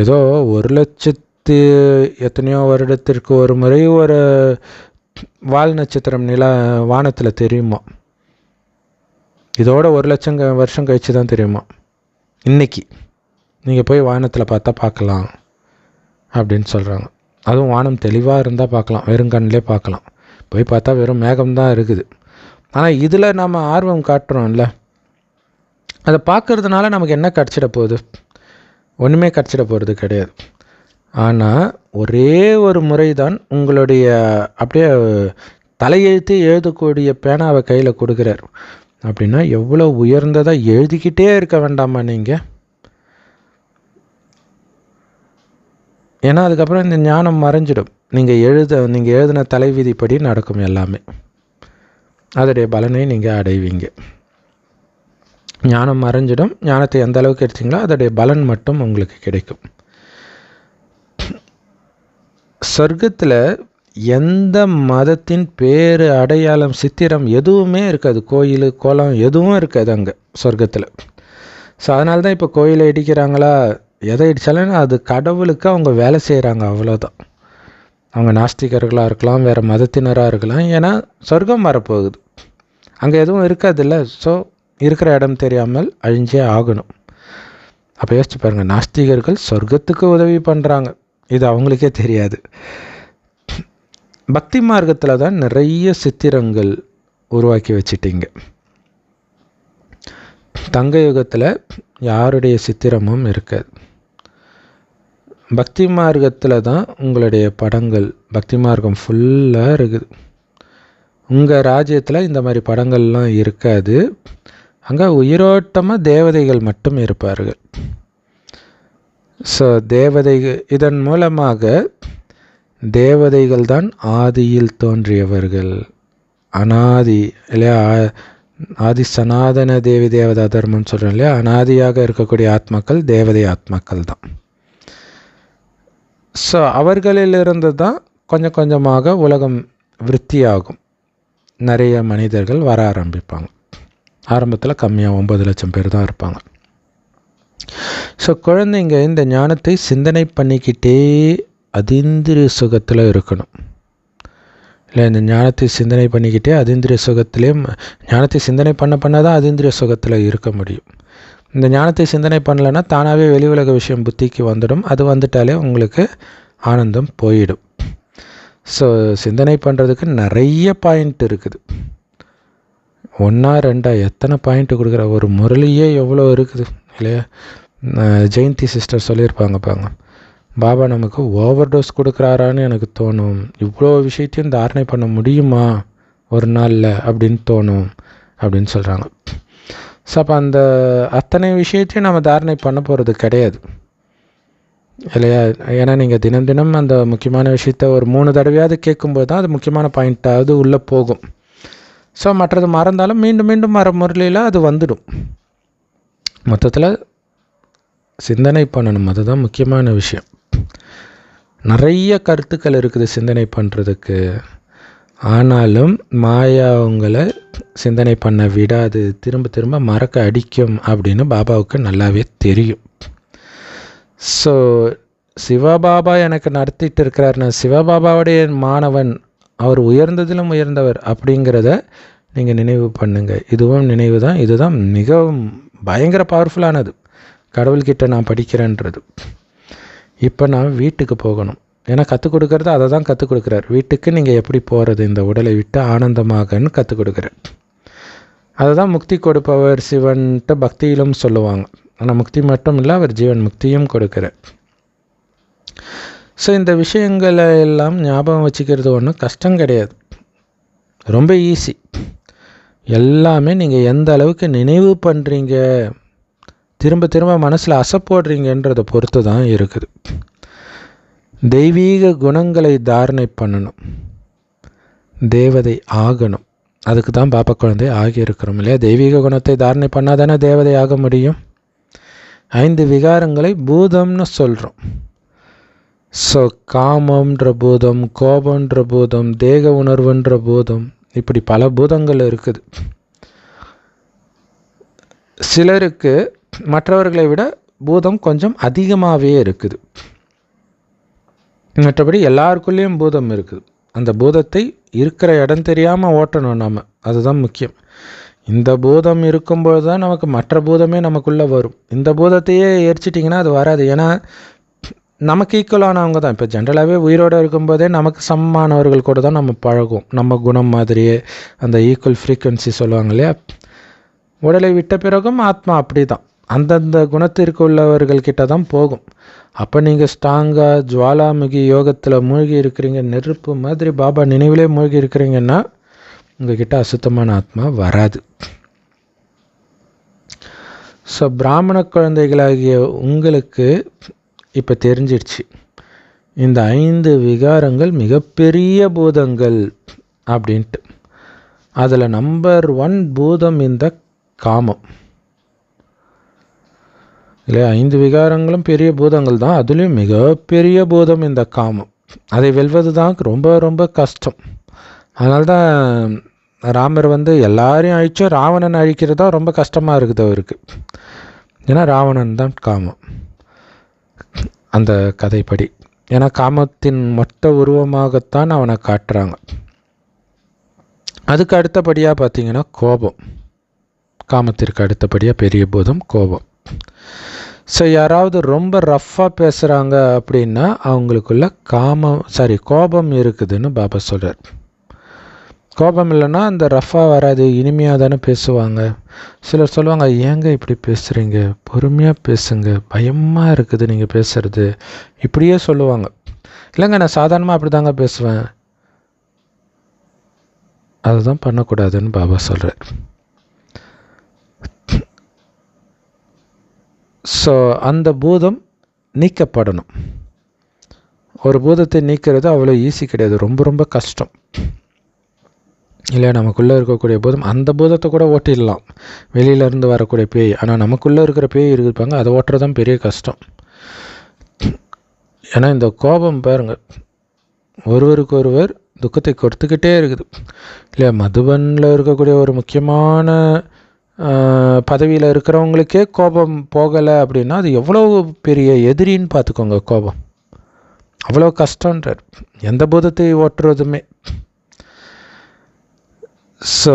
ஏதோ 1,00,000 எத்தனையோ வருடத்திற்கு ஒரு முறை ஒரு வால் நட்சத்திரம் வானத்தில் தெரியுமா, இதோட 1,00,000 வருஷம் கழிச்சு தான் தெரியுமா. இன்றைக்கி நீங்கள் போய் வானத்தில் பார்த்தா பார்க்கலாம் அப்படின்னு சொல்கிறாங்க. அதுவும் வானம் தெளிவாக இருந்தால் பார்க்கலாம், வெறும் கண்ணிலே பார்க்கலாம். போய் பார்த்தா வெறும் மேகம்தான் இருக்குது. ஆனால் இதில் நம்ம ஆர்வம் காட்டுறோம்ல, அதை பார்க்குறதுனால நமக்கு என்ன கிடச்சிட போகுது? ஒன்றுமே கிடச்சிட போகிறது கிடையாது. ஆனால் ஒரே ஒரு முறை தான் உங்களுடைய அப்படியே தலையெழுத்து எழுதக்கூடிய பேனாவை கையில் கொடுக்குறார். அப்படின்னா எவ்வளோ உயர்ந்ததாக எழுதிக்கிட்டே இருக்க வேண்டாமா நீங்கள்? ஏன்னா அதுக்கப்புறம் இந்த ஞானம் மறைஞ்சிடும். நீங்கள் எழுதின தலைவிதிப்படி நடக்கும் எல்லாமே. அதோடைய பலனை நீங்கள் அடைவீங்க. ஞானம் மறைஞ்சிடும். ஞானத்தை எந்த அளவுக்கு எடுத்தீங்களோ அதோடைய பலன் மட்டும் உங்களுக்கு கிடைக்கும். சொர்க்கத்தில் எந்த மதத்தின் பேர், அடையாளம், சித்திரம் எதுவுமே இருக்காது. கோயில், குளம் எதுவும் இருக்காது அங்கே சொர்க்கத்தில். ஸோ அதனால தான் இப்போ கோயிலை இடிக்கிறாங்களா, எதை இடித்தாலும் அது கடவுளுக்கு அவங்க வேலை செய்கிறாங்க, அவ்வளோதான். அவங்க நாஸ்திகர்களாக இருக்கலாம், வேறு மதத்தினராக இருக்கலாம். ஏன்னா சொர்க்கம் வரப்போகுது, அங்கே எதுவும் இருக்காதுல்ல. ஸோ இருக்கிற இடம் தெரியாமல் அழிஞ்சே ஆகணும். அப்போ யோசிச்சு பாருங்கள், நாஸ்திகர்கள் சொர்க்கத்துக்கு உதவி பண்ணுறாங்க, இது அவங்களுக்கே தெரியாது. பக்தி மார்க்கத்தில் தான் நிறைய சித்திரங்கள் உருவாக்கி வச்சிட்டிங்க. தங்க யுகத்தில் யாருடைய சித்திரமும் இருக்காது. பக்தி மார்க்கத்தில் தான் உங்களுடைய படங்கள், பக்தி மார்க்கம் ஃபுல்லாக இருக்குது. உங்கள் ராஜ்யத்தில் இந்த மாதிரி படங்கள்லாம் இருக்காது. அங்கே உயிரோட்டமாக தேவதைகள் மட்டும் இருப்பார்கள். ஸோ தேவதைகள், இதன் மூலமாக தேவதைகள் தான் ஆதியில் தோன்றியவர்கள். அனாதி இல்லையா, ஆதி சனாதன தேவி தேவதா தர்மம்னு சொல்கிறோம் இல்லையா, அனாதியாக இருக்கக்கூடிய ஆத்மாக்கள் தேவதை ஆத்மாக்கள் தான். ஸோ அவர்களிலிருந்து தான் கொஞ்சம் கொஞ்சமாக உலகம் விருத்தியாகும். நிறைய மனிதர்கள் வர ஆரம்பிப்பாங்க. ஆரம்பத்தில் கம்மியாக 9 லட்சம் பேர் தான் இருப்பாங்க. ஸோ குழந்தைங்க இந்த ஞானத்தை சிந்தனை பண்ணிக்கிட்டே அதீந்திரிய சுகத்தில் இருக்கணும். இல்லை, இந்த ஞானத்தை சிந்தனை பண்ணிக்கிட்டே அதீந்திரிய சுகத்திலே, ஞானத்தை சிந்தனை பண்ண தான் அதீந்திரிய சுகத்தில் இருக்க முடியும். இந்த ஞானத்தை சிந்தனை பண்ணலைன்னா தானாகவே வெளி உலக விஷயம் புத்திக்கு வந்துடும். அது வந்துட்டாலே உங்களுக்கு ஆனந்தம் போயிடும். ஸோ சிந்தனை பண்ணுறதுக்கு நிறைய பாயிண்ட் இருக்குது. 1 2 எத்தனை பாயிண்ட்டு கொடுக்குற, ஒரு முரளியே எவ்வளோ இருக்குது இல்லையா. ஜெயந்தி சிஸ்டர் சொல்லியிருப்பாங்க, பாபா நமக்கு ஓவர் டோஸ் கொடுக்குறாரான்னு எனக்கு தோணும். இவ்வளோ விஷயத்தையும் தாரணை பண்ண முடியுமா ஒரு நாளில் அப்படின்னு தோணும் அப்படின்னு சொல்கிறாங்க. ஸோ அப்போ அந்த அத்தனை விஷயத்தையும் நம்ம தாரணை பண்ண போகிறது கிடையாது இல்லையா. ஏன்னா நீங்கள் தினம் தினம் அந்த முக்கியமான விஷயத்த ஒரு 3 தடவையாவது கேட்கும்போது தான் அது முக்கியமான பாயிண்ட்டாவது உள்ளே போகும். ஸோ மற்றது மறந்தாலும் மீண்டும் மீண்டும் முறையில் அது வந்துடும். மொத்தத்தில் சிந்தனை பண்ணணும், அதுதான் முக்கியமான விஷயம். நிறைய கருத்துக்கள் இருக்குது சிந்தனை பண்ணுறதுக்கு. ஆனாலும் மாயா உங்களை சிந்தனை பண்ண விடாது, திரும்ப திரும்ப மறக்க அடிக்கும் அப்படின்னு பாபாவுக்கு நல்லாவே தெரியும். ஸோ சிவபாபா எனக்கு நடத்திட்டு இருக்கிறார், நான் சிவபாபாவுடைய மாணவன் அவர் உயர்ந்ததிலும் உயர்ந்தவர் அப்படிங்கிறத நீங்கள் நினைவு பண்ணுங்கள். இதுவும் நினைவு தான். இதுதான் மிகவும் பயங்கர பவர்ஃபுல்லானது, கடவுள்கிட்ட நான் படிக்கிறேன்றது. இப்போ நான் வீட்டுக்கு போகணும். ஏன்னா கற்றுக் கொடுக்கறது அதை தான் கற்றுக் கொடுக்குறார். வீட்டுக்கு நீங்கள் எப்படி போகிறது, இந்த உடலை விட்டு ஆனந்தமாகன்னு கற்றுக் கொடுக்குறார். அதை தான் முக்தி கொடுப்பவர் சிவன்ட்டு பக்தியிலும் சொல்லுவாங்க. ஆனால் முக்தி மட்டும் இல்லை, அவர் ஜீவன் முக்தியும் கொடுக்குறார். ஸோ இந்த விஷயங்களை எல்லாம் ஞாபகம் வச்சுக்கிறது ஒன்றும் கஷ்டம் கிடையாது, ரொம்ப ஈஸி. எல்லாமே நீங்கள் எந்த அளவுக்கு நினைவு பண்ணுறீங்க, திரும்ப திரும்ப மனசில் அசைப்போடுறீங்கன்றதை பொறுத்து தான் இருக்குது. தெய்வீக குணங்களை தாரணை பண்ணணும், தேவதை ஆகணும். அதுக்கு தான் பாப்பா குழந்தை ஆகியிருக்கிறோம் இல்லையா? தெய்வீக குணத்தை தாரணை பண்ணால் தானே தேவதை ஆக முடியும். 5 விகாரங்களை பூதம்னு சொல்கிறோம். ஸோ காமன்ற பூதம், கோபன்ற பூதம், தேக உணர்வுன்ற பூதம், இப்படி பல பூதங்கள் இருக்குது. சிலருக்கு மற்றவர்களை விட பூதம் கொஞ்சம் அதிகமாகவே இருக்குது. மற்றபடி எல்லாருக்குள்ளேயும் பூதம் இருக்குது. அந்த பூதத்தை இருக்கிற இடம் தெரியாமல் ஓட்டணும் நம்ம, அதுதான் முக்கியம். இந்த பூதம் இருக்கும்போது தான் நமக்கு மற்ற பூதமே நமக்குள்ளே வரும். இந்த பூதத்தையே எரிச்சிட்டிங்கன்னா அது வராது. ஏன்னா நமக்கு ஈக்குவலானவங்க தான். இப்போ ஜென்ரலாகவே உயிரோடு இருக்கும்போதே நமக்கு சமமானவர்கள் கூட தான் நம்ம பழகும். நம்ம குணம் மாதிரியே அந்த ஈக்குவல் ஃப்ரீக்குவன்சி சொல்லுவாங்க இல்லையா? உடலை விட்ட பிறகும் ஆத்மா அப்படி தான் அந்தந்த குணத்திற்கு உள்ளவர்கள்கிட்ட தான் போகும். அப்போ நீங்கள் ஸ்ட்ராங்காக ஜுவாலாமுகி யோகத்தில் மூழ்கி இருக்கிறீங்க, நெருப்பு மாதிரி பாபா நினைவிலே மூழ்கி இருக்கிறீங்கன்னா உங்ககிட்ட அசுத்தமான ஆத்மா வராது. ஸோ பிராமண குழந்தைகளாகிய உங்களுக்கு இப்போ தெரிஞ்சிடுச்சு, இந்த 5 விகாரங்கள் மிகப்பெரிய பூதங்கள் அப்படின்ட்டு. அதில் நம்பர் 1 பூதம் இந்த காமம் இல்லையா? 5 விகாரங்களும் பெரிய பூதங்கள் தான், அதுலேயும் மிகப்பெரிய பூதம் இந்த காமம். அதை வெல்வது தான் ரொம்ப ரொம்ப கஷ்டம். அதனால்தான் ராமர் எல்லாரையும் அழிச்சும் ராவணன் அழிக்கிறது தான் ரொம்ப கஷ்டமாக இருக்குது அவருக்கு. ஏன்னா ராவணன் தான் காமம் அந்த கதைப்படி. ஏன்னா காமத்தின் மொத்த உருவமாகத்தான் அவனை காட்டுறாங்க. அதுக்கு அடுத்தபடியாக பார்த்தீங்கன்னா கோபம், காமத்திற்கு அடுத்தபடியாக பெரிய பூதம் கோபம். ஸோ யாராவது ரொம்ப ரஃப்பாக பேசுகிறாங்க அப்படின்னா அவங்களுக்குள்ள கோபம் இருக்குதுன்னு பாபா சொல்கிறார். கோபம் இல்லைன்னா அந்த ரஃப்பாக வராது, இனிமையாக தானே பேசுவாங்க. சிலர் சொல்லுவாங்க, ஏங்க இப்படி பேசுகிறீங்க, பொறுமையாக பேசுங்க, பயமாக இருக்குது நீங்கள் பேசுகிறது, இப்படியே சொல்லுவாங்க. இல்லைங்க நான் சாதாரணமாக அப்படி தாங்க பேசுவேன். அதுதான் பண்ணக்கூடாதுன்னு பாபா சொல்கிறார். ஸோ அந்த பூதம் நீக்கப்படணும். ஒரு பூதத்தை நீக்கிறது அவ்வளோ ஈஸி கிடையாது, ரொம்ப ரொம்ப கஷ்டம் இல்லை? நமக்குள்ளே இருக்கக்கூடிய பூதம், அந்த பூதத்தை கூட ஓட்டிடலாம், வெளியிலேருந்து வரக்கூடிய பேய். ஆனால் நமக்குள்ளே இருக்கிற பேய் இருப்பாங்க, அதை ஓட்டுறது தான் பெரிய கஷ்டம். ஏன்னா இந்த கோபம் பாருங்கள், ஒருவருக்கு ஒருவர் துக்கத்தை கொடுத்துக்கிட்டே இருக்குது இல்லையா? மதுபனில் இருக்கக்கூடிய ஒரு முக்கியமான பதவியில் இருக்கிறவங்களுக்கே கோபம் போகலை அப்படின்னா அது எவ்வளோ பெரிய எதிரின்னு பார்த்துக்கோங்க. கோபம் அவ்வளோ கஷ்டன்றார் எந்த பூதத்தை ஓட்டுறதுமே. ஸோ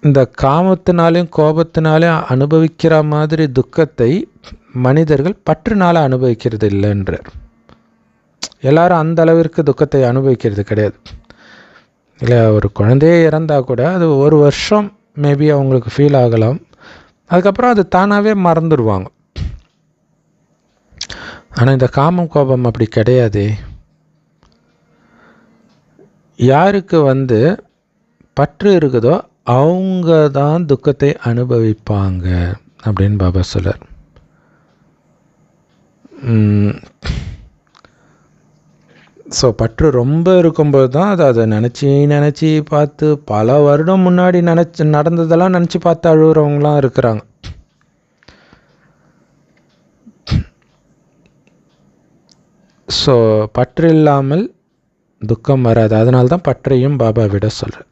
இந்த காமத்தினாலையும் கோபத்தினாலையும் அனுபவிக்கிற மாதிரி துக்கத்தை மனிதர்கள் பற்றுனால அனுபவிக்கிறது இல்லைன்றார். எல்லாரும் அந்த அளவிற்கு துக்கத்தை அனுபவிக்கிறது கிடையாது இல்லை? ஒரு குழந்தையே இறந்தால் கூட அது ஒரு வருஷம் மேபி அவங்களுக்கு ஃபீல் ஆகலாம், அதுக்கப்புறம் அது தானாகவே மறந்துடுவாங்க. ஆனால் இந்த காமம் கோபம் அப்படி கிடையாது. யாருக்கு பற்று இருக்குதோ அவங்க தான் துக்கத்தை அனுபவிப்பாங்க அப்படின்னு பாபா சொல்றார். ஸோ பற்று ரொம்ப இருக்கும்போது தான் அதை நினச்சி பார்த்து பல வருடம் முன்னாடி நடந்ததெல்லாம் நினச்சி பார்த்து அழுகிறவங்களாம் இருக்கிறாங்க. ஸோ பற்று இல்லாமல் துக்கம் வராது. அதனால தான் பற்றையும் பாபா விட சொல்கிறார்.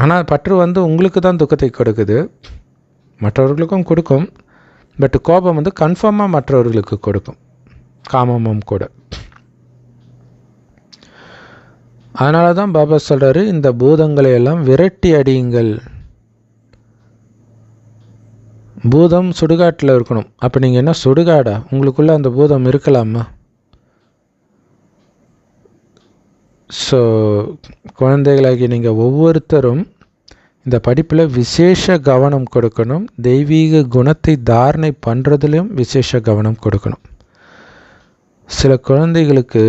ஆனால் பற்று உங்களுக்கு தான் துக்கத்தை கொடுக்குது, மற்றவர்களுக்கும் கொடுக்கும். பட் கோபம் கன்ஃபார்மாக மற்றவர்களுக்கு கொடுக்கும், காமமும் கூட. அதனால தான் பாபா சொல்கிறாரு, இந்த பூதங்களை எல்லாம் விரட்டி அடியுங்கள். பூதம் சுடுகாட்டில் இருக்கணும். அப்போ நீங்கள் என்ன சுடுகாடா? உங்களுக்குள்ளே அந்த பூதம் இருக்கலாமா? ஸோ குழந்தைகளாகி நீங்கள் ஒவ்வொருத்தரும் இந்த படிப்பில் விசேஷ கவனம் கொடுக்கணும். தெய்வீக குணத்தை தாரணை பண்ணுறதுலையும் விசேஷ கவனம் கொடுக்கணும். சில குழந்தைகளுக்கு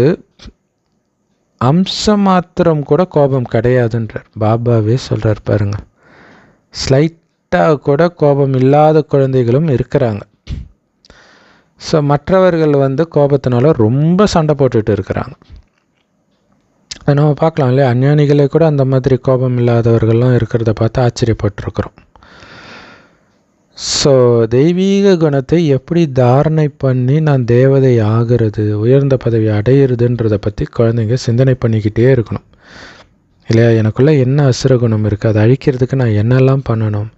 அம்சம் மாத்திரம் கூட கோபம் கிடையாதுன்றார். பாபாவே சொல்கிறார் பாருங்கள். ஸ்லைட்டாக கூட கோபம் இல்லாத குழந்தைகளும் இருக்கிறாங்க. ஸோ மற்றவர்கள் கோபத்தினால ரொம்ப சண்டை போட்டுட்டு இருக்கிறாங்க. நம்ம பார்க்கலாம் இல்லையா, அஞ்ஞானிகளே கூட அந்த மாதிரி கோபம் இல்லாதவர்கள்லாம் இருக்கிறத பார்த்து ஆச்சரியப்பட்டிருக்கிறோம். ஸோ தெய்வீக குணத்தை எப்படி தாரணை பண்ணி நான் தேவதை ஆகிறது, உயர்ந்த பதவி அடையிறதுன்றதை பற்றி குழந்தைங்க சிந்தனை பண்ணிக்கிட்டே இருக்கணும் இல்லையா. எனக்குள்ளே என்ன அசுர குணம் இருக்குது, அதை அழிக்கிறதுக்கு நான் என்னெல்லாம் பண்ணணும்.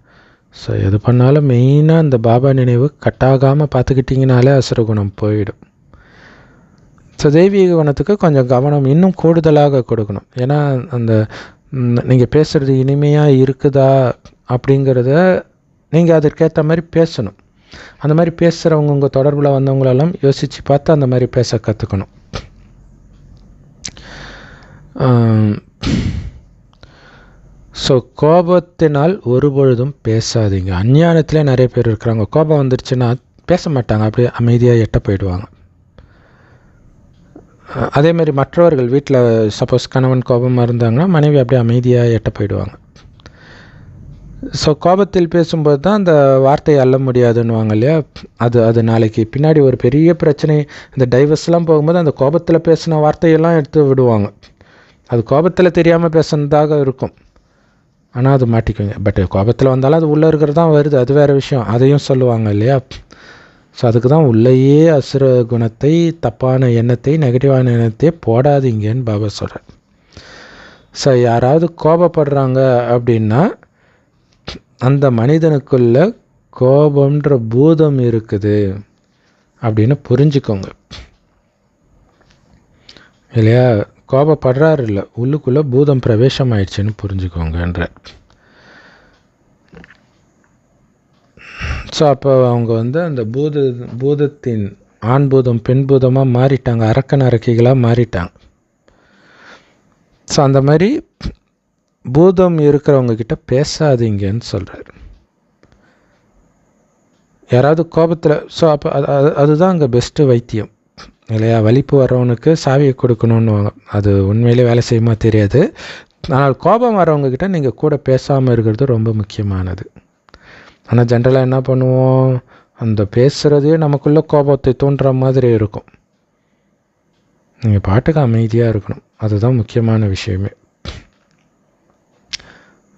ஸோ எது பண்ணாலும் மெயினாக அந்த பாபா நினைவு கட்டாகாமல் பார்த்துக்கிட்டிங்கனாலே அசுர குணம் போயிடும். ஸோ தெய்வீக குணத்துக்கு கொஞ்சம் கவனம் இன்னும் கூடுதலாக கொடுக்கணும். ஏன்னா அந்த நீங்கள் பேசுகிறது இனிமையாக இருக்குதா அப்படிங்கிறத நீங்கள் அதற்கேற்ற மாதிரி பேசணும். அந்த மாதிரி பேசுகிறவங்க உங்கள் தொடர்பில் வந்தவங்களெல்லாம் யோசித்து பார்த்து அந்த மாதிரி பேச கற்றுக்கணும். ஸோ கோபத்தினால் ஒருபொழுதும் பேசாதீங்க. அஞ்ஞானத்திலே நிறைய பேர் இருக்கிறாங்க. கோபம் வந்துருச்சுன்னா பேச மாட்டாங்க, அப்படியே அமைதியாக எட்ட போயிடுவாங்க. அதேமாதிரி மற்றவர்கள் வீட்டில் சப்போஸ் கணவன் கோபமாக இருந்தாங்கன்னா மனைவி அப்படியே அமைதியாக எட்ட போயிடுவாங்க. ஸோ கோபத்தில் பேசும்போது தான் அந்த வார்த்தையை அள்ள முடியாதுன்னுவாங்க இல்லையா. அது நாளைக்கு பின்னாடி ஒரு பெரிய பிரச்சனை. இந்த டைவர்ஸ்லாம் போகும்போது அந்த கோபத்தில் பேசின வார்த்தையெல்லாம் எடுத்து விடுவாங்க. அது கோபத்தில் தெரியாமல் பேசுனதாக இருக்கும், ஆனால் அது மாட்டிக்குங்க. பட் கோபத்தில் வந்தாலும் அது உள்ளே இருக்கிறது தான் வருது, அது வேறு விஷயம். அதையும் சொல்லுவாங்க இல்லையா. ஸோ அதுக்கு தான் உள்ளேயே அசுர குணத்தை, தப்பான எண்ணத்தை, நெகட்டிவான எண்ணத்தை போடாதீங்கன்னு பாபா சொல்கிறார். ஸோ யாராவது கோபப்படுறாங்க அப்படின்னா அந்த மனிதனுக்குள்ள கோபம்ன்ற பூதம் இருக்குது அப்படின்னு புரிஞ்சுக்கோங்க இல்லையா. கோபப்படுறாரு இல்லை, உள்ளுக்குள்ளே பூதம் பிரவேசம் ஆயிடுச்சுன்னு புரிஞ்சுக்கோங்கன்ற. ஸோ அப்போ அவங்க அந்த பூதத்தின் ஆண் பூதம் பெண் பூதமாக மாறிட்டாங்க, அரக்கன் அரக்கிகளாக மாறிட்டாங்க. ஸோ அந்த மாதிரி பூதம் இருக்கிறவங்க கிட்ட பேசாதீங்கன்னு சொல்கிறார். யாராவது கோபத்தில், ஸோ அப்போ அதுதான் அங்கே பெஸ்ட்டு வைத்தியம் இல்லையா. வலிப்பு வர்றவனுக்கு சாவியை கொடுக்கணுன்னுவாங்க. அது உண்மையிலே வேலை செய்யுமா தெரியாது. ஆனால் கோபம் வர்றவங்கக்கிட்ட நீங்கள் கூட பேசாமல் இருக்கிறது ரொம்ப முக்கியமானது. ஆனால் ஜென்ரலாக என்ன பண்ணுவோம், அந்த பேசுகிறதே நமக்குள்ளே கோபத்தை தோன்ற மாதிரி இருக்கும். நீங்கள் பாட்டுக்கு அமைதியாக இருக்கணும், அதுதான் முக்கியமான விஷயமே.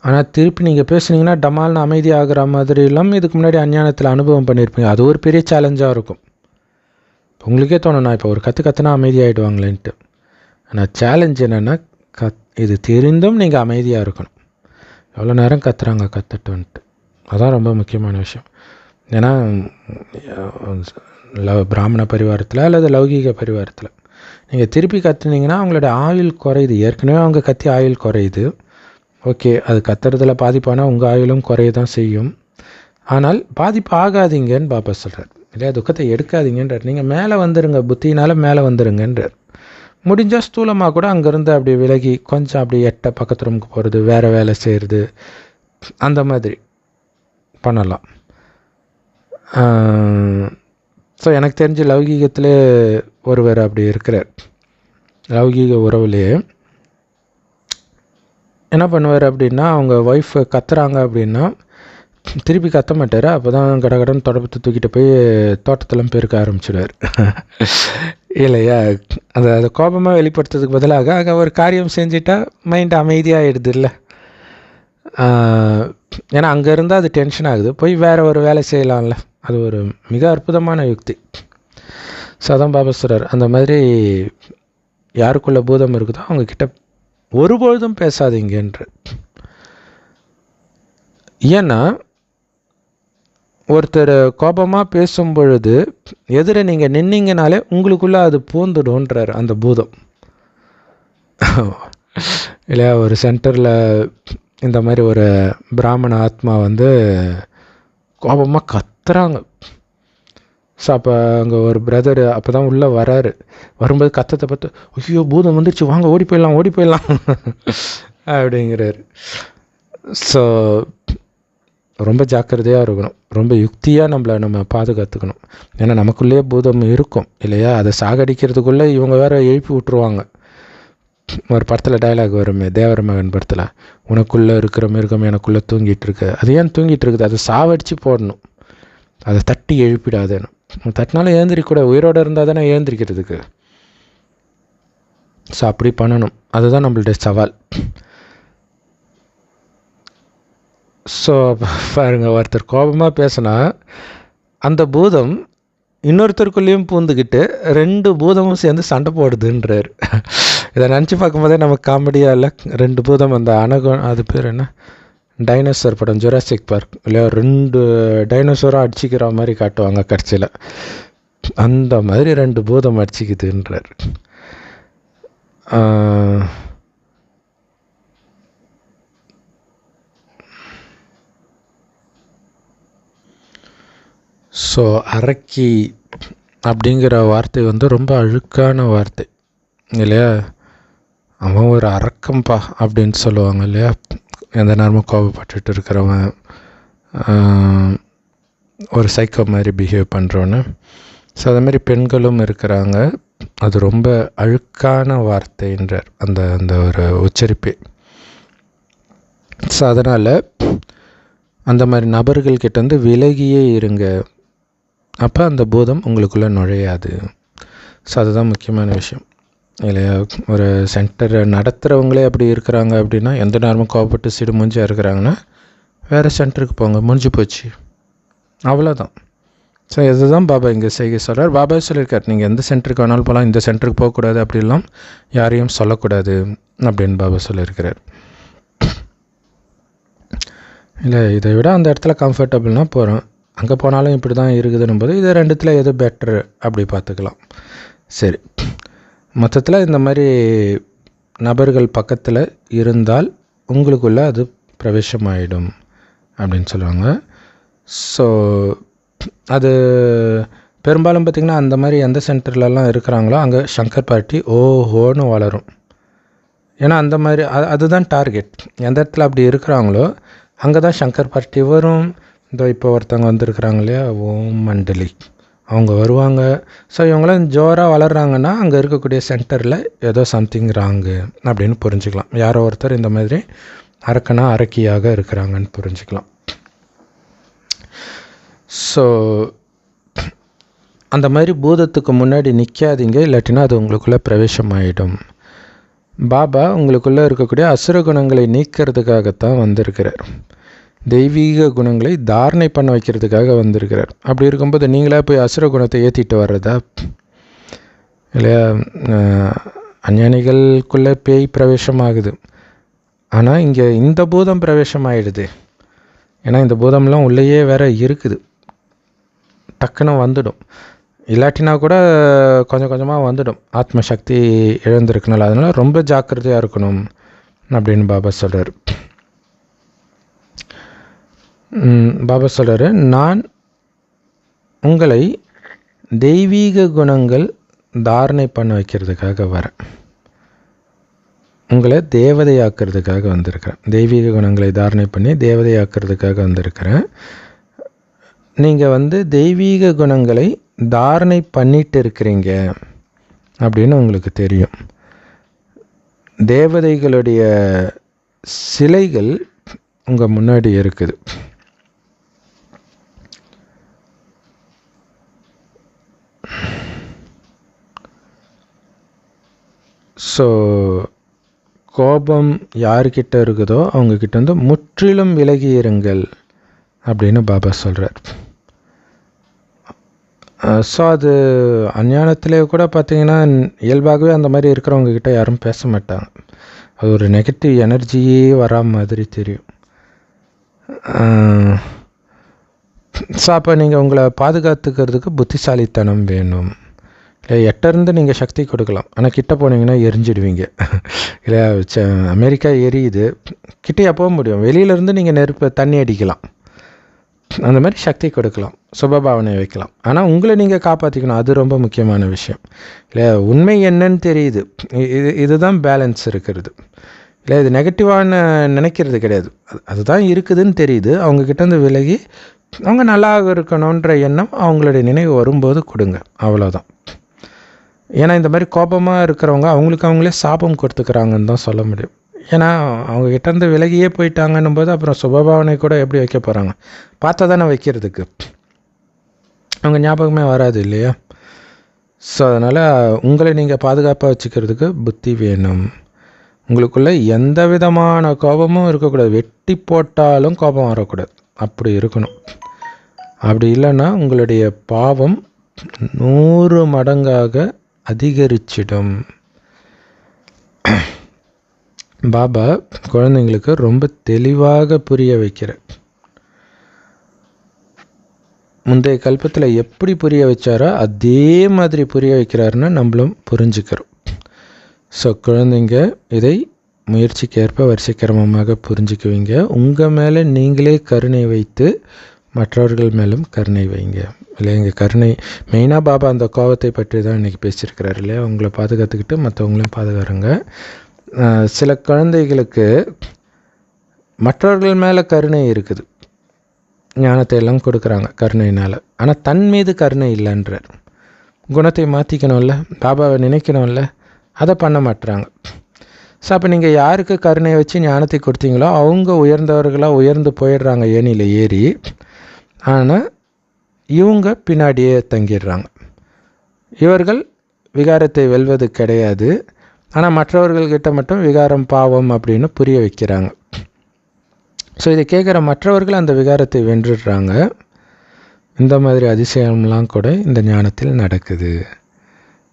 ஆனால் திருப்பி நீங்கள் பேசுனீங்கன்னா டமால்னு அமைதியாகிற மாதிரிலாம் இதுக்கு முன்னாடி அஞ்ஞானத்தில் அனுபவம் பண்ணியிருப்பீங்க. அது ஒரு பெரிய சேலஞ்சாக இருக்கும். உங்களுக்கே தோணும், நான் இப்போ ஒரு கற்றுனா அமைதியாகிடுவாங்களேன்ட்டு. ஆனால் சேலஞ்ச் என்னென்னா இது தெரிந்தும் நீங்கள் அமைதியாக இருக்கணும். எவ்வளோ நேரம் கத்துறாங்க, கற்றுட்டுன்ட்டு. அதுதான் ரொம்ப முக்கியமான விஷயம். ஏன்னா பிராமண பரிவாரத்தில் அல்லது லௌகீக பரிவாரத்தில் நீங்கள் திருப்பி கற்றுனீங்கன்னா அவங்களோட ஆயுள் குறையுது. ஏற்கனவே அவங்க கத்தி ஆயுள் குறையுது. ஓகே, அது கத்துறதுல பாதிப்பானால் உங்கள் ஆயுளும் குறைய தான் செய்யும். ஆனால் பாதிப்பு ஆகாதீங்கன்னு பாபா சொல்கிறார் இல்லையா. துக்கத்தை எடுக்காதீங்கன்றார். நீங்கள் மேலே வந்துடுங்க, புத்தியினால் மேலே வந்துடுங்கன்றார். முடிஞ்சால் ஸ்தூலமாக கூட அங்கேருந்து அப்படி விலகி கொஞ்சம் அப்படி எட்ட பக்கத்து ரூமுக்கு போகிறது, வேறு வேலை செய்கிறது, அந்த மாதிரி பண்ணலாம். ஸோ எனக்கு தெரிஞ்ச லௌகீகத்திலே ஒருவர் அப்படி இருக்கிறார். லௌகீக உறவுலேயே என்ன பண்ணுவார் அப்படின்னா, அவங்க ஒய்ஃப் கத்துறாங்க அப்படின்னா திருப்பி கத்த மாட்டார். அப்போ தான் கடகடன்னு தொடப்பத்தை தூக்கிட்டு போய் தோட்டத்தெல்லாம் பெருக்க ஆரம்பிச்சிடுவார் இல்லையா. அதை கோபமாக வெளிப்படுத்துறதுக்கு பதிலாக அங்கே ஒரு காரியம் செஞ்சிட்டா மைண்ட் அமைதியாகிடுது இல்லை. ஏன்னா அங்கே இருந்தால் அது டென்ஷன் ஆகுது, போய் வேறு ஒரு வேலை செய்யலாம்ல. அது ஒரு மிக அற்புதமான யுக்தி. ஸோ அதான் பாபா சொல்கிறார், அந்த மாதிரி யாருக்குள்ள பூதம் இருக்குதோ அவங்கக்கிட்ட ஒருபொழுதும் பேசாதீங்கன்ற. ஏன்னா ஒருத்தர் கோபமாக பேசும் பொழுது எதிர நீங்கள் நின்னீங்கனாலே உங்களுக்குள்ளே அது பூந்துடும்ன்றார் அந்த பூதம். இல்லையா? ஒரு சென்டரில் இந்த மாதிரி ஒரு பிராமண ஆத்மா வந்து கோபமாக கத்துறாங்க. ஸோ அப்போ அங்கே ஒரு பிரதர் அப்போ தான் உள்ளே வராரு. வரும்போது கத்தத்தை பார்த்து, ஐயோ பூதம் வந்துடுச்சு, வாங்க ஓடி போயிடலாம் அப்படிங்கிறாரு. ஸோ ரொம்ப ஜாக்கிரதையாக இருக்கணும், ரொம்ப யுக்தியாக நம்ம பாதுகாத்துக்கணும். ஏன்னா நமக்குள்ளேயே பூதம் இருக்கும் இல்லையா? அதை சாகடிக்கிறதுக்குள்ளே இவங்க வேறு எழுப்பி விட்ருவாங்க. ஒரு படத்தில் டைலாக் வருமே, தேவர மகன் படத்தில், உனக்குள்ளே இருக்கிற மிருகம் எனக்குள்ளே தூங்கிட்டு இருக்கு. அது ஏன் தூங்கிட்டு இருக்குது? அதை சாவடித்து போடணும், அதை தட்டி எழுப்பிடாதேன்னு. தட்டினாலும் எழுந்திரிக்கூட, உயிரோடு இருந்தால் தானே எழுந்திரிக்கிறதுக்கு. ஸோ அப்படி பண்ணணும், அதுதான் நம்மளுடைய சவால். ஸோ பாருங்க, ஒருத்தர் கோபமாக பேசினா அந்த பூதம் இன்னொருத்தருக்குள்ளேயும் பூந்துக்கிட்டு 2 பூதமும் சேர்ந்து சண்டை போடுதுன்றார். இதை நினச்சி பார்க்கும்போதே நமக்கு காமெடியாக இல்லை? 2 பூதம், அந்த அது பேர் என்ன, டைனோசர் படம் ஜுராசிக் பார்க் இல்லையா? 2 டைனோசராக அடிச்சிக்கிற மாதிரி காட்டுவாங்க கடைசியில். அந்த மாதிரி 2 பூதம் அடிச்சிக்குதுன்றார். ஸோ அரக்கி அப்படிங்கிற வார்த்தை வந்து ரொம்ப அழுக்கான வார்த்தை இல்லையா? அவன் ஒரு அரக்கம்பா அப்படின்னு சொல்லுவாங்க இல்லையா? எந்த நேரமும் கோபப்பட்டுட்டு இருக்கிறவன், ஒரு சைக்கோ மாதிரி பிஹேவ் பண்ணுறோன்னு. ஸோ அது மாதிரி பெண்களும் இருக்கிறாங்க. அது ரொம்ப அழுக்கான வார்த்தைன்றார் அந்த அந்த ஒரு உச்சரிப்பே. ஸோ அதனால் அந்த மாதிரி நபர்கள்கிட்டேருந்து விலகியே இருங்க. அப்போ அந்த பூதம் உங்களுக்குள்ளே நுழையாது. ஸோ அதுதான் முக்கியமான விஷயம் இல்லையா? ஒரு சென்டரை நடத்துகிறவங்களே அப்படி இருக்கிறாங்க அப்படின்னா, எந்த நேரமும் கோபப்பட்டு சிடு மூஞ்சியாக இருக்கிறாங்கன்னா வேறு சென்டருக்கு போங்க, முடிஞ்சு போச்சு, அவ்வளோதான். ஸோ இதுதான் பாபா இங்கே செய்ய சொல்கிறார். பாபா சொல்லியிருக்கார், நீங்கள் எந்த சென்டருக்கு வேணாலும் போகலாம், இந்த சென்டருக்கு போகக்கூடாது அப்படிலாம் யாரையும் சொல்லக்கூடாது அப்படின்னு பாபா சொல்லியிருக்கிறார். இல்லை, இதை விட அந்த இடத்துல கம்ஃபர்டபுள்னால் போகிறோம், அங்கே போனாலும் இப்படி தான் இருக்குதுன்னும் போது இது 2த்தில் எது பெட்ரு அப்படி பார்த்துக்கலாம். சரி, மொத்தத்தில் இந்த மாதிரி நபர்கள் பக்கத்தில் இருந்தால் உங்களுக்குள்ளே அது பிரவேசமாயிடும் அப்படின்னு சொல்லுவாங்க. ஸோ அது பெரும்பாலும் பார்த்திங்கன்னா அந்த மாதிரி எந்த சென்டர்லலாம் இருக்கிறாங்களோ அங்கே சங்கர் பார்ட்டி ஓஹோன்னு வளரும். ஏன்னா அந்த மாதிரி அதுதான் டார்கெட். எந்த இடத்துல அப்படி இருக்கிறாங்களோ அங்கே தான் சங்கர் பார்ட்டி வரும். இதோ இப்போ ஒருத்தவங்க வந்திருக்கிறாங்க இல்லையா, ஓம் மண்டலி, அவங்க வருவாங்க. ஸோ இவங்களாம் ஜோராக வளர்கிறாங்கன்னா அங்கே இருக்கக்கூடிய சென்டரில் ஏதோ சம்திங் ராங்கு அப்படின்னு புரிஞ்சுக்கலாம். யாரோ ஒருத்தர் இந்த மாதிரி அரக்கியாக இருக்கிறாங்கன்னு புரிஞ்சுக்கலாம். ஸோ அந்த மாதிரி பூதத்துக்கு முன்னாடி நிற்காதீங்க, இல்லாட்டினா அது உங்களுக்குள்ளே பிரவேசமாயிடும். பாபா உங்களுக்குள்ளே இருக்கக்கூடிய அசுர குணங்களை நீக்கிறதுக்காகத்தான் வந்திருக்கிறார். தெய்வீக குணங்களை தாரணை பண்ண வைக்கிறதுக்காக வந்திருக்கிறார். அப்படி இருக்கும்போது நீங்களே போய் அசுர குணத்தை ஏற்றிட்டு வர்றதா இல்லையா? அஞ்ஞானிகளுக்குள்ளே பேய் பிரவேசமாகுது, ஆனால் இங்கே இந்த பூதம் பிரவேசமாகிடுது. ஏன்னா இந்த பூதம்லாம் உள்ளேயே வேற இருக்குது, டக்குன்னு வந்துடும். இல்லாட்டினா கூட கொஞ்சம் கொஞ்சமாக வந்துடும், ஆத்ம சக்தி இழந்திருக்கனால. அதனால் ரொம்ப ஜாக்கிரதையாக இருக்கணும் அப்படின்னு பாபா சொல்கிறார். பாபா சொல்கிறாரு, நான் உங்களை தெய்வீக குணங்கள் தாரணை பண்ண வைக்கிறதுக்காக வரேன், உங்களை தேவதையாக்குறதுக்காக வந்திருக்கிறேன். தெய்வீக குணங்களை தாரணை பண்ணி தேவதையாக்குறதுக்காக வந்திருக்கிறேன். நீங்கள் தெய்வீக குணங்களை தாரணை பண்ணிட்டு இருக்கிறீங்க அப்படின்னு உங்களுக்கு தெரியும். தேவதைகளுடைய சிலைகள் உங்கள் முன்னாடி இருக்குது. ஸோ கோபம் யார்கிட்ட இருக்குதோ அவங்கக்கிட்ட முற்றிலும் விலகி இருங்கள் அப்படின்னு பாபா சொல்கிறார். ஸோ அது அஞ்ஞானத்திலே கூட பார்த்திங்கன்னா இயல்பாகவே அந்த மாதிரி இருக்கிறவங்கக்கிட்ட யாரும் பேச மாட்டாங்க. அது ஒரு நெகட்டிவ் எனர்ஜியே வரா மாதிரி தெரியும். ஸோ அப்போ நீங்கள் உங்களை பாதுகாத்துக்கிறதுக்கு புத்திசாலித்தனம் வேணும். இல்லை எட்டேருந்து நீங்கள் சக்தி கொடுக்கலாம், ஆனால் கிட்ட போனீங்கன்னா எரிஞ்சிடுவீங்க. இல்லை அமெரிக்கா எரியுது, கிட்டேயா போக முடியும்? வெளியிலேருந்து நீங்கள் நெருப்பு தண்ணி அடிக்கலாம், அந்த மாதிரி சக்தி கொடுக்கலாம், சுபபாவனை வைக்கலாம். ஆனால் உங்களை நீங்கள் காப்பாற்றிக்கணும், அது ரொம்ப முக்கியமான விஷயம். இல்லை உண்மை என்னன்னு தெரியுது, இதுதான் பேலன்ஸ் இருக்கிறது. இல்லை இது நெகட்டிவான நினைக்கிறது கிடையாது, அதுதான் இருக்குதுன்னு தெரியுது. அவங்கக்கிட்டேருந்து விலகி அவங்க நல்லா இருக்கணுன்ற எண்ணம் அவங்களுடைய நினைவு வரும்போது கொடுங்க, அவ்வளோதான். ஏன்னா இந்த மாதிரி கோபமாக இருக்கிறவங்க அவங்களே சாபம் கொடுத்துக்கிறாங்கன்னு தான் சொல்ல முடியும். ஏன்னா அவங்கக்கிட்டேருந்து விலகியே போயிட்டாங்கன்னும் போது அப்புறம் சுபபாவனை கூட எப்படி வைக்க போகிறாங்க? பார்த்தா தானே வைக்கிறதுக்கு, அவங்க ஞாபகமே வராது இல்லையா? ஸோ அதனால் உங்களை நீங்கள் பாதுகாப்பாக வச்சுக்கிறதுக்கு புத்தி வேணும். உங்களுக்குள்ளே எந்த விதமான கோபமும் இருக்கக்கூடாது, வெட்டி போட்டாலும் கோபம் வரக்கூடாது, அப்படி இருக்கணும். அப்படி இல்லைன்னா உங்களுடைய பாவம் 100 மடங்காக அதிகரிச்சிடும். பாபா குழந்தைங்களுக்கு ரொம்ப தெளிவாக புரிய வைக்கிறார். முந்தைய கல்பத்தில் எப்படி புரிய வச்சாரோ அதே மாதிரி புரிய வைக்கிறாருன்னு நம்மளும் புரிஞ்சுக்கிறோம். ஸோ குழந்தைங்க இதை முயற்சிக்கேற்ப வரிசைக்கிரமமாக புரிஞ்சுக்குவீங்க. உங்கள் மேலே நீங்களே கருணை வைத்து மற்றவர்கள் மேலும் கருணை வைங்க. இல்லையா? இங்கே கருணை மெயினாக பாபா அந்த கோபத்தை பற்றி தான் இன்றைக்கி பேசியிருக்கிறார் இல்லையா? உங்களை பாதுகாத்துக்கிட்டு மற்றவங்களையும் பாதுகாருங்க. சில குழந்தைகளுக்கு மற்றவர்கள் மேலே கருணை இருக்குது, ஞானத்தை எல்லாம் கொடுக்குறாங்க கருணையினால், ஆனால் தன் மீது கருணை இல்லைன்றார். குணத்தை மாற்றிக்கணும்ல, பாபாவை நினைக்கணும்ல, அதை பண்ண மாட்டுறாங்க. ஸோ அப்போ நீங்கள் யாருக்கு கருணை வச்சு ஞானத்தை கொடுத்தீங்களோ அவங்க உயர்ந்தவர்களாக உயர்ந்து போயிடுறாங்க ஏணியில் ஏறி. ஆனால் இவங்க பின்னாடியே தங்கிடுறாங்க. இவர்கள் விகாரத்தை வெல்வது கிடையாது, ஆனால் மற்றவர்கள்கிட்ட மட்டும் விகாரம் பாவம் அப்படின்னு புரிய வைக்கிறாங்க. ஸோ இதை கேட்குற மற்றவர்கள் அந்த விகாரத்தை வென்றுடுறாங்க. இந்த மாதிரி அதிசயம்லாம் கூட இந்த ஞானத்தில் நடக்குது.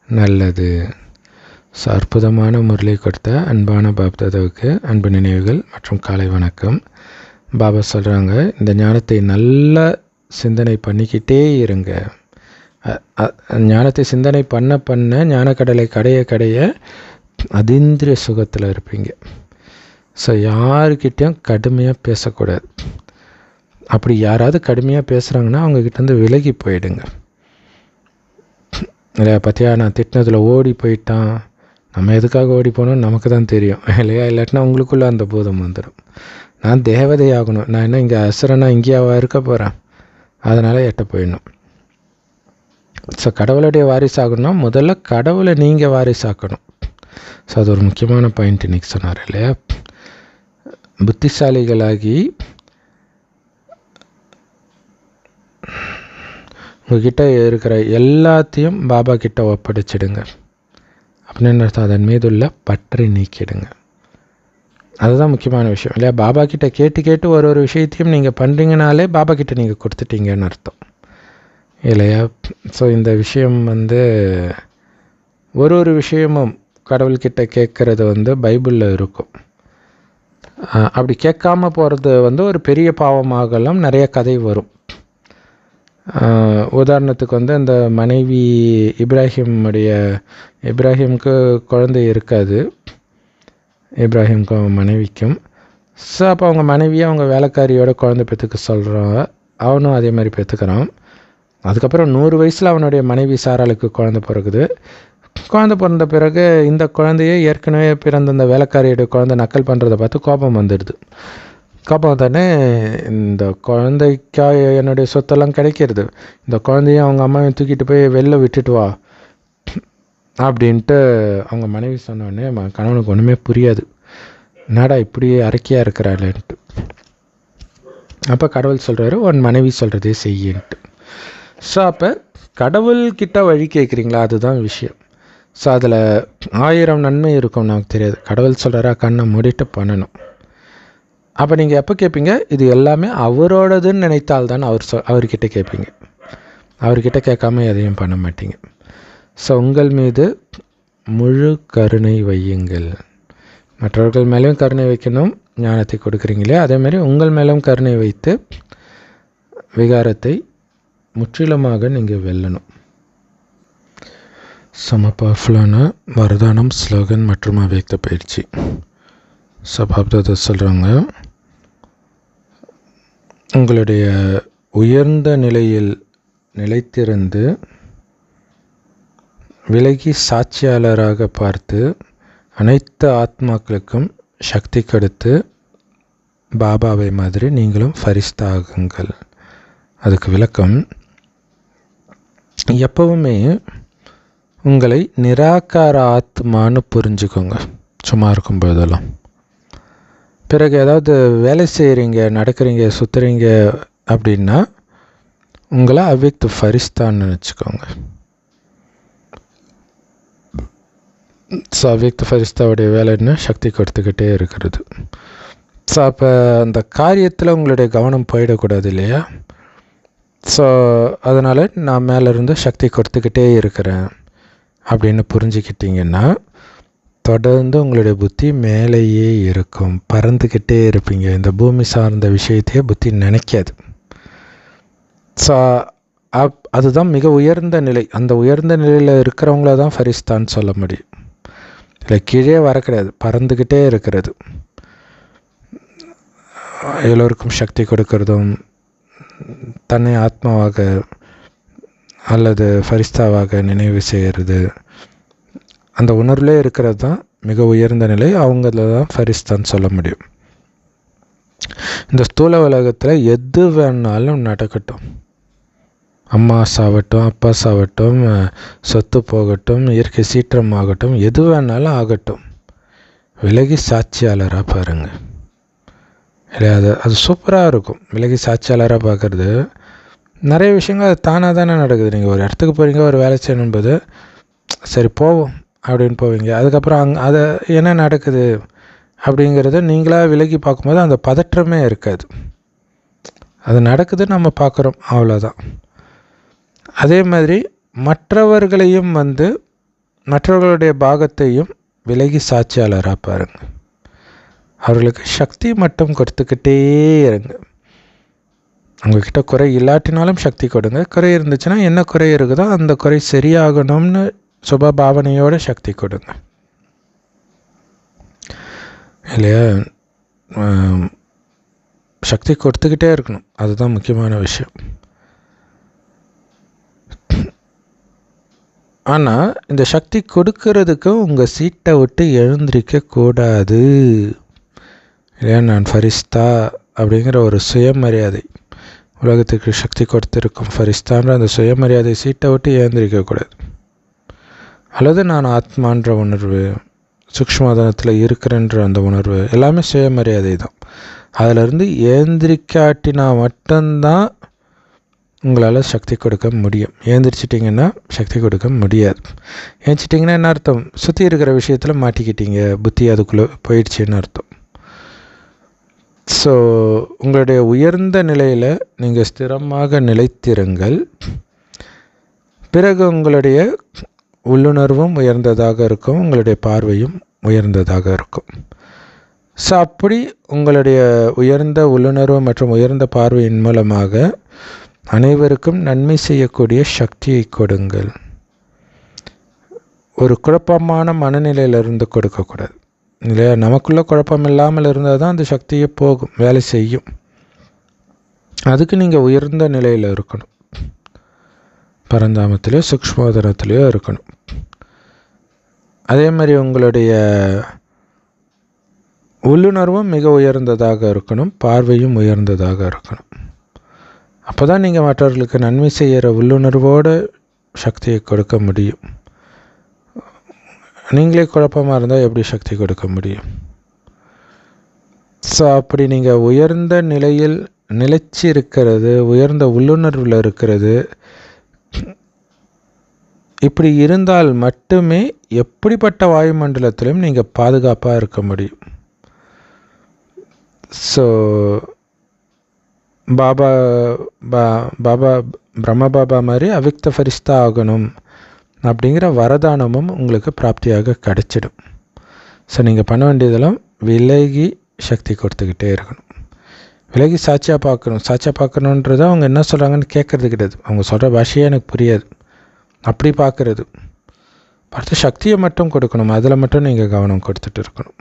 நல்லது. ஸோ அற்புதமான முரளி கொடுத்த அன்பான பாப்தாதாவுக்கு அன்பு நினைவுகள் மற்றும் காலை வணக்கம். பாபா சொல்கிறாங்க, இந்த ஞானத்தை நல்லா சிந்தனை பண்ணிக்கிட்டே இருங்க. ஞானத்தை சிந்தனை பண்ண பண்ண ஞானக்கடலை கடைய அதீந்திரிய சுகத்தில் இருப்பீங்க. ஸோ யாருக்கிட்டையும் கடுமையாக பேசக்கூடாது. அப்படி யாராவது கடுமையாக பேசுகிறாங்கன்னா அவங்கக்கிட்டேருந்து விலகி போயிடுங்க. இல்லையா? பற்றியா நான் திட்டினதில் ஓடி போயிட்டான், நம்ம எதுக்காக ஓடி போகணும்னு நமக்கு தான் தெரியும் இல்லையா? இல்லாட்டினா உங்களுக்குள்ளே அந்த பூதம் வந்துடும். நான் தேவதை ஆகணும், நான் என்ன இங்கே அசுரனா இங்கேயாவா இருக்க போகிறேன், அதனால் எட்ட போயிடணும். ஸோ கடவுளுடைய வாரிசாகணும்னா முதல்ல கடவுளை நீங்கள் வாரிசாக்கணும். ஸோ அது ஒரு முக்கியமான பாயிண்ட் இன்றைக்கி சொன்னார் இல்லையா? புத்திசாலிகளாகி உங்ககிட்ட இருக்கிற எல்லாத்தையும் பாபா கிட்ட ஒப்படைச்சிடுங்க. அப்படின்னு அர்த்தம், அதன் மீது உள்ள பற்றை நீக்கிடுங்க. அதுதான் முக்கியமான விஷயம் இல்லையா? பாபா கிட்ட கேட்டு ஒரு விஷயத்தையும் நீங்கள் பண்ணுறீங்கனாலே பாபா கிட்ட நீங்கள் கொடுத்துட்டீங்கன்னு அர்த்தம் இல்லையா? ஸோ இந்த விஷயம் ஒரு விஷயமும் கடவுள்கிட்ட கேட்குறது பைபிளில் இருக்கும். அப்படி கேட்காம போகிறது ஒரு பெரிய பாவமாகலாம். நிறைய கதை வரும். உதாரணத்துக்கு அந்த மனைவி இப்ராஹிமுக்கு குழந்தை இருக்காது, இப்ராஹிமுக்கும் மனைவிக்கும். ஸோ அப்போ அவங்க மனைவியை அவங்க வேலைக்காரியோட குழந்தை பெற்றுக்க சொல்கிறாங்க. அவனும் அதே மாதிரி பெற்றுக்கிறான். அதுக்கப்புறம் 100 வயசில் அவனுடைய மனைவி சாராளுக்கு குழந்தை பிறகுது. குழந்தை பிறந்த பிறகு இந்த குழந்தையே ஏற்கனவே பிறந்த அந்த வேலைக்காரியோட குழந்தை நக்கல் பண்ணுறதை பார்த்து கோபம் வந்துடுது. கோபம் தானே, இந்த குழந்தைக்கா என்னுடைய சொத்தெல்லாம் கிடைக்கிறது, இந்த குழந்தையும் அவங்க அம்மாவையும் தூக்கிட்டு போய் வெளில விட்டுட்டு வா அப்படின்ட்டு அவங்க மனைவி சொன்னோடனே கணவனுக்கு ஒன்றுமே புரியாது, என்னடா இப்படி அரக்கியாக இருக்கிறாளேன்ட்டு. அப்போ கடவுள் சொல்கிறாரு, உன் மனைவி சொல்கிறதே செய்யின்ட்டு. ஸோ அப்போ கடவுள்கிட்ட வழி கேட்குறீங்களா, அதுதான் விஷயம். ஸோ அதில் 1000 நன்மை இருக்கும், நமக்கு தெரியாது. கடவுள் சொல்கிறாரா, கண்ணை மூடிட்டு பண்ணணும். அப்போ நீங்கள் எப்போ கேட்பீங்க? இது எல்லாமே அவரோடதுன்னு நினைத்தால்தான் அவர்கிட்ட கேட்பீங்க. அவர்கிட்ட கேட்காம எதையும் பண்ண மாட்டீங்க. ஸோ உங்கள் மீது முழு கருணை வையுங்கள். மற்றவர்கள் மேலேயும் கருணை வைக்கணும், ஞானத்தை கொடுக்குறீங்களே அதே மாதிரி உங்கள் மேலும் கருணை வைத்து விகாரத்தை முற்றிலுமாக நீங்கள் வெல்லணும். செம பவர்ஃபுல்லான வரதானம், ஸ்லோகன் மற்றும் அவ்யக்த பயிற்சி. சபாப்தத்தை சொல்கிறாங்க, உங்களுடைய உயர்ந்த நிலையில் நிலைத்திருந்து விலகி சாட்சியாளராக பார்த்து அனைத்து ஆத்மாக்களுக்கும் சக்தி கொடுத்து பாபாவை மாதிரி நீங்களும் ஃபரிஸ்தா ஆகுங்கள். அதுக்கு விளக்கம், எப்பவுமே உங்களை நிராகார ஆத்மான்னு புரிஞ்சுக்கோங்க சும்மா இருக்கும்போதெல்லாம். பிறகு ஏதாவது வேலை செய்கிறீங்க, நடக்கிறீங்க, சுற்றுறீங்க அப்படின்னா உங்களை அவ்யக்த ஃபரிஸ்தான்னு நினச்சிக்கோங்க. ஸோ அவ்யக்த ஃபரிஸ்தாவுடைய வேலை என்ன? சக்தி கொடுத்துக்கிட்டே இருக்கிறது. ஸோ அப்போ அந்த காரியத்தில் உங்களுடைய கவனம் போயிடக்கூடாது இல்லையா? ஸோ அதனால் நான் மேலேருந்து சக்தி கொடுத்துக்கிட்டே இருக்கிறேன் அப்படின்னு புரிஞ்சுக்கிட்டிங்கன்னா தொடர்ந்து உங்களுடைய புத்தி மேலேயே இருக்கும், பறந்துக்கிட்டே இருப்பீங்க. இந்த பூமி சார்ந்த விஷயத்தையே புத்தி நினைக்காது. ஸோ அதுதான் மிக உயர்ந்த நிலை. அந்த உயர்ந்த நிலையில் இருக்கிறவங்கள தான் ஃபரிஸ்தான்னு சொல்ல முடியும். இல்லை கீழே வர கிடையாது, பறந்துக்கிட்டே இருக்கிறது, எல்லோருக்கும் சக்தி கொடுக்கறதும், தன்னை ஆத்மாவாக அல்லது ஃபரிஸ்தாவாக நினைவு செய்கிறது, அந்த உணர்விலே இருக்கிறது தான் மிக உயர்ந்த நிலை. அவங்கள தான் ஃபரிஸ்தான்னு சொல்ல முடியும். இந்த ஸ்தூல உலகத்தில் எது வேணாலும் நடக்கட்டும், அம்மா சாவட்டும், அப்பா சாவட்டும், சொத்து போகட்டும், இயற்கை சீற்றம் ஆகட்டும், எது வேணாலும் ஆகட்டும், விலகி சாட்சியாளராக பாருங்கள். இல்லையா? அது சூப்பராக இருக்கும். விலகி சாட்சியாளராக பார்க்குறது. நிறைய விஷயங்கள் அது தானாக தானே நடக்குது. நீங்கள் ஒரு இடத்துக்கு போகிறீங்க, ஒரு வேலை செய்யணும்போது சரி போவோம் அப்படின்னு போவீங்க. அதுக்கப்புறம் அதை என்ன நடக்குது அப்படிங்கிறத நீங்களாக விலகி பார்க்கும்போது அந்த பதற்றமே இருக்காது. அது நடக்குது, நம்ம பார்க்குறோம், அவ்வளோதான். அதே மாதிரி மற்றவர்களையும் மற்றவர்களுடைய பாகத்தையும் விலகி சாட்சியாளராக பாருங்கள். அவர்களுக்கு சக்தி மட்டும் கொடுத்துக்கிட்டே இருங்க. உங்கள்கிட்ட குறை இல்லாட்டினாலும் சக்தி கொடுங்க. குறை இருந்துச்சுன்னா என்ன குறை இருக்குதோ அந்த குறை சரியாகணும்னு சுப பாவனையோட சக்தி கொடுங்க. இல்லையா? சக்தி கொடுத்துக்கிட்டே இருக்கணும், அதுதான் முக்கியமான விஷயம். ஆனால் இந்த சக்தி கொடுக்கறதுக்கு உங்கள் சீட்டை விட்டு எழுந்திரிக்க கூடாது. இல்லையா? நான் ஃபரிஸ்தா அப்படிங்கிற ஒரு சுயமரியாதை, உலகத்துக்கு சக்தி கொடுத்துருக்கும் ஃபரிஸ்தான்ற அந்த சுயமரியாதை சீட்டை விட்டு எழுந்திரிக்கக்கூடாது. அல்லது நான் ஆத்மான்ற உணர்வு, சூக்ஷ்மதனத்தில் இருக்கிறன்ற அந்த உணர்வு, எல்லாமே சுயமரியாதை தான். அதிலிருந்து ஏந்திரிக்காட்டினா மட்டும்தான் உங்களால் சக்தி கொடுக்க முடியும். ஏந்திரிச்சிட்டிங்கன்னா சக்தி கொடுக்க முடியாது. ஏந்திச்சிட்டிங்கன்னா என்ன அர்த்தம்? சுற்றி இருக்கிற விஷயத்தில் மாட்டிக்கிட்டீங்க, புத்தி அதுக்குள்ளே போயிடுச்சுன்னு அர்த்தம். ஸோ உங்களுடைய உயர்ந்த நிலையில் நீங்கள் ஸ்திரமாக நிலைத்திருங்கள். பிறகு உங்களுடைய உள்ளுணர்வும் உயர்ந்ததாக இருக்கும், உங்களுடைய பார்வையும் உயர்ந்ததாக இருக்கும். ஸோ அப்படி உங்களுடைய உயர்ந்த உள்ளுணர்வு மற்றும் உயர்ந்த பார்வையின் மூலமாக அனைவருக்கும் நன்மை செய்யக்கூடிய சக்தியை கொடுங்கள். ஒரு குழப்பமான மனநிலையிலிருந்து கொடுக்கக்கூடாது. இல்லையா? நமக்குள்ளே குழப்பம் இல்லாமல் இருந்தால் தான் அந்த சக்தியே போகும், வேலை செய்யும். அதுக்கு நீங்கள் உயர்ந்த நிலையில் இருக்கணும், பரந்தாமத்திலேயோ சூக்ஷ்மோதனத்திலேயோ இருக்கணும். அதே மாதிரி உங்களுடைய உள்ளுணர்வும் மிக உயர்ந்ததாக இருக்கணும், பார்வையும் உயர்ந்ததாக இருக்கணும். அப்போ தான் நீங்கள் மற்றவர்களுக்கு நன்மை செய்கிற உள்ளுணர்வோடு சக்தியை கொடுக்க முடியும். நீங்களே குழப்பமாக இருந்தால் எப்படி சக்தி கொடுக்க முடியும்? ஸோ அப்படி நீங்கள் உயர்ந்த நிலையில் நிலைச்சி இருக்கிறது, உயர்ந்த உள்ளுணர்வில் இருக்கிறது, இப்படி இருந்தால் மட்டுமே எப்படிப்பட்ட வாயுமண்டலத்திலும் நீங்கள் பாதுகாப்பாக இருக்க முடியும். ஸோ பாபா பிரம்ம பாபா மாதிரி அவ்யக்த ஃபரிஸ்தா ஆகணும் அப்படிங்கிற வரதானமும் உங்களுக்கு பிராப்தியாக கிடைச்சிடும். ஸோ நீங்கள் பண்ண வேண்டியதெல்லாம் விலகி சக்தி கொடுத்துக்கிட்டே இருக்கணும். விலகி சாட்சியாக பார்க்கணும். சாட்சியாக பார்க்கணுன்றதை அவங்க என்ன சொல்கிறாங்கன்னு கேட்குறது கிடையாது. அவங்க சொல்கிற பாஷையே எனக்கு புரியாது, அப்படி பார்க்குறது. பார்த்து சக்தியை மட்டும் கொடுக்கணும், அதில் மட்டும் நீங்கள் கவனம் கொடுத்துட்டு இருக்கணும்.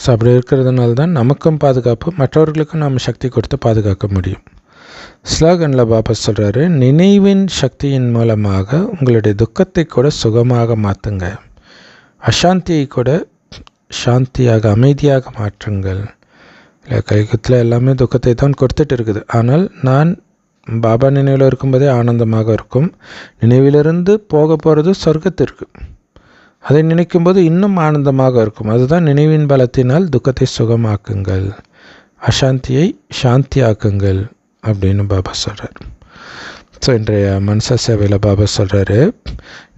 ஸோ அப்படி இருக்கிறதுனால தான் நமக்கும் பாதுகாப்பு, மற்றவர்களுக்கும் நாம் சக்தி கொடுத்து பாதுகாக்க முடியும். ஸ்லோகனில் பாபா சொல்கிறாரு, நினைவின் சக்தியின் மூலமாக உங்களுடைய துக்கத்தை கூட சுகமாக மாற்றுங்க, அசாந்தியை கூட சாந்தியாக அமைதியாக மாற்றுங்கள். இல்லை, கைகத்தில் எல்லாமே துக்கத்தை தான் கொடுத்துட்டு இருக்குது. ஆனால் நான் பாபா நினைவில் இருக்கும்போதே ஆனந்தமாக இருக்கும். நினைவிலிருந்து போக போகிறது சொர்க்கத்திற்கு. அதை நினைக்கும்போது இன்னும் ஆனந்தமாக இருக்கும். அதுதான் நினைவின் பலத்தினால் துக்கத்தை சுகமாக்குங்கள், அசாந்தியை சாந்தியாக்குங்கள் அப்படின்னு பாபா சொல்கிறார். ஸோ இன்றைய மனச சேவையில் பாபா சொல்கிறாரு,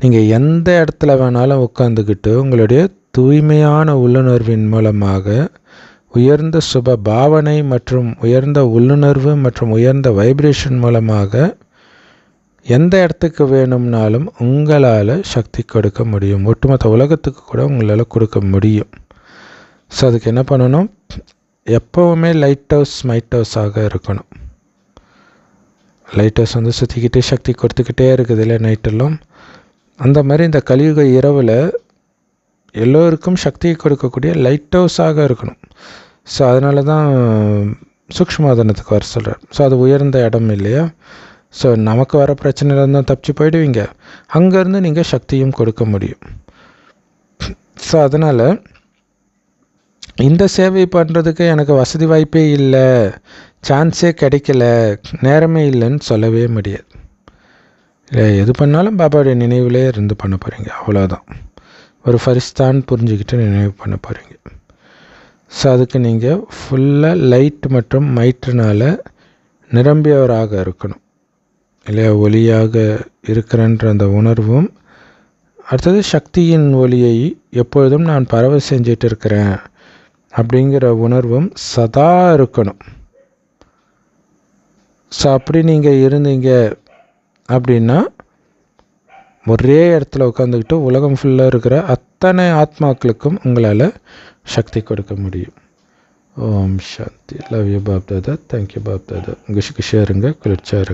நீங்கள் எந்த இடத்துல வேணாலும் உட்காந்துக்கிட்டு உங்களுடைய தூய்மையான உள்ளுணர்வின் மூலமாக உயர்ந்த சுப பாவனை மற்றும் உயர்ந்த உள்ளுணர்வு மற்றும் உயர்ந்த வைப்ரேஷன் மூலமாக எந்த இடத்துக்கு வேணும்னாலும் உங்களால் சக்தி கொடுக்க முடியும். ஒட்டுமொத்த உலகத்துக்கு கூட உங்களால் கொடுக்க முடியும். ஸோ அதுக்கு என்ன பண்ணணும், எப்போவுமே லைட் ஹவுஸ் மைட் ஹவுஸாக இருக்கணும். லைட் ஹவுஸ் வந்து சுற்றிக்கிட்டே சக்தி கொடுத்துக்கிட்டே இருக்குது இல்லை நைட்டெல்லாம். அந்த மாதிரி இந்த கலியுக இரவில் எல்லோருக்கும் சக்தியை கொடுக்கக்கூடிய லைட் ஹவுஸாக இருக்கணும். ஸோ அதனால தான் சூக்ஷ்மோதனத்துக்கு வர சொல்கிறார். ஸோ அது உயர்ந்த இடம் இல்லையா. ஸோ நமக்கு வர பிரச்சனையில் இருந்தால் தப்பிச்சு போயிடுவீங்க, அங்கேருந்து நீங்கள் சக்தியும் கொடுக்க முடியும். ஸோ அதனால் இந்த சேவை பண்ணுறதுக்கு எனக்கு வசதி வாய்ப்பே இல்லை, சான்ஸே கிடைக்கல, நேரமே இல்லைன்னு சொல்லவே முடியாது. இல்லை, எது பண்ணாலும் பாபாவுடைய நினைவிலே இருந்து பண்ண போகிறீங்க, அவ்வளோதான். ஒரு ஃபரிஸ்தான் புரிஞ்சுக்கிட்டு நினைவு பண்ண போகிறீங்க. ஸோ அதுக்கு நீங்கள் ஃபுல்லாக லைட் மற்றும் மைட்ரினால் நிரம்பியவராக இருக்கணும் இல்லையா. ஒளியாக இருக்கிறன்ற அந்த உணர்வும், அடுத்தது சக்தியின் ஒளியை எப்பொழுதும் நான் பரவ செஞ்சிட்டு இருக்கிறேன் அப்படிங்கிற உணர்வும் சதா இருக்கணும். ஸோ அப்படி நீங்கள் இருந்தீங்க அப்படின்னா ஒரே இடத்துல உட்காந்துக்கிட்டு உலகம் ஃபுல்லாக இருக்கிற அத்தனை ஆத்மாக்களுக்கும் உங்களால் சக்தி கொடுக்க முடியும். Om Shanti. Love you Bap Dada. Thank you Bap Dada. குஷியாக இருங்க, குளிர்ச்சியாக இருங்க.